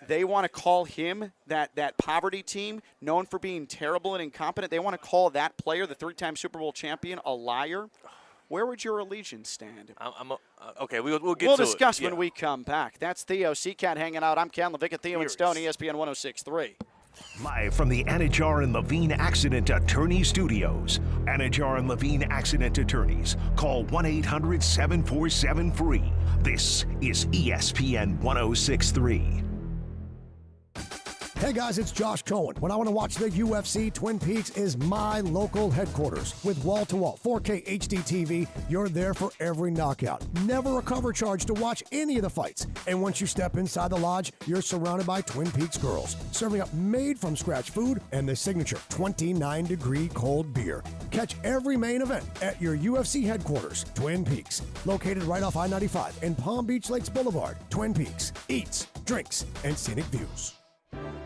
they want to call him, that poverty team, known for being terrible and incompetent, they want to call that player, the 3-time Super Bowl champion, a liar. Where would your allegiance stand? Okay, we'll get to it. We'll discuss when we come back. That's Theo, CCAT hanging out. I'm Ken Lavicka, Theo and Stone, ESPN 106.3. Live from the Anajar and Levine Accident Attorney Studios. Anajar and Levine Accident Attorneys. Call 1-800-747-FREE. This is ESPN 106.3. Hey guys, it's Josh Cohen. When I want to watch the UFC, Twin Peaks is my local headquarters. With wall-to-wall 4K HD TV, you're there for every knockout. Never a cover charge to watch any of the fights. And once you step inside the lodge, you're surrounded by Twin Peaks girls, serving up made-from-scratch food and the signature 29-degree cold beer. Catch every main event at your UFC headquarters, Twin Peaks. Located right off I-95 and Palm Beach Lakes Boulevard. Twin Peaks. Eats, drinks, and scenic views.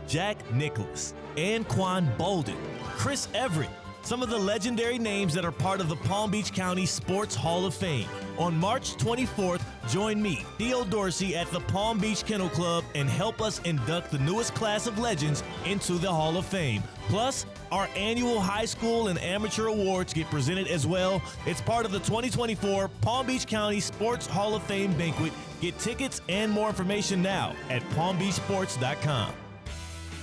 Jack Nicklaus, Anquan Bolden, Chris Everett, some of the legendary names that are part of the Palm Beach County Sports Hall of Fame. On March 24th, join me, Theo Dorsey, at the Palm Beach Kennel Club and help us induct the newest class of legends into the Hall of Fame. Plus, our annual high school and amateur awards get presented as well. It's part of the 2024 Palm Beach County Sports Hall of Fame banquet. Get tickets and more information now at palmbeachsports.com.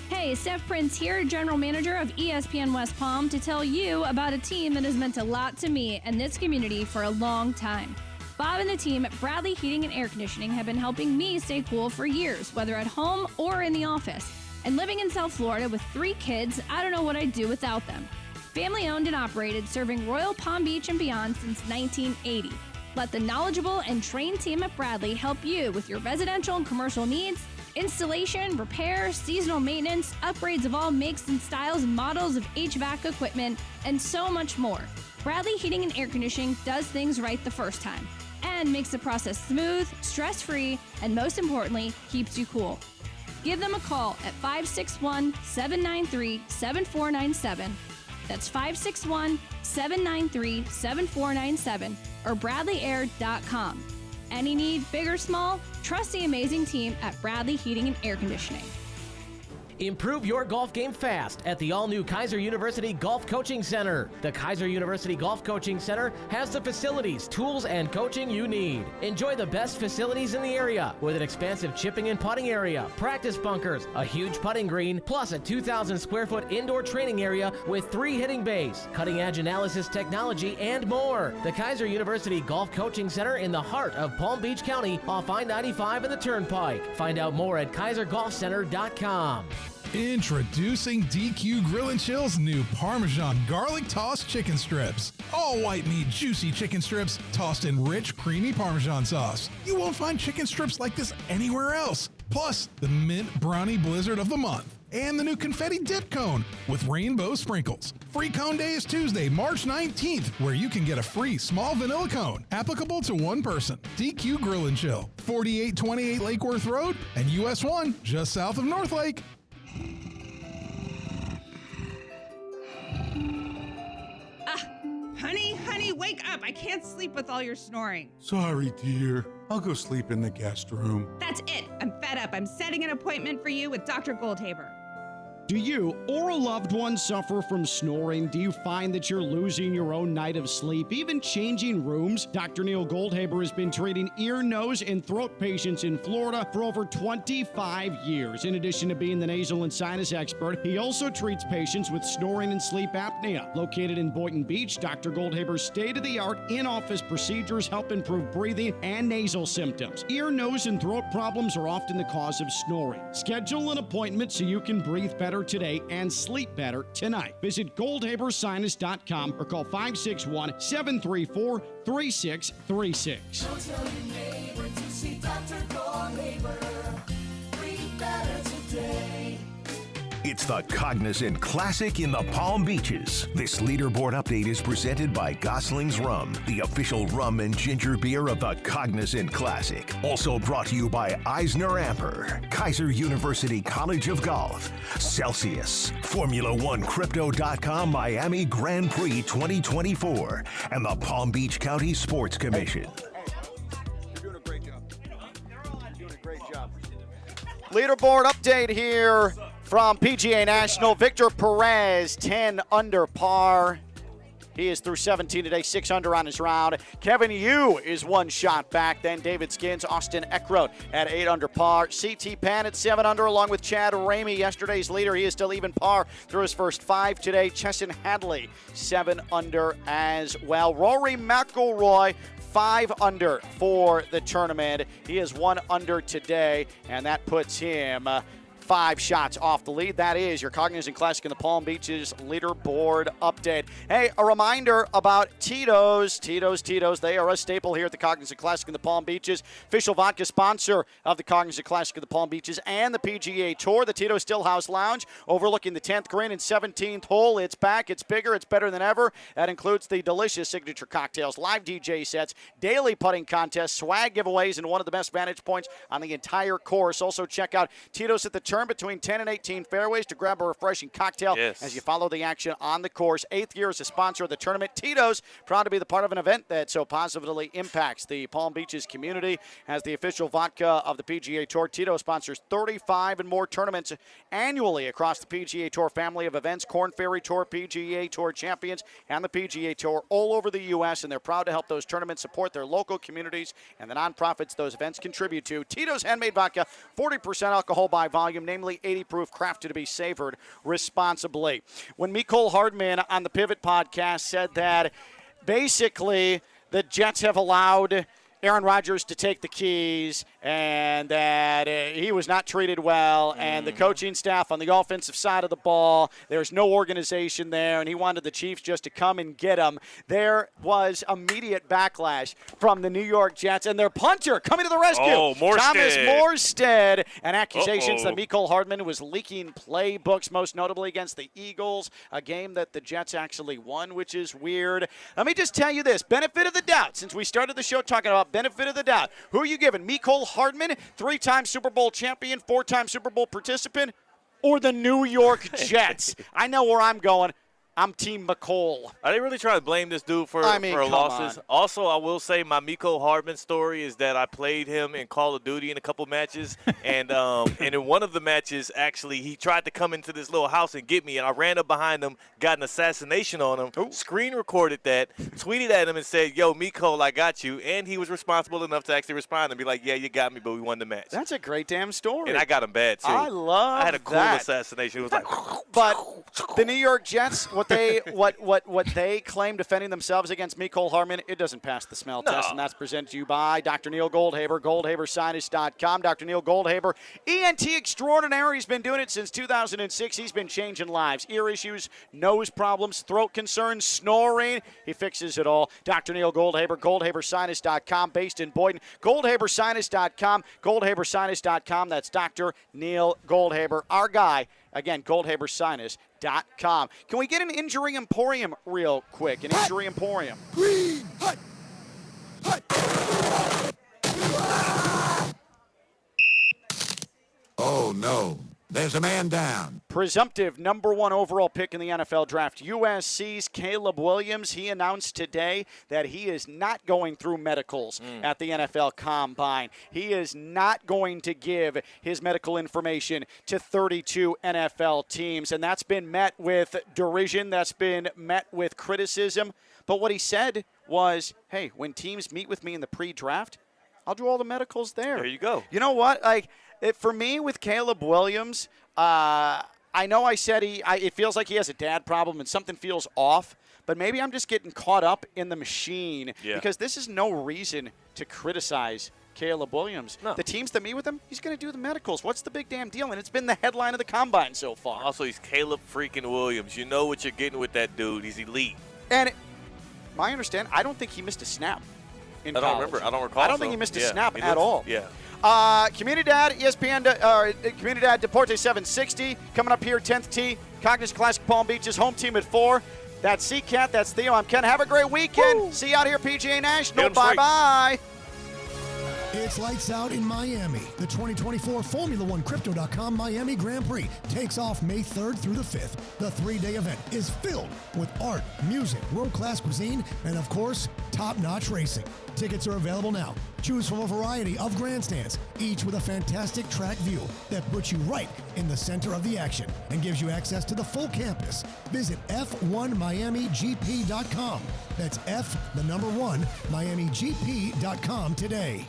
Hey, Steph Prince here, General Manager of ESPN West Palm, to tell you about a team that has meant a lot to me and this community for a long time. Bob and the team at Bradley Heating and Air Conditioning have been helping me stay cool for years, whether at home or in the office. And living in South Florida with 3 kids, I don't know what I'd do without them. Family owned and operated, serving Royal Palm Beach and beyond since 1980. Let the knowledgeable and trained team at Bradley help you with your residential and commercial needs, installation, repair, seasonal maintenance, upgrades of all makes and styles and models of HVAC equipment, and so much more. Bradley Heating and Air Conditioning does things right the first time and makes the process smooth, stress-free, and most importantly, keeps you cool. Give them a call at 561-793-7497. That's 561-793-7497 or bradleyair.com. Any need, big or small, trust the amazing team at Bradley Heating and Air Conditioning. Improve your golf game fast at the all-new Kaiser University Golf Coaching Center. The Kaiser University Golf Coaching Center has the facilities, tools, and coaching you need. Enjoy the best facilities in the area with an expansive chipping and putting area, practice bunkers, a huge putting green, plus a 2,000 square foot indoor training area with 3 hitting bays, cutting-edge analysis technology, and more. The Kaiser University Golf Coaching Center in the heart of Palm Beach County off I-95 and the Turnpike. Find out more at kaisergolfcenter.com. Introducing DQ Grill and Chill's new Parmesan garlic tossed chicken strips. All white meat, juicy chicken strips tossed in rich, creamy Parmesan sauce. You won't find chicken strips like this anywhere else. Plus, the mint brownie blizzard of the month. And the new confetti dip cone with rainbow sprinkles. Free Cone Day is Tuesday, March 19th, where you can get a free small vanilla cone applicable to one person. DQ Grill and Chill, 4828 Lake Worth Road and US 1, just south of North Lake. Honey, wake up. I can't sleep with all your snoring. Sorry, dear. I'll go sleep in the guest room. That's it. I'm fed up. I'm setting an appointment for you with Dr. Goldhaber. Do you or a loved one suffer from snoring? Do you find that you're losing your own night of sleep, even changing rooms? Dr. Neil Goldhaber has been treating ear, nose, and throat patients in Florida for over 25 years. In addition to being the nasal and sinus expert, he also treats patients with snoring and sleep apnea. Located in Boynton Beach, Dr. Goldhaber's state-of-the-art in-office procedures help improve breathing and nasal symptoms. Ear, nose, and throat problems are often the cause of snoring. Schedule an appointment so you can breathe better today and sleep better tonight. Visit goldhabersinus.com or call 561-734-3636. Don't tell your neighbor to see Dr. Goldhaber. Breathe better today. It's the Cognizant Classic in the Palm Beaches. This leaderboard update is presented by Gosling's Rum, the official rum and ginger beer of the Cognizant Classic. Also brought to you by Eisner Amper, Kaiser University College of Golf, Celsius, Formula One Crypto.com Miami Grand Prix 2024, and the Palm Beach County Sports Commission. You're doing a great job. You're doing a great job. Leaderboard update here from PGA National. Victor Perez, 10 under par. He is through 17 today, 6 under on his round. Kevin Yu is one shot back. Then David Skins, Austin Eckroat at 8 under par. CT Pan at 7 under along with Chad Ramey, yesterday's leader. He is still even par through his first 5 today. Chesson Hadley, 7 under as well. Rory McIlroy, 5 under for the tournament. He is 1 under today, and that puts him 5 shots off the lead. That is your Cognizant Classic in the Palm Beaches leaderboard update. Hey, a reminder about Tito's. Tito's. They are a staple here at the Cognizant Classic in the Palm Beaches. Official vodka sponsor of the Cognizant Classic in the Palm Beaches and the PGA Tour. The Tito's Stillhouse Lounge overlooking the 10th green and 17th hole. It's back. It's bigger. It's better than ever. That includes the delicious signature cocktails, live DJ sets, daily putting contests, swag giveaways, and one of the best vantage points on the entire course. Also check out Tito's at the turn between 10 and 18 fairways to grab a refreshing cocktail as you follow the action on the course. 8th year as a sponsor of the tournament. Tito's proud to be the part of an event that so positively impacts the Palm Beaches community. As the official vodka of the PGA Tour, Tito sponsors 35 and more tournaments annually across the PGA Tour family of events. Korn Ferry Tour, PGA Tour champions, and the PGA Tour all over the U.S., and they're proud to help those tournaments support their local communities and the nonprofits those events contribute to. Tito's handmade vodka, 40% alcohol by volume, namely 80 proof, crafted to be savored responsibly. When Mecole Hardman on the Pivot podcast said that basically the Jets have allowed Aaron Rodgers to take the keys and that he was not treated well, and the coaching staff on the offensive side of the ball, there's no organization there, and he wanted the Chiefs just to come and get him. There was immediate backlash from the New York Jets and their punter coming to the rescue. Thomas Morstead, and accusations that Mecole Hardman was leaking playbooks, most notably against the Eagles, a game that the Jets actually won, which is weird. Let me just tell you this, benefit of the doubt, since we started the show talking about benefit of the doubt. Who are you giving? Mecole Hardman, 3-time Super Bowl champion, 4-time Super Bowl participant, or the New York Jets? I know where I'm going. I'm Team Mecole. Are they really trying to blame this dude for losses? On. Also, I will say my Mecole Hardman story is that I played him in Call of Duty in a couple matches, and in one of the matches, actually, he tried to come into this little house and get me, and I ran up behind him, got an assassination on him, screen recorded that, tweeted at him and said, yo, Mecole, I got you, and he was responsible enough to actually respond and be like, yeah, you got me, but we won the match. That's a great damn story. And I got him bad, too. I had a cool that. assassination. It was like, but the New York Jets, what they claim defending themselves against Mecole Hardman, it doesn't pass the smell test, and that's presented to you by Dr. Neil Goldhaber, GoldhaberSinus.com. Dr. Neil Goldhaber, ENT extraordinary. He's been doing it since 2006. He's been changing lives. Ear issues, nose problems, throat concerns, snoring. He fixes it all. Dr. Neil Goldhaber, GoldhaberSinus.com, based in Boynton. GoldhaberSinus.com, GoldhaberSinus.com. That's Dr. Neil Goldhaber, our guy. Again, GoldhaberSinus.com. Can we get an injury emporium real quick? An injury emporium. Green, hut, Oh, no. There's a man down. Presumptive number 1 overall pick in the NFL draft, USC's Caleb Williams. He announced today that he is not going through medicals at the NFL Combine. He is not going to give his medical information to 32 NFL teams, and that's been met with derision. That's been met with criticism. But what he said was, hey, when teams meet with me in the pre-draft, I'll do all the medicals there. There you go. You know what? For me, with Caleb Williams, I know I said it feels like he has a dad problem and something feels off, but maybe I'm just getting caught up in the machine because this is no reason to criticize Caleb Williams. No. The teams that meet with him, he's going to do the medicals. What's the big damn deal? And it's been the headline of the Combine so far. Also, he's Caleb freaking Williams. You know what you're getting with that dude. He's elite. And my understanding, I don't think he missed a snap in college. I don't recall. I don't think he missed a snap at all. Yeah. Community Dad, ESPN, Community Dad, Deporte 760. Coming up here, 10th tee, Cognizant Classic Palm Beaches, home team at 4. That's C-Cat, that's Theo, I'm Ken. Have a great weekend. Woo. See you out here, PGA National. Bye-bye. It's lights out in Miami. The 2024 Formula One Crypto.com Miami Grand Prix takes off May 3rd through the 5th. The 3-day event is filled with art, music, world-class cuisine, and of course, top-notch racing. Tickets are available now. Choose from a variety of grandstands, each with a fantastic track view that puts you right in the center of the action and gives you access to the full campus. Visit F1MiamiGP.com. That's F1MiamiGP.com today.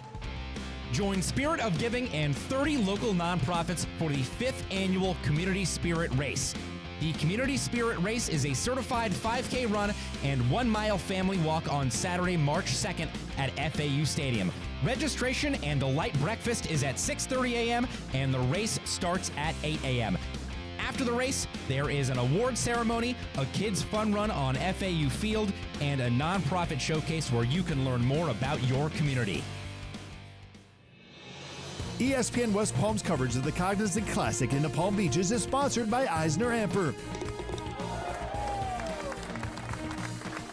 Join Spirit of Giving and 30 local nonprofits for the 5th annual Community Spirit Race. The Community Spirit Race is a certified 5K run and 1-mile family walk on Saturday, March 2nd at FAU Stadium. Registration and a light breakfast is at 6:30 a.m. and the race starts at 8 a.m. After the race, there is an award ceremony, a kids' fun run on FAU Field, and a nonprofit showcase where you can learn more about your community. ESPN West Palm's coverage of the Cognizant Classic in the Palm Beaches is sponsored by Eisner Amper.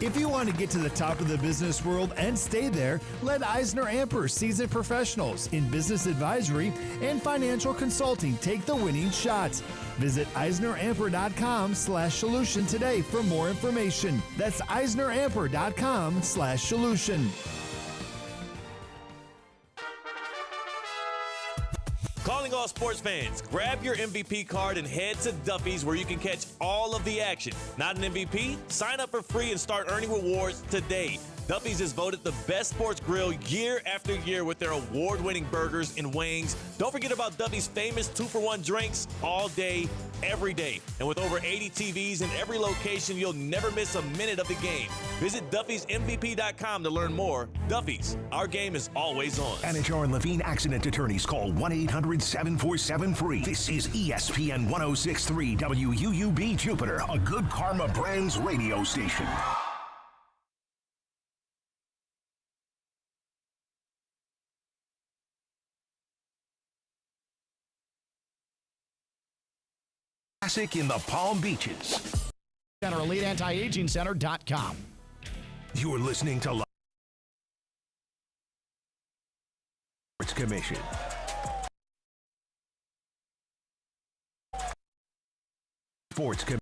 If you want to get to the top of the business world and stay there, let Eisner Amper seasoned professionals in business advisory and financial consulting take the winning shots. Visit EisnerAmper.com/solution today for more information. That's EisnerAmper.com/solution. Calling all sports fans, grab your MVP card and head to Duffy's where you can catch all of the action. Not an MVP? Sign up for free and start earning rewards today. Duffy's is voted the best sports grill year after year with their award-winning burgers and wings. Don't forget about Duffy's famous 2-for-1 drinks all day, every day. And with over 80 TVs in every location, you'll never miss a minute of the game. Visit Duffy'sMVP.com to learn more. Duffy's, our game is always on. Anajar and Levine Accident Attorneys, call 1-800-747-FREE. This is ESPN 106.3 WUUB Jupiter, a Good Karma Brands radio station. Classic in the Palm Beaches. Center, Elite Anti-Aging Center.com. You're listening to Sports Commission. Sports Commission.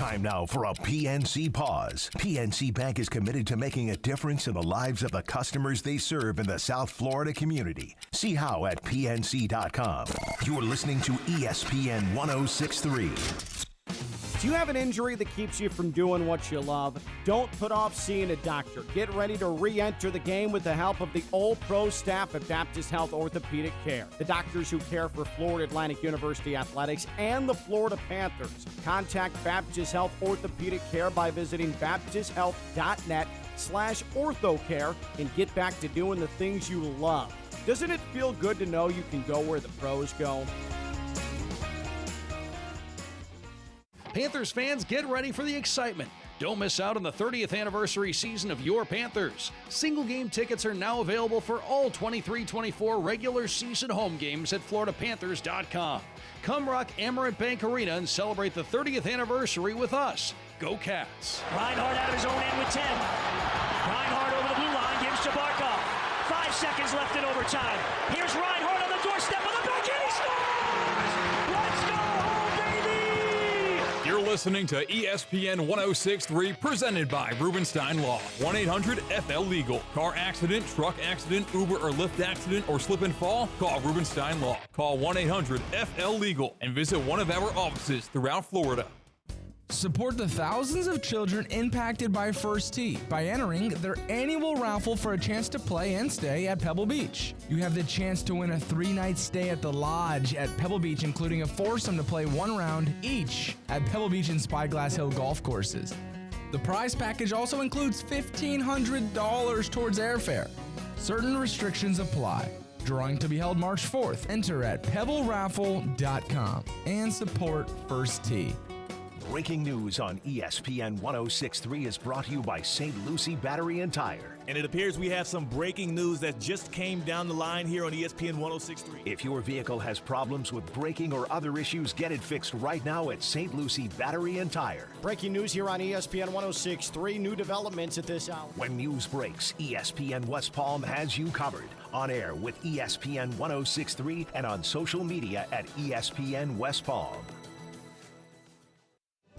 Time now for a PNC pause. PNC Bank is committed to making a difference in the lives of the customers they serve in the South Florida community. See how at pnc.com. You're listening to ESPN 106.3. Do you have an injury that keeps you from doing what you love? Don't put off seeing a doctor. Get ready to re-enter the game with the help of the all-pro staff at Baptist Health Orthopedic Care. The doctors who care for Florida Atlantic University Athletics and the Florida Panthers. Contact Baptist Health Orthopedic Care by visiting baptisthealth.net/orthocare and get back to doing the things you love. Doesn't it feel good to know you can go where the pros go? Panthers fans, get ready for the excitement. Don't miss out on the 30th anniversary season of your Panthers. Single game tickets are now available for all 23-24 regular season home games at floridapanthers.com. Come rock Amerant Bank Arena and celebrate the 30th anniversary with us. Go Cats. Reinhardt out of his own end with 10. Reinhardt over the blue line, gives to Barkov. 5 seconds left in overtime. Here's Reinhardt on the doorstep with a backhand. He scores! Let's go, baby! You're listening to ESPN 106.3, presented by Rubenstein Law. 1-800-FL-LEGAL. Car accident, truck accident, Uber or Lyft accident, or slip and fall? Call Rubenstein Law. Call 1-800-FL-LEGAL and visit one of our offices throughout Florida. Support the thousands of children impacted by First Tee by entering their annual raffle for a chance to play and stay at Pebble Beach. You have the chance to win a 3-night stay at the Lodge at Pebble Beach, including a foursome to play 1 round each at Pebble Beach and Spyglass Hill golf courses. The prize package also includes $1,500 towards airfare. Certain restrictions apply. Drawing to be held March 4th. Enter at pebbleraffle.com and support First Tee. Breaking news on ESPN 106.3 is brought to you by St. Lucie Battery and Tire. And it appears we have some breaking news that just came down the line here on ESPN 106.3. If your vehicle has problems with braking or other issues, get it fixed right now at St. Lucie Battery and Tire. Breaking news here on ESPN 106.3. New developments at this hour. When news breaks, ESPN West Palm has you covered. On air with ESPN 106.3 and on social media at ESPN West Palm.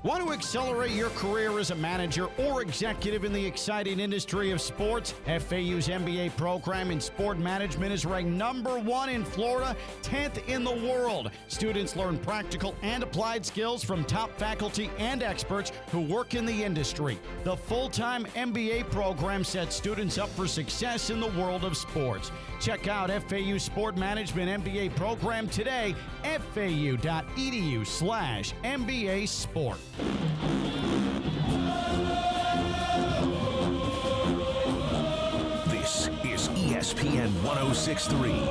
Want to accelerate your career as a manager or executive in the exciting industry of sports? FAU's MBA program in sport management is ranked #1 in Florida, 10th in the world. Students learn practical and applied skills from top faculty and experts who work in the industry. The full-time MBA program sets students up for success in the world of sports. Check out FAU Sport Management MBA program today, fau.edu/MBA Sport. This is ESPN 106.3.